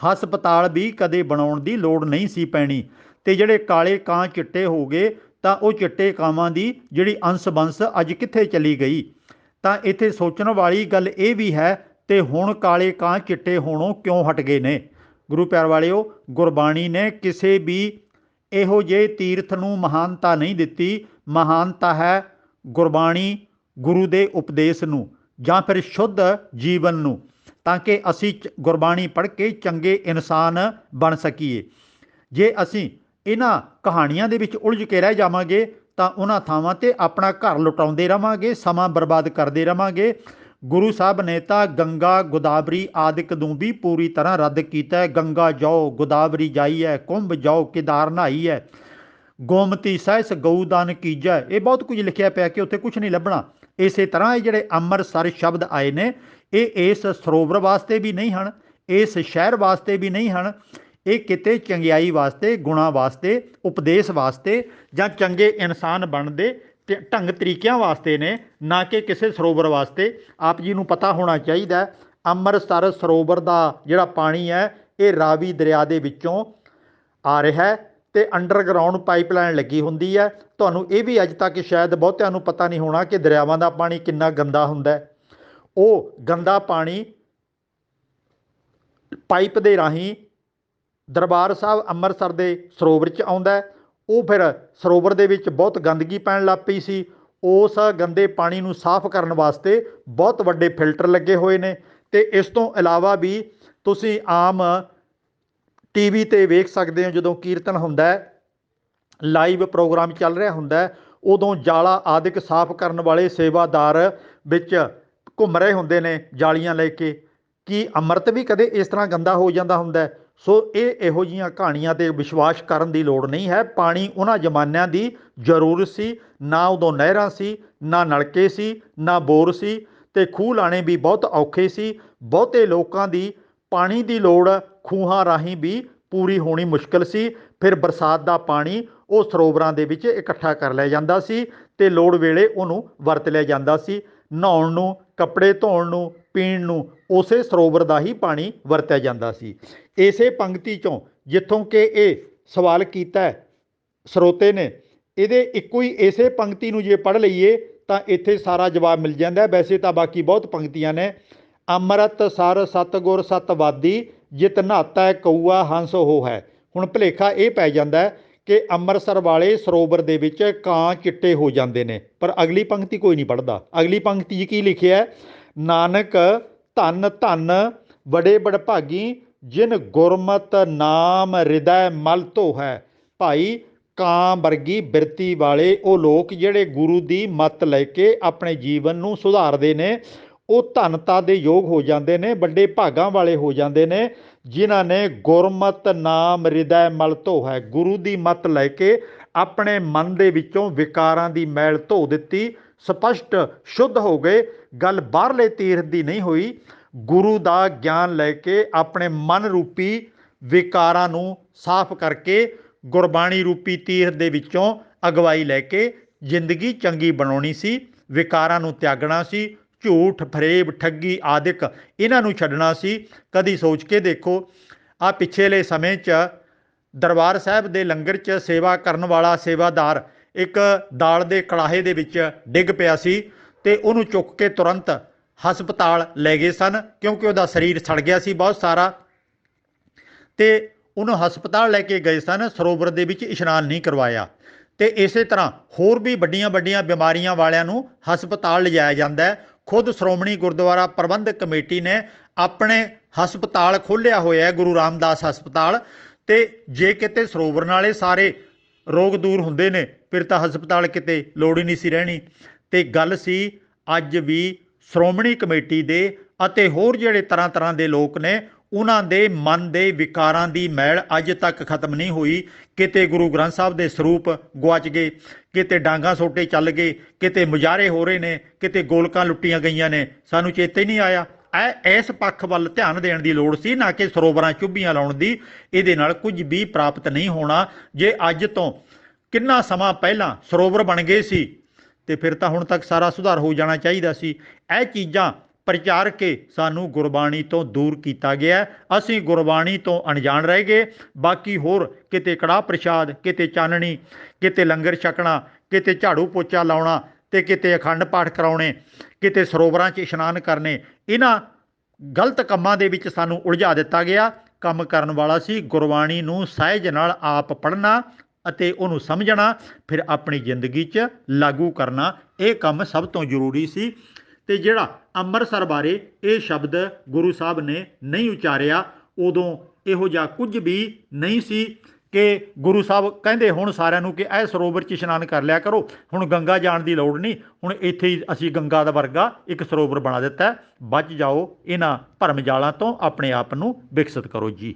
ਹਸਪਤਾਲ ਵੀ ਕਦੇ ਬਣਾਉਣ ਦੀ ਲੋੜ ਨਹੀਂ ਸੀ ਪੈਣੀ। ਅਤੇ ਜਿਹੜੇ ਕਾਲੇ ਕਾਂ ਚਿੱਟੇ ਹੋ ਗਏ, ਤਾਂ ਉਹ ਚਿੱਟੇ ਕਾਵਾਂ ਦੀ ਜਿਹੜੀ ਅੰਸ ਬੰਸ ਅੱਜ ਕਿੱਥੇ ਚਲੀ ਗਈ। ਤਾਂ ਇੱਥੇ ਸੋਚਣ ਵਾਲੀ ਗੱਲ ਇਹ ਵੀ ਹੈ, ਅਤੇ ਹੁਣ ਕਾਲੇ ਕਾਂ ਚਿੱਟੇ ਹੋਣੋਂ ਕਿਉਂ ਹਟ ਗਏ ਨੇ। ਗੁਰੂ ਪਿਆਰ ਵਾਲਿਓ, ਗੁਰਬਾਣੀ ਨੇ ਕਿਸੇ ਵੀ ਇਹੋ ਜਿਹੇ ਤੀਰਥ ਨੂੰ ਮਹਾਨਤਾ ਨਹੀਂ ਦਿੱਤੀ। ਮਹਾਨਤਾ ਹੈ ਗੁਰਬਾਣੀ, ਗੁਰੂ ਦੇ ਉਪਦੇਸ਼ ਨੂੰ, ਜਾਂ ਫਿਰ ਸ਼ੁੱਧ ਜੀਵਨ ਨੂੰ, ਤਾਂ ਕਿ ਅਸੀਂ ਗੁਰਬਾਣੀ ਪੜ੍ਹ ਕੇ ਚੰਗੇ ਇਨਸਾਨ ਬਣ ਸਕੀਏ। ਜੇ ਅਸੀਂ ਇਹਨਾਂ ਕਹਾਣੀਆਂ ਦੇ ਵਿੱਚ ਉਲਝ ਕੇ ਰਹਿ ਜਾਵਾਂਗੇ ਤਾਂ ਉਹਨਾਂ ਥਾਵਾਂ 'ਤੇ ਆਪਣਾ ਘਰ ਲੁਟਾਉਂਦੇ ਰਹਾਂਗੇ, ਸਮਾਂ ਬਰਬਾਦ ਕਰਦੇ ਰਹਾਂਗੇ। ਗੁਰੂ ਸਾਹਿਬ ਨੇ ਤਾਂ ਗੰਗਾ ਗੋਦਾਵਰੀ ਆਦਿਕ ਨੂੰ ਵੀ ਪੂਰੀ ਤਰ੍ਹਾਂ ਰੱਦ ਕੀਤਾ ਹੈ। ਗੰਗਾ ਜਾਓ ਗੋਦਾਵਰੀ ਜਾਈਐ, ਕੁੰਭ ਜਾਓ ਕੇਦਾਰ ਨਹਾਈਐ, ਗੋਮਤੀ ਸਹਿਸ ਗਊਦਾਨ ਕੀਜੈ। ਇਹ ਬਹੁਤ ਕੁਝ ਲਿਖਿਆ ਪਿਆ ਕਿ ਉੱਥੇ ਕੁਝ ਨਹੀਂ ਲੱਭਣਾ। ਇਸੇ ਤਰ੍ਹਾਂ ਇਹ ਜਿਹੜੇ ਅੰਮ੍ਰਿਤਸਰ ਸ਼ਬਦ ਆਏ ਨੇ, ਇਹ ਇਸ ਸਰੋਵਰ ਵਾਸਤੇ ਵੀ ਨਹੀਂ ਹਨ, ਇਸ ਸ਼ਹਿਰ ਵਾਸਤੇ ਵੀ ਨਹੀਂ ਹਨ। ਇਹ ਕਿਤੇ ਚੰਗਿਆਈ ਵਾਸਤੇ, ਗੁਣਾਂ ਵਾਸਤੇ, ਉਪਦੇਸ਼ ਵਾਸਤੇ, ਜਾਂ ਚੰਗੇ ਇਨਸਾਨ ਬਣਨ ਦੇ ਢੰਗ ਤਰੀਕਿਆਂ ਵਾਸਤੇ ਨੇ, ਨਾ ਕਿ ਕਿਸੇ ਸਰੋਵਰ ਵਾਸਤੇ। ਆਪ ਜੀ ਨੂੰ ਪਤਾ ਹੋਣਾ ਚਾਹੀਦਾ, ਅੰਮ੍ਰਿਤਸਰ ਸਰੋਵਰ ਦਾ ਜਿਹੜਾ ਪਾਣੀ ਹੈ ਇਹ ਰਾਵੀ ਦਰਿਆ ਦੇ ਵਿੱਚੋਂ ਆ ਰਿਹਾ ਅਤੇ ਅੰਡਰਗਰਾਊਂਡ ਪਾਈਪਲਾਈਨ ਲੱਗੀ ਹੁੰਦੀ ਹੈ। ਤੁਹਾਨੂੰ ਇਹ ਵੀ ਅੱਜ ਤੱਕ ਸ਼ਾਇਦ ਬਹੁਤਿਆਂ ਨੂੰ ਪਤਾ ਨਹੀਂ ਹੋਣਾ ਕਿ ਦਰਿਆਵਾਂ ਦਾ ਪਾਣੀ ਕਿੰਨਾ ਗੰਦਾ ਹੁੰਦਾ। ਉਹ ਗੰਦਾ ਪਾਣੀ ਪਾਈਪ ਦੇ ਰਾਹੀਂ ਦਰਬਾਰ ਸਾਹਿਬ ਅੰਮ੍ਰਿਤਸਰ ਦੇ ਸਰੋਵਰ 'ਚ ਆਉਂਦਾ। ਉਹ ਫਿਰ ਸਰੋਵਰ ਦੇ ਵਿੱਚ ਬਹੁਤ ਗੰਦਗੀ ਪੈਣ ਲੱਗ ਪਈ ਸੀ। ਉਸ ਗੰਦੇ ਪਾਣੀ ਨੂੰ ਸਾਫ਼ ਕਰਨ ਵਾਸਤੇ ਬਹੁਤ ਵੱਡੇ ਫਿਲਟਰ ਲੱਗੇ ਹੋਏ ਨੇ। ਅਤੇ ਇਸ ਤੋਂ ਇਲਾਵਾ ਵੀ ਤੁਸੀਂ ਆਮ TV 'ਤੇ ਵੇਖ ਸਕਦੇ ਹੋ, ਜਦੋਂ ਕੀਰਤਨ ਹੁੰਦਾ, ਲਾਈਵ ਪ੍ਰੋਗਰਾਮ ਚੱਲ ਰਿਹਾ ਹੁੰਦਾ, ਉਦੋਂ ਜਾਲਾ ਆਦਿਕ ਸਾਫ਼ ਕਰਨ ਵਾਲੇ ਸੇਵਾਦਾਰ ਵਿੱਚ ਘੁੰਮ ਰਹੇ ਹੁੰਦੇ ਨੇ ਜਾਲੀਆਂ ਲੈ ਕੇ। ਕੀ ਅੰਮ੍ਰਿਤ ਵੀ ਕਦੇ ਇਸ ਤਰ੍ਹਾਂ ਗੰਦਾ ਹੋ ਜਾਂਦਾ ਹੁੰਦਾ? ਸੋ ਇਹੋ ਜਿਹੀਆਂ ਕਹਾਣੀਆਂ 'ਤੇ ਵਿਸ਼ਵਾਸ ਕਰਨ ਦੀ ਲੋੜ ਨਹੀਂ ਹੈ। ਪਾਣੀ ਉਹਨਾਂ ਜ਼ਮਾਨਿਆਂ ਦੀ ਜ਼ਰੂਰਤ ਸੀ। ਨਾ ਉਦੋਂ ਨਹਿਰਾਂ ਸੀ, ਨਾ ਨਲਕੇ ਸੀ, ਨਾ ਬੋਰ ਸੀ, ਅਤੇ ਖੂਹ ਲਾਣੇ ਵੀ ਬਹੁਤ ਔਖੇ ਸੀ। ਬਹੁਤੇ ਲੋਕਾਂ ਦੀ ਪਾਣੀ ਦੀ ਲੋੜ ਖੂਹਾਂ ਰਾਹੀਂ ਵੀ ਪੂਰੀ ਹੋਣੀ ਮੁਸ਼ਕਿਲ ਸੀ। ਫਿਰ ਬਰਸਾਤ ਦਾ ਪਾਣੀ ਉਹ ਸਰੋਵਰਾਂ ਦੇ ਵਿੱਚ ਇਕੱਠਾ ਕਰ ਲਿਆ ਜਾਂਦਾ ਸੀ ਅਤੇ ਲੋੜ ਵੇਲੇ ਉਹਨੂੰ ਵਰਤ ਲਿਆ ਜਾਂਦਾ ਸੀ। ਨਹਾਉਣ ਨੂੰ, ਕੱਪੜੇ ਧੋਣ ਨੂੰ, ਪੀਣ ਨੂੰ ਉਸੇ ਸਰੋਵਰ ਦਾ ਹੀ ਪਾਣੀ ਵਰਤਿਆ ਜਾਂਦਾ ਸੀ। ਇਸੇ ਪੰਕਤੀ 'ਚੋਂ ਜਿੱਥੋਂ ਕਿ ਇਹ ਸਵਾਲ ਕੀਤਾ ਸਰੋਤੇ ਨੇ, ਇਹਦੇ ਇੱਕੋ ਹੀ ਇਸੇ ਪੰਕਤੀ ਨੂੰ ਜੇ ਪੜ੍ਹ ਲਈਏ ਤਾਂ ਇੱਥੇ ਸਾਰਾ ਜਵਾਬ ਮਿਲ ਜਾਂਦਾ। ਵੈਸੇ ਤਾਂ ਬਾਕੀ ਬਹੁਤ ਪੰਕਤੀਆਂ ਨੇ। ਅੰਮ੍ਰਿਤ ਸਰ ਸਤਿਗੁਰ ਸਤਵਾਦੀ, ਜਿਤ ਨਹਾਤਾ ਕਊਆ ਹੰਸ ਹੋ ਹੈ। ਹੁਣ ਭੁਲੇਖਾ ਇਹ ਪੈ ਜਾਂਦਾ ਕਿ ਅੰਮ੍ਰਿਤਸਰ ਵਾਲੇ ਸਰੋਵਰ ਦੇ ਵਿੱਚ ਕਾਂ ਚਿੱਟੇ ਹੋ ਜਾਂਦੇ ਨੇ, ਪਰ ਅਗਲੀ ਪੰਕਤੀ ਕੋਈ ਨਹੀਂ ਪੜ੍ਹਦਾ। ਅਗਲੀ ਪੰਕਤੀ 'ਚ ਕੀ ਲਿਖਿਆ? ਨਾਨਕ ਧੰਨ ਧੰਨ ਬੜੇ ਬੜਭਾਗੀ, ਜਿਨ ਗੁਰਮਤ ਨਾਮ ਹਿਰਦੈ ਮਲ ਧੋ ਹੈ। ਭਾਈ ਕਾਂ ਵਰਗੀ ਬਿਰਤੀ ਵਾਲੇ ਉਹ ਲੋਕ ਜਿਹੜੇ ਗੁਰੂ ਦੀ ਮੱਤ ਲੈ ਕੇ ਆਪਣੇ ਜੀਵਨ ਨੂੰ ਸੁਧਾਰਦੇ ਨੇ, ਉਹ ਧੰਨਤਾ ਦੇ ਯੋਗ ਹੋ ਜਾਂਦੇ ਨੇ, ਵੱਡੇ ਭਾਗਾਂ ਵਾਲੇ ਹੋ ਜਾਂਦੇ ਨੇ, ਜਿਨ੍ਹਾਂ ਨੇ ਗੁਰਮਤ ਨਾਮ ਹਿਰਦੈ ਮਲ ਧੋ ਹੈ। ਗੁਰੂ ਦੀ ਮੱਤ ਲੈ ਕੇ ਆਪਣੇ ਮਨ ਦੇ ਵਿੱਚੋਂ ਵਿਕਾਰਾਂ ਦੀ ਮੈਲ ਧੋ ਦਿੱਤੀ, ਸਪਸ਼ਟ ਸ਼ੁੱਧ ਹੋ ਗਏ। ਗੱਲ ਬਾਹਰਲੇ ਤੀਰਥ ਦੀ ਨਹੀਂ ਹੋਈ। ਗੁਰੂ ਦਾ ਗਿਆਨ ਲੈ ਕੇ ਆਪਣੇ ਮਨ ਰੂਪੀ ਵਿਕਾਰਾਂ ਨੂੰ ਸਾਫ਼ ਕਰਕੇ ਗੁਰਬਾਣੀ ਰੂਪੀ ਤੀਰਥ ਦੇ ਵਿੱਚੋਂ ਅਗਵਾਈ ਲੈ ਕੇ ਜ਼ਿੰਦਗੀ ਚੰਗੀ ਬਣਾਉਣੀ ਸੀ। ਵਿਕਾਰਾਂ ਨੂੰ ਤਿਆਗਣਾ ਸੀ। ਝੂਠ ਫਰੇਬ ਠੱਗੀ ਆਦਿਕ ਇਹਨਾਂ ਨੂੰ ਛੱਡਣਾ ਸੀ। ਕਦੀ ਸੋਚ ਕੇ ਦੇਖੋ, ਆ ਪਿਛਲੇ ਸਮੇਂ 'ਚ ਦਰਬਾਰ ਸਾਹਿਬ ਦੇ ਲੰਗਰ 'ਚ ਸੇਵਾ ਕਰਨ ਵਾਲਾ ਸੇਵਾਦਾਰ ਇੱਕ ਦਾਲ ਦੇ ਕੜਾਹੇ ਦੇ ਵਿੱਚ ਡਿੱਗ ਪਿਆ ਸੀ ਅਤੇ ਉਹਨੂੰ ਚੁੱਕ ਕੇ ਤੁਰੰਤ ਹਸਪਤਾਲ ਲੈ ਗਏ ਸਨ, ਕਿਉਂਕਿ ਉਹਦਾ ਸਰੀਰ ਸੜ ਗਿਆ ਸੀ ਬਹੁਤ ਸਾਰਾ, ਅਤੇ ਉਹਨੂੰ ਹਸਪਤਾਲ ਲੈ ਕੇ ਗਏ ਸਨ। ਸਰੋਵਰ ਦੇ ਵਿੱਚ ਇਸ਼ਨਾਨ ਨਹੀਂ ਕਰਵਾਇਆ। ਅਤੇ ਇਸੇ ਤਰ੍ਹਾਂ ਹੋਰ ਵੀ ਵੱਡੀਆਂ ਵੱਡੀਆਂ ਬਿਮਾਰੀਆਂ ਵਾਲਿਆਂ ਨੂੰ ਹਸਪਤਾਲ ਲਿਜਾਇਆ ਜਾਂਦਾ ਹੈ। ਖੁਦ ਸ਼੍ਰੋਮਣੀ ਗੁਰਦੁਆਰਾ ਪ੍ਰਬੰਧਕ ਕਮੇਟੀ ਨੇ ਆਪਣੇ ਹਸਪਤਾਲ ਖੋਲ੍ਹਿਆ ਹੋਇਆ ਹੈ, ਗੁਰੂ ਰਾਮਦਾਸ ਹਸਪਤਾਲ। ਅਤੇ ਜੇ ਕਿਤੇ ਸਰੋਵਰ ਨਾਲੇ ਸਾਰੇ ਰੋਗ ਦੂਰ ਹੁੰਦੇ ਨੇ, ਫਿਰ ਤਾਂ ਹਸਪਤਾਲ ਕਿਤੇ ਲੋੜ ਹੀ ਨਹੀਂ ਸੀ ਰਹਿਣੀ। ਅਤੇ ਗੱਲ ਸੀ ਅੱਜ ਵੀ ਸ਼੍ਰੋਮਣੀ ਕਮੇਟੀ ਦੇ ਅਤੇ ਹੋਰ ਜਿਹੜੇ ਤਰ੍ਹਾਂ ਤਰ੍ਹਾਂ ਦੇ ਲੋਕ ਨੇ, ਉਹਨਾਂ ਦੇ ਮਨ ਦੇ ਵਿਕਾਰਾਂ ਦੀ ਮੈਲ ਅੱਜ ਤੱਕ ਖਤਮ ਨਹੀਂ ਹੋਈ। ਕਿਤੇ ਗੁਰੂ ਗ੍ਰੰਥ ਸਾਹਿਬ ਦੇ ਸਰੂਪ ਗੁਆਚ ਗਏ, ਕਿਤੇ ਡਾਂਗਾ ਸੋਟੇ ਚੱਲ ਗਏ, ਕਿਤੇ ਮੁਜ਼ਾਹਰੇ ਹੋ ਰਹੇ ਨੇ, ਕਿਤੇ ਗੋਲਕਾਂ ਲੁੱਟੀਆਂ ਗਈਆਂ ਨੇ। ਸਾਨੂੰ ਚੇਤੇ ਨਹੀਂ ਆਇਆ। ਇਸ ਪੱਖ ਵੱਲ ਧਿਆਨ ਦੇਣ ਦੀ ਲੋੜ ਸੀ, ਨਾ ਕਿ ਸਰੋਵਰਾਂ ਚੁੱਭੀਆਂ ਲਾਉਣ ਦੀ। ਇਹਦੇ ਨਾਲ ਕੁਝ ਵੀ ਪ੍ਰਾਪਤ ਨਹੀਂ ਹੋਣਾ। ਜੇ ਅੱਜ ਤੋਂ ਕਿੰਨਾ ਸਮਾਂ ਪਹਿਲਾਂ ਸਰੋਵਰ ਬਣ ਗਏ ਸੀ ਤੇ ਫਿਰ ਤਾਂ ਹੁਣ ਤੱਕ ਸਾਰਾ ਸੁਧਾਰ ਹੋ ਜਾਣਾ ਚਾਹੀਦਾ ਸੀ। ਇਹ ਚੀਜ਼ਾਂ ਪ੍ਰਚਾਰ ਕੇ ਸਾਨੂੰ ਗੁਰਬਾਣੀ ਤੋਂ ਦੂਰ ਕੀਤਾ ਗਿਆ। ਅਸੀਂ ਗੁਰਬਾਣੀ ਤੋਂ ਅਣਜਾਣ ਰਹਿ ਗਏ। ਬਾਕੀ ਹੋਰ ਕਿਤੇ ਕੜਾਹ ਪ੍ਰਸ਼ਾਦ, ਕਿਤੇ ਚਾਨਣੀ, ਕਿਤੇ ਲੰਗਰ ਛਕਣਾ, ਕਿਤੇ ਝਾੜੂ ਪੋਚਾ ਲਾਉਣਾ ਅਤੇ ਕਿਤੇ ਅਖੰਡ ਪਾਠ ਕਰਾਉਣੇ, ਕਿਤੇ ਸਰੋਵਰਾਂ 'ਚ ਇਸ਼ਨਾਨ ਕਰਨੇ, ਇਹਨਾਂ ਗਲਤ ਕੰਮਾਂ ਦੇ ਵਿੱਚ ਸਾਨੂੰ ਉਲਝਾ ਦਿੱਤਾ ਗਿਆ। ਕੰਮ ਕਰਨ ਵਾਲਾ ਸੀ ਗੁਰਬਾਣੀ ਨੂੰ ਸਹਿਜ ਨਾਲ ਆਪ ਪੜ੍ਹਨਾ ਅਤੇ ਉਹਨੂੰ ਸਮਝਣਾ, ਫਿਰ ਆਪਣੀ ਜ਼ਿੰਦਗੀ 'ਚ ਲਾਗੂ ਕਰਨਾ। ਇਹ ਕੰਮ ਸਭ ਤੋਂ ਜ਼ਰੂਰੀ ਸੀ। ਅਤੇ ਜਿਹੜਾ ਅੰਮ੍ਰਿਤਸਰ ਬਾਰੇ ਇਹ ਸ਼ਬਦ ਗੁਰੂ ਸਾਹਿਬ ਨੇ ਨਹੀਂ ਉਚਾਰਿਆ, ਉਦੋਂ ਇਹੋ ਜਿਹਾ ਕੁਝ ਵੀ ਨਹੀਂ ਸੀ ਕਿ ਗੁਰੂ ਸਾਹਿਬ ਕਹਿੰਦੇ ਹੁਣ ਸਾਰਿਆਂ ਨੂੰ ਕਿ ਇਹ ਸਰੋਵਰ 'ਚ ਇਸ਼ਨਾਨ ਕਰ ਲਿਆ ਕਰੋ, ਹੁਣ ਗੰਗਾ ਜਾਣ ਦੀ ਲੋੜ ਨਹੀਂ, ਹੁਣ ਇੱਥੇ ਹੀ ਅਸੀਂ ਗੰਗਾ ਦਾ ਵਰਗਾ ਇੱਕ ਸਰੋਵਰ ਬਣਾ ਦਿੱਤਾ, ਬਚ ਜਾਓ ਇਹਨਾਂ ਭਰਮ ਜਾਲਾਂ ਤੋਂ, ਆਪਣੇ ਆਪ ਨੂੰ ਵਿਕਸਿਤ ਕਰੋ ਜੀ।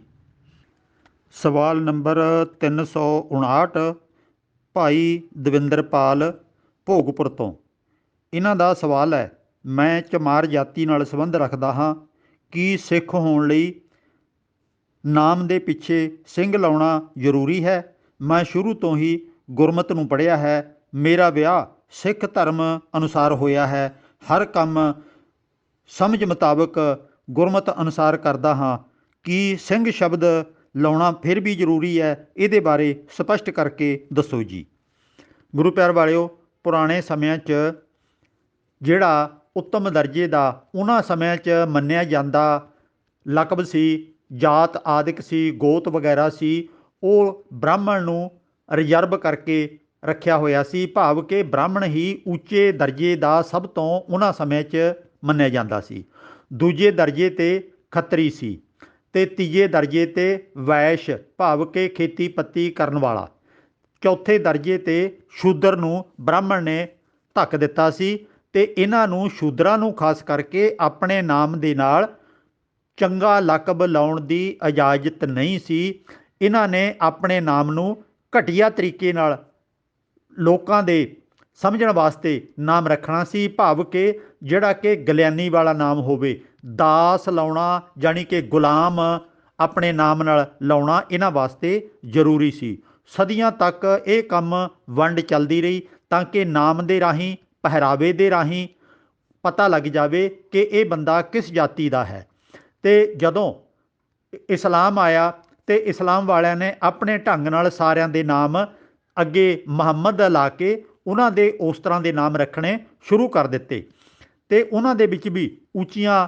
ਸਵਾਲ ਨੰਬਰ 359 ਭਾਈ ਦਵਿੰਦਰਪਾਲ ਭੋਗਪੁਰ ਤੋਂ। ਇਹਨਾਂ ਦਾ ਸਵਾਲ ਹੈ, ਮੈਂ ਚਮਾਰ ਜਾਤੀ ਨਾਲ ਸੰਬੰਧ ਰੱਖਦਾ ਹਾਂ। ਕੀ ਸਿੱਖ ਹੋਣ ਲਈ ਨਾਮ ਦੇ ਪਿੱਛੇ ਸਿੰਘ ਲਾਉਣਾ ਜ਼ਰੂਰੀ ਹੈ? ਮੈਂ ਸ਼ੁਰੂ ਤੋਂ ਹੀ ਗੁਰਮਤਿ ਨੂੰ ਪੜ੍ਹਿਆ ਹੈ। ਮੇਰਾ ਵਿਆਹ ਸਿੱਖ ਧਰਮ ਅਨੁਸਾਰ ਹੋਇਆ ਹੈ। ਹਰ ਕੰਮ ਸਮਝ ਮੁਤਾਬਕ ਗੁਰਮਤਿ ਅਨੁਸਾਰ ਕਰਦਾ ਹਾਂ। ਕੀ ਸਿੰਘ ਸ਼ਬਦ ਲਾਉਣਾ ਫਿਰ ਵੀ ਜ਼ਰੂਰੀ ਹੈ? ਇਹਦੇ ਬਾਰੇ ਸਪਸ਼ਟ ਕਰਕੇ ਦੱਸੋ ਜੀ। ਗੁਰੂ ਪਿਆਰ ਵਾਲਿਓ, ਪੁਰਾਣੇ ਸਮਿਆਂ 'ਚ ਜਿਹੜਾ ਉੱਤਮ ਦਰਜੇ ਦਾ ਉਹਨਾਂ ਸਮਿਆਂ 'ਚ ਮੰਨਿਆ ਜਾਂਦਾ ਲਕਬ ਸੀ, ਜਾਤ ਆਦਿਕ ਸੀ, ਗੋਤ ਵਗੈਰਾ ਸੀ, ਉਹ ਬ੍ਰਾਹਮਣ ਨੂੰ ਰਿਜ਼ਰਵ ਕਰਕੇ ਰੱਖਿਆ ਹੋਇਆ ਸੀ। ਭਾਵ ਕਿ ਬ੍ਰਾਹਮਣ ਹੀ ਉੱਚੇ ਦਰਜੇ ਦਾ ਸਭ ਤੋਂ ਉਹਨਾਂ ਸਮੇਂ 'ਚ ਮੰਨਿਆ ਜਾਂਦਾ ਸੀ। ਦੂਜੇ ਦਰਜੇ 'ਤੇ ਖੱਤਰੀ ਸੀ ਅਤੇ ਤੀਜੇ ਦਰਜੇ 'ਤੇ ਵੈਸ਼, ਭਾਵ ਕਿ ਖੇਤੀ ਪੱਤੀ ਕਰਨ ਵਾਲਾ। ਚੌਥੇ ਦਰਜੇ 'ਤੇ ਸ਼ੂਦਰ ਨੂੰ ਬ੍ਰਾਹਮਣ ਨੇ ਧੱਕ ਦਿੱਤਾ ਸੀ ਅਤੇ ਇਹਨਾਂ ਨੂੰ ਸ਼ੂਦਰਾਂ ਨੂੰ ਖਾਸ ਕਰਕੇ ਆਪਣੇ ਨਾਮ ਦੇ ਨਾਲ ਚੰਗਾ ਲਕਬ ਲਾਉਣ ਦੀ ਇਜਾਜ਼ਤ ਨਹੀਂ ਸੀ। ਇਹਨਾਂ ਨੇ ਆਪਣੇ ਨਾਮ ਨੂੰ ਘਟੀਆ ਤਰੀਕੇ ਨਾਲ ਲੋਕਾਂ ਦੇ ਸਮਝਣ ਵਾਸਤੇ ਨਾਮ ਰੱਖਣਾ ਸੀ। ਭਾਵ ਕਿ ਜਿਹੜਾ ਕਿ ਗਲਿਆਨੀ ਵਾਲਾ ਨਾਮ ਹੋਵੇ। ਦਾਸ ਲਾਉਣਾ ਜਾਣੀ ਕਿ ਗੁਲਾਮ ਆਪਣੇ ਨਾਮ ਨਾਲ ਲਾਉਣਾ ਇਹਨਾਂ ਵਾਸਤੇ ਜ਼ਰੂਰੀ ਸੀ। ਸਦੀਆਂ ਤੱਕ ਇਹ ਕੰਮ ਵੰਡ ਚੱਲਦੀ ਰਹੀ ਤਾਂ ਕਿ ਨਾਮ ਦੇ ਰਾਹੀਂ, ਪਹਿਰਾਵੇ ਦੇ ਰਾਹੀਂ ਪਤਾ ਲੱਗ ਜਾਵੇ ਕਿ ਇਹ ਬੰਦਾ ਕਿਸ ਜਾਤੀ ਦਾ ਹੈ। ਅਤੇ ਜਦੋਂ ਇਸਲਾਮ ਆਇਆ ਅਤੇ ਇਸਲਾਮ ਵਾਲਿਆਂ ਨੇ ਆਪਣੇ ਢੰਗ ਨਾਲ ਸਾਰਿਆਂ ਦੇ ਨਾਮ ਅੱਗੇ ਮੁਹੰਮਦ ਲਾ ਕੇ ਉਹਨਾਂ ਦੇ ਉਸ ਤਰ੍ਹਾਂ ਦੇ ਨਾਮ ਰੱਖਣੇ ਸ਼ੁਰੂ ਕਰ ਦਿੱਤੇ। ਅਤੇ ਉਹਨਾਂ ਦੇ ਵਿੱਚ ਵੀ ਉੱਚੀਆਂ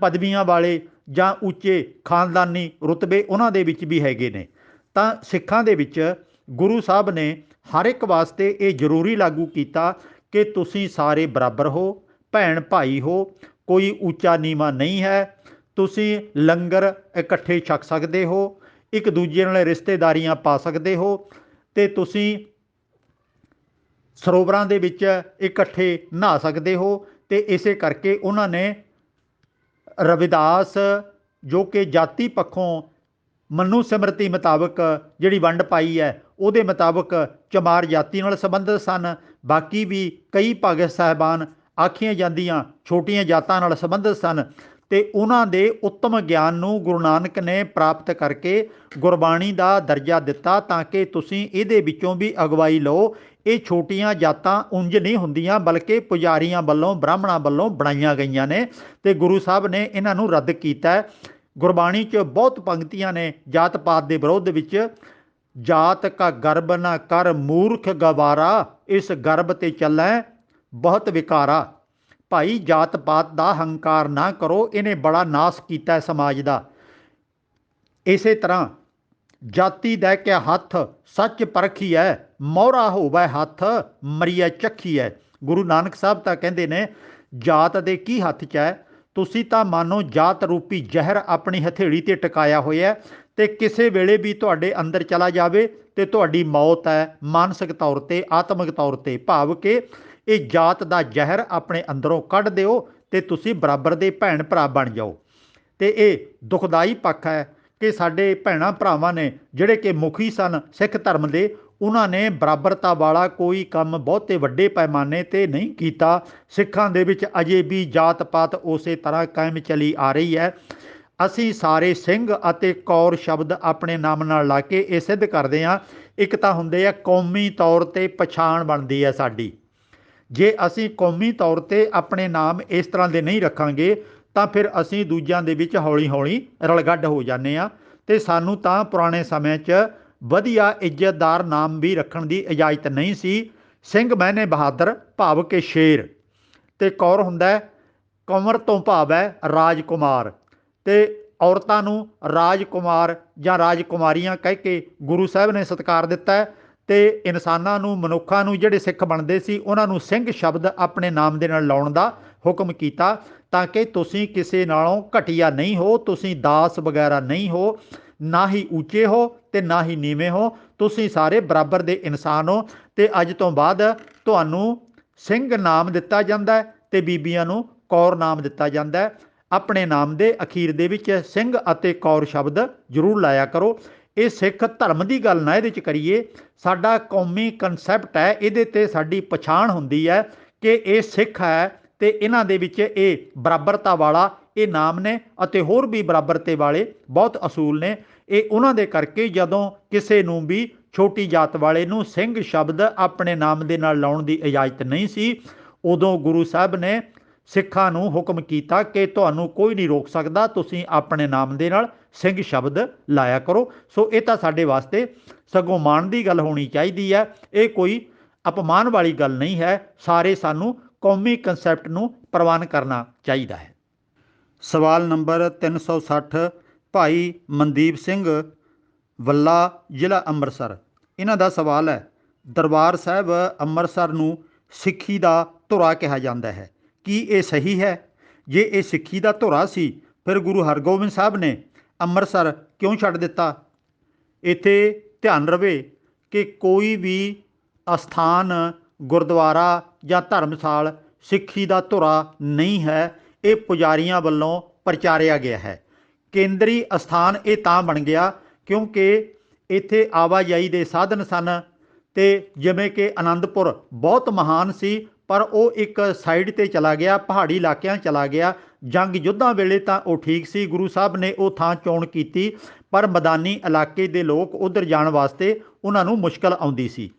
ਪਦਵੀਆਂ ਵਾਲੇ ਜਾਂ ਉੱਚੇ ਖਾਨਦਾਨੀ ਰੁਤਬੇ ਉਹਨਾਂ ਦੇ ਵਿੱਚ ਵੀ ਹੈਗੇ ਨੇ। ਤਾਂ ਸਿੱਖਾਂ ਦੇ ਵਿੱਚ ਗੁਰੂ ਸਾਹਿਬ ਨੇ ਹਰ ਇੱਕ ਵਾਸਤੇ ਇਹ ਜ਼ਰੂਰੀ ਲਾਗੂ ਕੀਤਾ ਕਿ ਤੁਸੀਂ ਸਾਰੇ ਬਰਾਬਰ ਹੋ, ਭੈਣ ਭਾਈ ਹੋ, ਕੋਈ ਉੱਚਾ ਨੀਵਾਂ ਨਹੀਂ ਹੈ। ਤੁਸੀਂ ਲੰਗਰ ਇਕੱਠੇ ਛਕ ਸਕਦੇ ਹੋ, ਇੱਕ ਦੂਜੇ ਨਾਲ ਰਿਸ਼ਤੇਦਾਰੀਆਂ ਪਾ ਸਕਦੇ ਹੋ, ਅਤੇ ਤੁਸੀਂ ਸਰੋਵਰਾਂ ਦੇ ਵਿੱਚ ਇਕੱਠੇ ਨਹਾ ਸਕਦੇ ਹੋ। ਅਤੇ ਇਸੇ ਕਰਕੇ ਉਹਨਾਂ ਨੇ ਰਵਿਦਾਸ ਜੋ ਕਿ ਜਾਤੀ ਪੱਖੋਂ ਮਨੂ ਸਿਮਰਤੀ ਮੁਤਾਬਕ ਜਿਹੜੀ ਵੰਡ ਪਾਈ ਹੈ ਉਹਦੇ ਮੁਤਾਬਕ ਚਮਾਰ ਜਾਤੀ ਨਾਲ ਸੰਬੰਧਿਤ ਸਨ। ਬਾਕੀ ਵੀ ਕਈ ਭਗਤ ਸਾਹਿਬਾਨ ਆਖੀਆਂ ਜਾਂਦੀਆਂ ਛੋਟੀਆਂ ਜਾਤਾਂ ਨਾਲ ਸੰਬੰਧਿਤ ਸਨ। ਅਤੇ ਉਹਨਾਂ ਦੇ ਉੱਤਮ ਗਿਆਨ ਨੂੰ ਗੁਰੂ ਨਾਨਕ ਨੇ ਪ੍ਰਾਪਤ ਕਰਕੇ ਗੁਰਬਾਣੀ ਦਾ ਦਰਜਾ ਦਿੱਤਾ ਤਾਂ ਕਿ ਤੁਸੀਂ ਇਹਦੇ ਵਿੱਚੋਂ ਵੀ ਅਗਵਾਈ ਲਓ। ਇਹ ਛੋਟੀਆਂ ਜਾਤਾਂ ਉਂਝ ਨਹੀਂ ਹੁੰਦੀਆਂ, ਬਲਕਿ ਪੁਜਾਰੀਆਂ ਵੱਲੋਂ, ਬ੍ਰਾਹਮਣਾਂ ਵੱਲੋਂ ਬਣਾਈਆਂ ਗਈਆਂ ਨੇ, ਅਤੇ ਗੁਰੂ ਸਾਹਿਬ ਨੇ ਇਹਨਾਂ ਨੂੰ ਰੱਦ ਕੀਤਾ। ਗੁਰਬਾਣੀ 'ਚ ਬਹੁਤ ਪੰਕਤੀਆਂ ਨੇ ਜਾਤ ਪਾਤ ਦੇ ਵਿਰੋਧ ਵਿੱਚ। ਜਾਤ ਕਾ ਗਰਬ ਨਾ ਕਰ ਮੂਰਖ ਗਵਾਰਾ, ਇਸ ਗਰਬ 'ਤੇ ਚੱਲੈ ਬਹੁਤ ਵਿਕਾਰਾ। ਭਾਈ ਜਾਤ ਪਾਤ ਦਾ ਹੰਕਾਰ ਨਾ ਕਰੋ, ਇਹਨੇ ਬੜਾ ਨਾਸ ਕੀਤਾ ਸਮਾਜ ਦਾ। ਇਸੇ ਤਰ੍ਹਾਂ ਜਾਤੀ ਦੈ ਕੇ ਹੱਥ ਸੱਚ ਪਰਖੀਐ, ਮੋਹਰਾ ਹੋਵੈ ਹੱਥ ਮਰੀਐ ਚੱਖੀਐ। ਗੁਰੂ ਨਾਨਕ ਸਾਹਿਬ ਤਾਂ ਕਹਿੰਦੇ ਨੇ ਜਾਤ ਦੇ ਕੀ ਹੱਥ 'ਚ ਹੈ, ਤੁਸੀਂ ਤਾਂ ਮਾਨੋ ਜਾਤ ਰੂਪੀ ਜ਼ਹਿਰ ਆਪਣੀ ਹਥੇਲੀ 'ਤੇ ਟਿਕਾਇਆ ਹੋਇਆ, ਅਤੇ ਕਿਸੇ ਵੇਲੇ ਵੀ ਤੁਹਾਡੇ ਅੰਦਰ ਚਲਾ ਜਾਵੇ ਅਤੇ ਤੁਹਾਡੀ ਮੌਤ ਹੈ, ਮਾਨਸਿਕ ਤੌਰ 'ਤੇ, ਆਤਮਿਕ ਤੌਰ 'ਤੇ। ਭਾਵ ਕਿ ਇਹ ਜਾਤ ਦਾ ਜ਼ਹਿਰ ਆਪਣੇ ਅੰਦਰੋਂ ਕੱਢ ਦਿਓ ਅਤੇ ਤੁਸੀਂ ਬਰਾਬਰ ਦੇ ਭੈਣ ਭਰਾ ਬਣ ਜਾਓ। ਅਤੇ ਇਹ ਦੁਖਦਾਈ ਪੱਖ ਹੈ ਕਿ ਸਾਡੇ ਭੈਣਾਂ ਭਰਾਵਾਂ ਨੇ ਜਿਹੜੇ ਕਿ ਮੁਖੀ ਸਨ ਸਿੱਖ ਧਰਮ ਦੇ, ਉਹਨਾਂ ਨੇ ਬਰਾਬਰਤਾ ਵਾਲਾ ਕੋਈ ਕੰਮ ਬਹੁਤੇ ਵੱਡੇ ਪੈਮਾਨੇ 'ਤੇ ਨਹੀਂ ਕੀਤਾ। ਸਿੱਖਾਂ ਦੇ ਵਿੱਚ ਅਜੇ ਵੀ ਜਾਤ ਪਾਤ ਉਸੇ ਤਰ੍ਹਾਂ ਕਾਇਮ ਚਲੀ ਆ ਰਹੀ ਹੈ। ਅਸੀਂ ਸਾਰੇ ਸਿੰਘ ਅਤੇ ਕੌਰ ਸ਼ਬਦ ਆਪਣੇ ਨਾਮ ਨਾਲ ਲਾ ਕੇ ਇਹ ਸਿੱਧ ਕਰਦੇ ਹਾਂ, ਇੱਕ ਤਾਂ ਹੁੰਦੇ ਆ ਕੌਮੀ ਤੌਰ 'ਤੇ ਪਛਾਣ ਬਣਦੀ ਹੈ ਸਾਡੀ। ਜੇ ਅਸੀਂ ਕੌਮੀ ਤੌਰ 'ਤੇ ਆਪਣੇ ਨਾਮ ਇਸ ਤਰ੍ਹਾਂ ਦੇ ਨਹੀਂ ਰੱਖਾਂਗੇ ਤਾਂ ਫਿਰ ਅਸੀਂ ਦੂਜਿਆਂ ਦੇ ਵਿੱਚ ਹੌਲੀ ਹੌਲੀ ਰਲਗੱਡ ਹੋ ਜਾਂਦੇ ਹਾਂ। ਅਤੇ ਸਾਨੂੰ ਤਾਂ ਪੁਰਾਣੇ ਸਮਿਆਂ 'ਚ ਵਧੀਆ ਇੱਜ਼ਤਦਾਰ ਨਾਮ ਵੀ ਰੱਖਣ ਦੀ ਇਜਾਜ਼ਤ ਨਹੀਂ ਸੀ। ਸਿੰਘ ਮੈਨੇ ਬਹਾਦਰ ਭਾਵ ਕਿ ਸ਼ੇਰ, ਅਤੇ ਕੌਰ ਹੁੰਦਾ ਕੰਵਰ ਤੋਂ ਭਾਵ ਹੈ ਰਾਜਕੁਮਾਰ, ਅਤੇ ਔਰਤਾਂ ਨੂੰ ਰਾਜਕੁਮਾਰ ਜਾਂ ਰਾਜਕੁਮਾਰੀਆਂ ਕਹਿ ਕੇ ਗੁਰੂ ਸਾਹਿਬ ਨੇ ਸਤਿਕਾਰ ਦਿੱਤਾ। ਅਤੇ ਇਨਸਾਨਾਂ ਨੂੰ, ਮਨੁੱਖਾਂ ਨੂੰ, ਜਿਹੜੇ ਸਿੱਖ ਬਣਦੇ ਸੀ ਉਹਨਾਂ ਨੂੰ ਸਿੰਘ ਸ਼ਬਦ ਆਪਣੇ ਨਾਮ ਦੇ ਨਾਲ ਲਾਉਣ ਦਾ ਹੁਕਮ ਕੀਤਾ ਤਾਂ ਕਿ ਤੁਸੀਂ ਕਿਸੇ ਨਾਲੋਂ ਘਟੀਆ ਨਹੀਂ ਹੋ, ਤੁਸੀਂ ਦਾਸ ਵਗੈਰਾ ਨਹੀਂ ਹੋ, ਨਾ ਹੀ ਉੱਚੇ ਹੋ ਅਤੇ ਨਾ ਹੀ ਨੀਵੇਂ ਹੋ, ਤੁਸੀਂ ਸਾਰੇ ਬਰਾਬਰ ਦੇ ਇਨਸਾਨ ਹੋ। ਅਤੇ ਅੱਜ ਤੋਂ ਬਾਅਦ ਤੁਹਾਨੂੰ ਸਿੰਘ ਨਾਮ ਦਿੱਤਾ ਜਾਂਦਾ ਅਤੇ ਬੀਬੀਆਂ ਨੂੰ ਕੌਰ ਨਾਮ ਦਿੱਤਾ ਜਾਂਦਾ। ਆਪਣੇ ਨਾਮ ਦੇ ਅਖੀਰ ਦੇ ਵਿੱਚ ਸਿੰਘ ਅਤੇ ਕੌਰ ਸ਼ਬਦ ਜ਼ਰੂਰ ਲਾਇਆ ਕਰੋ। ਇਹ ਸਿੱਖ ਧਰਮ ਦੀ ਗੱਲ ਨਾ ਇਹਦੇ 'ਚ ਕਰੀਏ, ਸਾਡਾ ਕੌਮੀ ਕਨਸੈਪਟ ਹੈ, ਇਹਦੇ 'ਤੇ ਸਾਡੀ ਪਛਾਣ ਹੁੰਦੀ ਹੈ ਕਿ ਇਹ ਸਿੱਖ ਹੈ ਅਤੇ ਇਹਨਾਂ ਦੇ ਵਿੱਚ ਇਹ ਬਰਾਬਰਤਾ ਵਾਲਾ ਇਹ ਨਾਮ ਨੇ ਅਤੇ ਹੋਰ ਵੀ ਬਰਾਬਰਤੇ ਵਾਲੇ ਬਹੁਤ ਅਸੂਲ ਨੇ। ਇਹ ਉਹਨਾਂ ਦੇ ਕਰਕੇ ਜਦੋਂ ਕਿਸੇ ਨੂੰ ਵੀ ਛੋਟੀ ਜਾਤ ਵਾਲੇ ਨੂੰ ਸਿੰਘ ਸ਼ਬਦ ਆਪਣੇ ਨਾਮ ਦੇ ਨਾਲ ਲਾਉਣ ਦੀ ਇਜਾਜ਼ਤ ਨਹੀਂ ਸੀ, ਉਦੋਂ ਗੁਰੂ ਸਾਹਿਬ ਨੇ ਸਿੱਖਾਂ ਨੂੰ ਹੁਕਮ ਕੀਤਾ ਕਿ ਤੁਹਾਨੂੰ ਕੋਈ ਨਹੀਂ ਰੋਕ ਸਕਦਾ, ਤੁਸੀਂ ਆਪਣੇ ਨਾਮ ਦੇ ਨਾਲ ਸਿੰਘ ਸ਼ਬਦ ਲਾਇਆ ਕਰੋ। ਸੋ ਇਹ ਤਾਂ ਸਾਡੇ ਵਾਸਤੇ ਸਗੋਂ ਮਾਣ ਦੀ ਗੱਲ ਹੋਣੀ ਚਾਹੀਦੀ ਹੈ, ਇਹ ਕੋਈ ਅਪਮਾਨ ਵਾਲੀ ਗੱਲ ਨਹੀਂ ਹੈ। ਸਾਰੇ ਸਾਨੂੰ ਕੌਮੀ ਕਨਸੈਪਟ ਨੂੰ ਪ੍ਰਵਾਨ ਕਰਨਾ ਚਾਹੀਦਾ ਹੈ। ਸਵਾਲ ਨੰਬਰ 360 ਭਾਈ ਮਨਦੀਪ ਸਿੰਘ ਵੱਲਾ, ਜ਼ਿਲ੍ਹਾ ਅੰਮ੍ਰਿਤਸਰ। ਇਹਨਾਂ ਦਾ ਸਵਾਲ ਹੈ, ਦਰਬਾਰ ਸਾਹਿਬ ਅੰਮ੍ਰਿਤਸਰ ਨੂੰ ਸਿੱਖੀ ਦਾ ਧੁਰਾ ਕਿਹਾ ਜਾਂਦਾ ਹੈ, ਕੀ ਇਹ ਸਹੀ ਹੈ? ਜੇ ਇਹ ਸਿੱਖੀ ਦਾ ਧੁਰਾ ਸੀ ਫਿਰ ਗੁਰੂ ਹਰਗੋਬਿੰਦ ਸਾਹਿਬ ਨੇ ਅੰਮ੍ਰਿਤਸਰ ਕਿਉਂ ਛੱਡ ਦਿੱਤਾ? ਇੱਥੇ ਧਿਆਨ ਰਵੇ ਕਿ ਕੋਈ ਵੀ ਅਸਥਾਨ, ਗੁਰਦੁਆਰਾ ਜਾਂ ਧਰਮਸਾਲ ਸਿੱਖੀ ਦਾ ਧੁਰਾ ਨਹੀਂ ਹੈ, ਇਹ ਪੁਜਾਰੀਆਂ ਵੱਲੋਂ ਪ੍ਰਚਾਰਿਆ ਗਿਆ ਹੈ। ਕੇਂਦਰੀ ਅਸਥਾਨ ਇਹ ਤਾਂ ਬਣ ਗਿਆ ਕਿਉਂਕਿ ਇੱਥੇ ਆਵਾਜਾਈ ਦੇ ਸਾਧਨ ਸਨ, ਅਤੇ ਜਿਵੇਂ ਕਿ ਆਨੰਦਪੁਰ ਬਹੁਤ ਮਹਾਨ ਸੀ ਪਰ ਉਹ ਇੱਕ ਸਾਈਡ 'ਤੇ ਚਲਾ ਗਿਆ, ਪਹਾੜੀ ਇਲਾਕਿਆਂ ਚਲਾ ਗਿਆ। ਜੰਗ ਯੁੱਧਾਂ ਵੇਲੇ ਤਾਂ ਉਹ ਠੀਕ ਸੀ, ਗੁਰੂ ਸਾਹਿਬ ਨੇ ਉਹ ਥਾਂ ਚੋਣ ਕੀਤੀ, ਪਰ ਮੈਦਾਨੀ ਇਲਾਕੇ ਦੇ ਲੋਕ ਉੱਧਰ ਜਾਣ ਵਾਸਤੇ ਉਹਨਾਂ ਨੂੰ ਮੁਸ਼ਕਲ ਆਉਂਦੀ ਸੀ।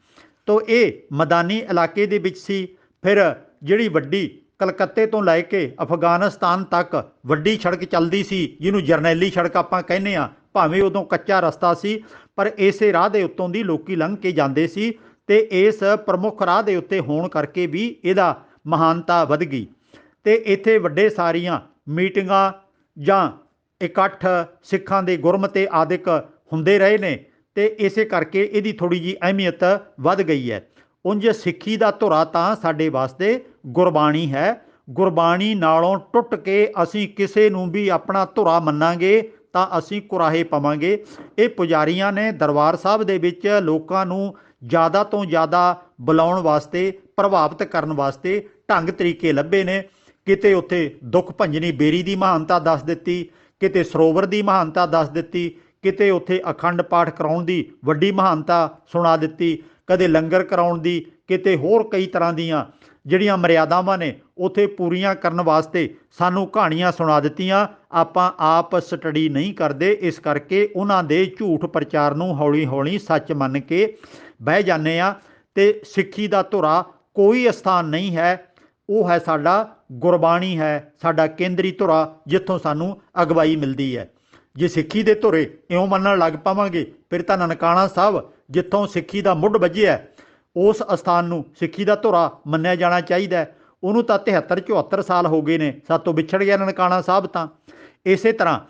ਤੋ ਇਹ ਮੈਦਾਨੀ ਇਲਾਕੇ ਦੇ ਵਿੱਚ ਸੀ। ਫਿਰ ਜਿਹੜੀ ਵੱਡੀ ਕਲਕੱਤੇ ਤੋਂ ਲੈ ਕੇ ਅਫਗਾਨਿਸਤਾਨ ਤੱਕ ਵੱਡੀ ਸੜਕ ਚੱਲਦੀ ਸੀ, ਜਿਹਨੂੰ ਜਰਨੈਲੀ ਸੜਕ ਆਪਾਂ ਕਹਿੰਦੇ ਹਾਂ, ਭਾਵੇਂ ਉਦੋਂ ਕੱਚਾ ਰਸਤਾ ਸੀ ਪਰ ਇਸੇ ਰਾਹ ਦੇ ਉੱਤੋਂ ਦੀ ਲੋਕੀ ਲੰਘ ਕੇ ਜਾਂਦੇ ਸੀ। ਤੇ ਇਸ ਪ੍ਰਮੁੱਖ ਰਾਹ ਦੇ ਉੱਤੇ ਹੋਣ ਕਰਕੇ ਵੀ ਇਹਦਾ ਮਹਾਨਤਾ ਵਧ ਗਈ। ਤੇ ਇੱਥੇ ਵੱਡੇ ਸਾਰੀਆਂ ਮੀਟਿੰਗਾਂ ਜਾਂ ਇਕੱਠ ਸਿੱਖਾਂ ਦੇ ਗੁਰਮਤਿ ਆਦਿਕ ਹੁੰਦੇ ਰਹੇ ਨੇ ਤੇ ਇਸੇ ਕਰਕੇ ਇਹਦੀ ਥੋੜ੍ਹੀ ਜਿਹੀ ਅਹਿਮੀਅਤ ਵੱਧ ਗਈ ਹੈ। ਉਂਝ ਸਿੱਖੀ ਦਾ ਧੁਰਾ ਤਾਂ ਸਾਡੇ ਵਾਸਤੇ ਗੁਰਬਾਣੀ ਹੈ। ਗੁਰਬਾਣੀ ਨਾਲੋਂ ਟੁੱਟ ਕੇ ਅਸੀਂ ਕਿਸੇ ਨੂੰ ਵੀ ਆਪਣਾ ਧੁਰਾ ਮੰਨਾਂਗੇ ਤਾਂ ਅਸੀਂ ਕੁਰਾਹੇ ਪਵਾਂਗੇ। ਇਹ ਪੁਜਾਰੀਆਂ ਨੇ ਦਰਬਾਰ ਸਾਹਿਬ ਦੇ ਵਿੱਚ ਲੋਕਾਂ ਨੂੰ ਜ਼ਿਆਦਾ ਤੋਂ ਜ਼ਿਆਦਾ ਬੁਲਾਉਣ ਵਾਸਤੇ, ਪ੍ਰਭਾਵਿਤ ਕਰਨ ਵਾਸਤੇ ਢੰਗ ਤਰੀਕੇ ਲੱਭੇ ਨੇ। ਕਿਤੇ ਉੱਥੇ ਦੁੱਖ ਭੰਜਨੀ ਬੇਰੀ ਦੀ ਮਹਾਨਤਾ ਦੱਸ ਦਿੱਤੀ, ਕਿਤੇ ਸਰੋਵਰ ਦੀ ਮਹਾਨਤਾ ਦੱਸ ਦਿੱਤੀ, ਕਿਤੇ ਉੱਥੇ ਅਖੰਡ ਪਾਠ ਕਰਾਉਣ ਦੀ ਵੱਡੀ ਮਹਾਨਤਾ ਸੁਣਾ ਦਿੱਤੀ, ਕਦੇ ਲੰਗਰ ਕਰਾਉਣ ਦੀ, ਕਿਤੇ ਹੋਰ ਕਈ ਤਰ੍ਹਾਂ ਦੀਆਂ ਜਿਹੜੀਆਂ ਮਰਿਆਦਾਵਾਂ ਨੇ ਉੱਥੇ ਪੂਰੀਆਂ ਕਰਨ ਵਾਸਤੇ ਸਾਨੂੰ ਕਹਾਣੀਆਂ ਸੁਣਾ ਦਿੱਤੀਆਂ। ਆਪਾਂ ਆਪ ਸਟੱਡੀ ਨਹੀਂ ਕਰਦੇ, ਇਸ ਕਰਕੇ ਉਹਨਾਂ ਦੇ ਝੂਠ ਪ੍ਰਚਾਰ ਨੂੰ ਹੌਲੀ ਹੌਲੀ ਸੱਚ ਮੰਨ ਕੇ ਬਹਿ ਜਾਂਦੇ ਹਾਂ। ਅਤੇ ਸਿੱਖੀ ਦਾ ਧੁਰਾ ਕੋਈ ਅਸਥਾਨ ਨਹੀਂ ਹੈ, ਉਹ ਹੈ ਸਾਡਾ ਗੁਰਬਾਣੀ ਹੈ, ਸਾਡਾ ਕੇਂਦਰੀ ਧੁਰਾ ਜਿੱਥੋਂ ਸਾਨੂੰ ਅਗਵਾਈ ਮਿਲਦੀ ਹੈ। ਜੇ ਸਿੱਖੀ ਦੇ ਧੁਰੇ ਇਉਂ ਮੰਨਣ ਲੱਗ ਪਾਵਾਂਗੇ ਫਿਰ ਤਾਂ ਨਨਕਾਣਾ ਸਾਹਿਬ ਜਿੱਥੋਂ ਸਿੱਖੀ ਦਾ ਮੁੱਢ ਵੱਜਿਆ ਉਸ ਅਸਥਾਨ ਨੂੰ ਸਿੱਖੀ ਦਾ ਧੁਰਾ ਮੰਨਿਆ ਜਾਣਾ ਚਾਹੀਦਾ। ਉਹਨੂੰ ਤਾਂ 73-74 ਸਾਲ ਹੋ ਗਏ ਨੇ ਸਾਤੋਂ ਵਿਛੜ ਗਿਆ ਨਨਕਾਣਾ ਸਾਹਿਬ। ਤਾਂ ਇਸੇ ਤਰ੍ਹਾਂ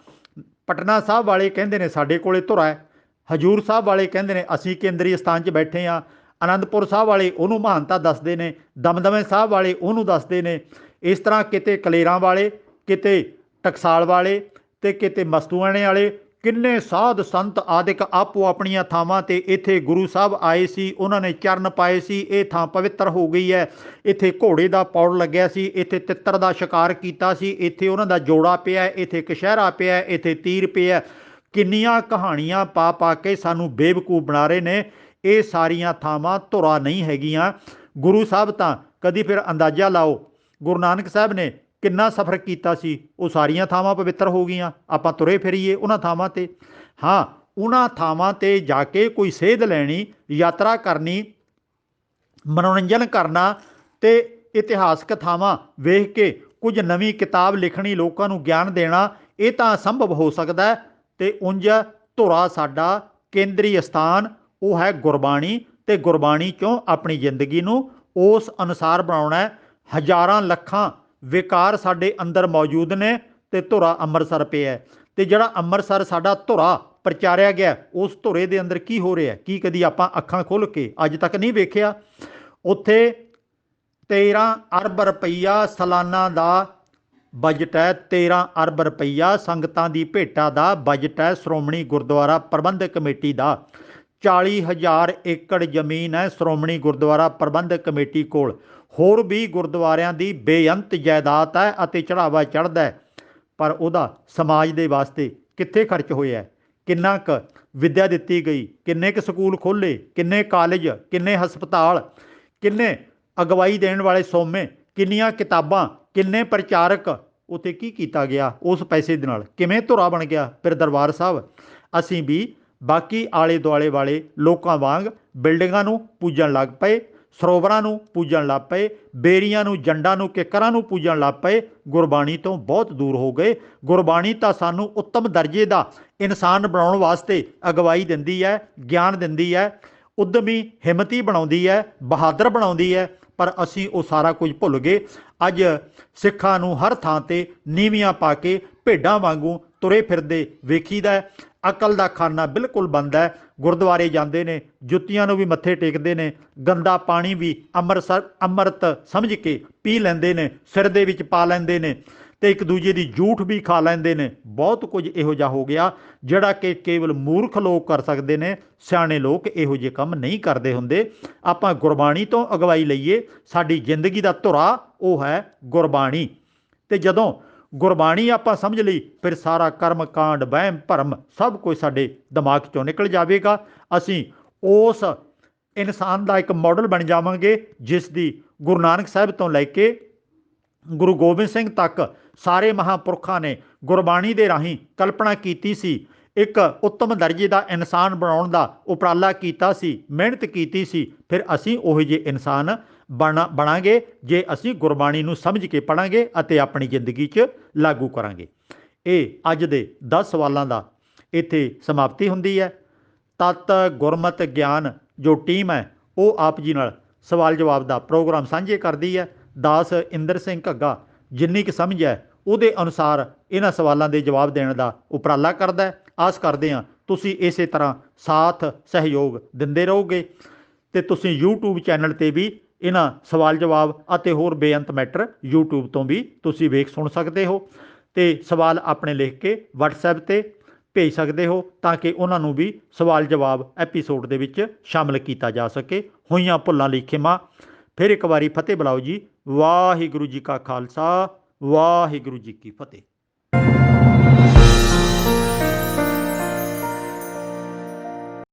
ਪਟਨਾ ਸਾਹਿਬ ਵਾਲੇ ਕਹਿੰਦੇ ਨੇ ਸਾਡੇ ਕੋਲੇ ਧੁਰਾ ਹੈ, ਹਜੂਰ ਸਾਹਿਬ ਵਾਲੇ ਕਹਿੰਦੇ ਨੇ ਅਸੀਂ ਕੇਂਦਰੀ ਅਸਥਾਨ 'ਚ ਬੈਠੇ ਹਾਂ, ਅਨੰਦਪੁਰ ਸਾਹਿਬ ਵਾਲੇ ਉਹਨੂੰ ਮਹਾਨਤਾ ਦੱਸਦੇ ਨੇ, ਦਮਦਮੇ ਸਾਹਿਬ ਵਾਲੇ ਉਹਨੂੰ ਦੱਸਦੇ ਨੇ। ਇਸ ਤਰ੍ਹਾਂ ਕਿਤੇ ਕਲੇਰਾਂ ਵਾਲੇ, ਕਿਤੇ ਟਕਸਾਲ ਵਾਲੇ ਅਤੇ ਕਿਤੇ ਮਸਤੂਆਣੇ ਵਾਲੇ, ਕਿੰਨੇ ਸਾਧ ਸੰਤ ਆਦਿਕ ਆਪੋ ਆਪਣੀਆਂ ਥਾਵਾਂ 'ਤੇ ਇੱਥੇ ਗੁਰੂ ਸਾਹਿਬ ਆਏ ਸੀ, ਉਹਨਾਂ ਨੇ ਚਰਨ ਪਾਏ ਸੀ, ਇਹ ਥਾਂ ਪਵਿੱਤਰ ਹੋ ਗਈ ਹੈ। ਇੱਥੇ ਘੋੜੇ ਦਾ ਪੌੜ ਲੱਗਿਆ ਸੀ, ਇੱਥੇ ਤਿੱਤਰ ਦਾ ਸ਼ਿਕਾਰ ਕੀਤਾ ਸੀ, ਇੱਥੇ ਉਹਨਾਂ ਦਾ ਜੋੜਾ ਪਿਆ, ਇੱਥੇ ਕਸ਼ਹਿਰਾ ਪਿਆ, ਇੱਥੇ ਤੀਰ ਪਿਆ। ਕਿੰਨੀਆਂ ਕਹਾਣੀਆਂ ਪਾ ਪਾ ਕੇ ਸਾਨੂੰ ਬੇਵਕੂਫ ਬਣਾ ਰਹੇ ਨੇ। ਇਹ ਸਾਰੀਆਂ ਥਾਵਾਂ ਧੁਰਾ ਨਹੀਂ ਹੈਗੀਆਂ। ਗੁਰੂ ਸਾਹਿਬ ਤਾਂ ਕਦੀ ਫਿਰ ਅੰਦਾਜ਼ਾ ਲਾਓ ਗੁਰੂ ਨਾਨਕ ਸਾਹਿਬ ਨੇ ਕਿੰਨਾ ਸਫ਼ਰ ਕੀਤਾ ਸੀ, ਉਹ ਸਾਰੀਆਂ ਥਾਵਾਂ ਪਵਿੱਤਰ ਹੋ ਗਈਆਂ। ਆਪਾਂ ਤੁਰੇ ਫਿਰੀਏ ਉਹਨਾਂ ਥਾਵਾਂ 'ਤੇ। ਹਾਂ, ਉਹਨਾਂ ਥਾਵਾਂ 'ਤੇ ਜਾ ਕੇ ਕੋਈ ਸੇਧ ਲੈਣੀ, ਯਾਤਰਾ ਕਰਨੀ, ਮਨੋਰੰਜਨ ਕਰਨਾ ਅਤੇ ਇਤਿਹਾਸਕ ਥਾਵਾਂ ਵੇਖ ਕੇ ਕੁਝ ਨਵੀਂ ਕਿਤਾਬ ਲਿਖਣੀ, ਲੋਕਾਂ ਨੂੰ ਗਿਆਨ ਦੇਣਾ, ਇਹ ਤਾਂ ਅਸੰਭਵ ਹੋ ਸਕਦਾ। ਅਤੇ ਉਂਝ ਧੁਰਾ ਸਾਡਾ ਕੇਂਦਰੀ ਅਸਥਾਨ ਉਹ ਹੈ ਗੁਰਬਾਣੀ, ਅਤੇ ਗੁਰਬਾਣੀ 'ਚੋਂ ਆਪਣੀ ਜ਼ਿੰਦਗੀ ਨੂੰ ਉਸ ਅਨੁਸਾਰ ਬਣਾਉਣਾ। ਹਜ਼ਾਰਾਂ ਲੱਖਾਂ ਵਿਕਾਰ ਸਾਡੇ ਅੰਦਰ ਮੌਜੂਦ ਨੇ ਅਤੇ ਧੁਰਾ ਅੰਮ੍ਰਿਤਸਰ ਪਿਆ। ਅਤੇ ਜਿਹੜਾ ਅੰਮ੍ਰਿਤਸਰ ਸਾਡਾ ਧੁਰਾ ਪ੍ਰਚਾਰਿਆ ਗਿਆ, ਉਸ ਧੁਰੇ ਦੇ ਅੰਦਰ ਕੀ ਹੋ ਰਿਹਾ, ਕੀ ਕਦੀ ਆਪਾਂ ਅੱਖਾਂ ਖੋਲ੍ਹ ਕੇ ਅੱਜ ਤੱਕ ਨਹੀਂ ਵੇਖਿਆ? ਉੱਥੇ 13 ਅਰਬ ਰੁਪਈਆ ਸਾਲਾਨਾ ਦਾ ਬਜਟ ਹੈ। 13 ਅਰਬ ਰੁਪਈਆ ਸੰਗਤਾਂ ਦੀ ਭੇਟਾ ਦਾ ਬਜਟ ਹੈ ਸ਼੍ਰੋਮਣੀ ਗੁਰਦੁਆਰਾ ਪ੍ਰਬੰਧਕ ਕਮੇਟੀ ਦਾ। 40,000 ਏਕੜ ਜ਼ਮੀਨ ਹੈ ਸ਼੍ਰੋਮਣੀ ਗੁਰਦੁਆਰਾ ਪ੍ਰਬੰਧਕ ਕਮੇਟੀ ਕੋਲ। ਹੋਰ ਵੀ ਗੁਰਦੁਆਰਿਆਂ ਦੀ ਬੇਅੰਤ ਜਾਇਦਾਦ ਹੈ ਅਤੇ ਚੜ੍ਹਾਵਾ ਚੜ੍ਹਦਾ, ਪਰ ਉਹਦਾ ਸਮਾਜ ਦੇ ਵਾਸਤੇ ਕਿੱਥੇ ਖਰਚ ਹੋਇਆ? ਕਿੰਨਾ ਕੁ ਵਿੱਦਿਆ ਦਿੱਤੀ ਗਈ, ਕਿੰਨੇ ਕੁ ਸਕੂਲ ਖੋਲ੍ਹੇ, ਕਿੰਨੇ ਕਾਲਜ, ਕਿੰਨੇ ਹਸਪਤਾਲ, ਕਿੰਨੇ ਅਗਵਾਈ ਦੇਣ ਵਾਲੇ ਸੋਮੇ, ਕਿੰਨੀਆਂ ਕਿਤਾਬਾਂ, ਕਿੰਨੇ ਪ੍ਰਚਾਰਕ, ਉੱਥੇ ਕੀ ਕੀਤਾ ਗਿਆ ਉਸ ਪੈਸੇ ਦੇ ਨਾਲ? ਕਿਵੇਂ ਧੁਰਾ ਬਣ ਗਿਆ? ਫਿਰ ਦਰਬਾਰ ਸਾਹਿਬ ਅਸੀਂ ਵੀ ਬਾਕੀ ਆਲੇ ਦੁਆਲੇ ਵਾਲੇ ਲੋਕਾਂ ਵਾਂਗ ਬਿਲਡਿੰਗਾਂ ਨੂੰ ਪੂਜਣ ਲੱਗ ਪਏ, ਸਰੋਵਰਾਂ ਨੂੰ ਪੂਜਣ ਲੱਗ ਪਏ, ਬੇਰੀਆਂ ਨੂੰ, ਜੰਡਾਂ ਨੂੰ, ਕਿੱਕਰਾਂ ਨੂੰ ਪੂਜਣ ਲੱਗ ਪਏ। ਗੁਰਬਾਣੀ ਤੋਂ ਬਹੁਤ ਦੂਰ ਹੋ ਗਏ। ਗੁਰਬਾਣੀ ਤਾਂ ਸਾਨੂੰ ਉੱਤਮ ਦਰਜੇ ਦਾ ਇਨਸਾਨ ਬਣਾਉਣ ਵਾਸਤੇ ਅਗਵਾਈ ਦਿੰਦੀ ਹੈ, ਗਿਆਨ ਦਿੰਦੀ ਹੈ, ਉਦਮੀ ਹਿੰਮਤੀ ਬਣਾਉਂਦੀ ਹੈ, ਬਹਾਦਰ ਬਣਾਉਂਦੀ ਹੈ, ਪਰ ਅਸੀਂ ਉਹ ਸਾਰਾ ਕੁਝ ਭੁੱਲ ਗਏ। ਅੱਜ ਸਿੱਖਾਂ ਨੂੰ ਹਰ ਥਾਂ 'ਤੇ ਨੀਵੀਆਂ ਪਾ ਕੇ ਭੇਡਾਂ ਵਾਂਗੂ ਤੁਰੇ ਫਿਰਦੇ ਵੇਖੀਦਾ। ਅਕਲ ਦਾ ਖਾਨਾ ਬਿਲਕੁਲ ਬੰਦ ਹੈ। ਗੁਰਦੁਆਰੇ ਜਾਂਦੇ ਨੇ, ਜੁੱਤੀਆਂ ਨੂੰ ਵੀ ਮੱਥੇ ਟੇਕਦੇ ਨੇ, ਗੰਦਾ ਪਾਣੀ ਵੀ ਅੰਮ੍ਰਿਤ ਸਮਝ ਕੇ ਪੀ ਲੈਂਦੇ ਨੇ, ਸਿਰ ਦੇ ਵਿੱਚ ਪਾ ਲੈਂਦੇ ਨੇ, ਅਤੇ ਇੱਕ ਦੂਜੇ ਦੀ ਜੂਠ ਵੀ ਖਾ ਲੈਂਦੇ ਨੇ। ਬਹੁਤ ਕੁਝ ਇਹੋ ਜਿਹਾ ਹੋ ਗਿਆ ਜਿਹੜਾ ਕਿ ਕੇਵਲ ਮੂਰਖ ਲੋਕ ਕਰ ਸਕਦੇ ਨੇ, ਸਿਆਣੇ ਲੋਕ ਇਹੋ ਜਿਹੇ ਕੰਮ ਨਹੀਂ ਕਰਦੇ ਹੁੰਦੇ। ਆਪਾਂ ਗੁਰਬਾਣੀ ਤੋਂ ਅਗਵਾਈ ਲਈਏ। ਸਾਡੀ ਜ਼ਿੰਦਗੀ ਦਾ ਧੁਰਾ ਉਹ ਹੈ ਗੁਰਬਾਣੀ। ਅਤੇ ਜਦੋਂ ਗੁਰਬਾਣੀ ਆਪਾਂ ਸਮਝ ਲਈ ਫਿਰ ਸਾਰਾ ਕਰਮ ਕਾਂਡ, ਵਹਿਮ ਭਰਮ ਸਭ ਕੁਝ ਸਾਡੇ ਦਿਮਾਗ 'ਚੋਂ ਨਿਕਲ ਜਾਵੇਗਾ। ਅਸੀਂ ਉਸ ਇਨਸਾਨ ਦਾ ਇੱਕ ਮਾਡਲ ਬਣ ਜਾਵਾਂਗੇ ਜਿਸ ਦੀ ਗੁਰੂ ਨਾਨਕ ਸਾਹਿਬ ਤੋਂ ਲੈ ਕੇ ਗੁਰੂ ਗੋਬਿੰਦ ਸਿੰਘ ਤੱਕ ਸਾਰੇ ਮਹਾਂਪੁਰਖਾਂ ਨੇ ਗੁਰਬਾਣੀ ਦੇ ਰਾਹੀਂ ਕਲਪਨਾ ਕੀਤੀ ਸੀ। ਇੱਕ ਉੱਤਮ ਦਰਜੇ ਦਾ ਇਨਸਾਨ ਬਣਾਉਣ ਦਾ ਉਪਰਾਲਾ ਕੀਤਾ ਸੀ, ਮਿਹਨਤ ਕੀਤੀ ਸੀ। ਫਿਰ ਅਸੀਂ ਉਹੋ ਜਿਹੇ ਇਨਸਾਨ ਬਣਾਂਗੇ ਜੇ ਅਸੀਂ ਗੁਰਬਾਣੀ ਨੂੰ ਸਮਝ ਕੇ ਪੜ੍ਹਾਂਗੇ ਅਤੇ ਆਪਣੀ ਜ਼ਿੰਦਗੀ 'ਚ ਲਾਗੂ ਕਰਾਂਗੇ। ਇਹ ਅੱਜ ਦੇ 10 ਸਵਾਲਾਂ ਦਾ ਇੱਥੇ ਸਮਾਪਤੀ ਹੁੰਦੀ ਹੈ। ਤਤ ਗੁਰਮਤਿ ਗਿਆਨ ਜੋ ਟੀਮ ਹੈ ਉਹ ਆਪ ਜੀ ਨਾਲ ਸਵਾਲ ਜਵਾਬ ਦਾ ਪ੍ਰੋਗਰਾਮ ਸਾਂਝੇ ਕਰਦੀ ਹੈ। ਦਾਸ ਇੰਦਰ ਸਿੰਘ ਘੱਗਾ ਜਿੰਨੀ ਕੁ ਸਮਝ ਹੈ ਉਹਦੇ ਅਨੁਸਾਰ ਇਹਨਾਂ ਸਵਾਲਾਂ ਦੇ ਜਵਾਬ ਦੇਣ ਦਾ ਉਪਰਾਲਾ ਕਰਦਾ ਹੈ। ਆਸ ਕਰਦੇ ਹਾਂ ਤੁਸੀਂ ਇਸੇ ਤਰ੍ਹਾਂ ਸਾਥ ਸਹਿਯੋਗ ਦਿੰਦੇ ਰਹੋਗੇ ਅਤੇ ਤੁਸੀਂ YouTube ਚੈਨਲ 'ਤੇ ਵੀ ਇਹਨਾਂ ਸਵਾਲ ਜਵਾਬ ਅਤੇ ਹੋਰ ਬੇਅੰਤ ਮੈਟਰ YouTube ਤੋਂ ਵੀ ਤੁਸੀਂ ਵੇਖ ਸੁਣ ਸਕਦੇ ਹੋ ਅਤੇ ਸਵਾਲ ਆਪਣੇ ਲਿਖ ਕੇ WhatsApp 'ਤੇ ਭੇਜ ਸਕਦੇ ਹੋ ਤਾਂ ਕਿ ਉਹਨਾਂ ਨੂੰ ਵੀ ਸਵਾਲ ਜਵਾਬ ਐਪੀਸੋਡ ਦੇ ਵਿੱਚ ਸ਼ਾਮਲ ਕੀਤਾ ਜਾ ਸਕੇ। ਹੋਈਆਂ ਭੁੱਲਾਂ ਲਈ ਖਿਮਾ। ਫਿਰ ਇੱਕ ਵਾਰੀ ਫਤਿਹ ਬੁਲਾਓ ਜੀ। ਵਾਹਿਗੁਰੂ ਜੀ ਕਾ ਖਾਲਸਾ, ਵਾਹਿਗੁਰੂ ਜੀ ਕੀ ਫਤਿਹ।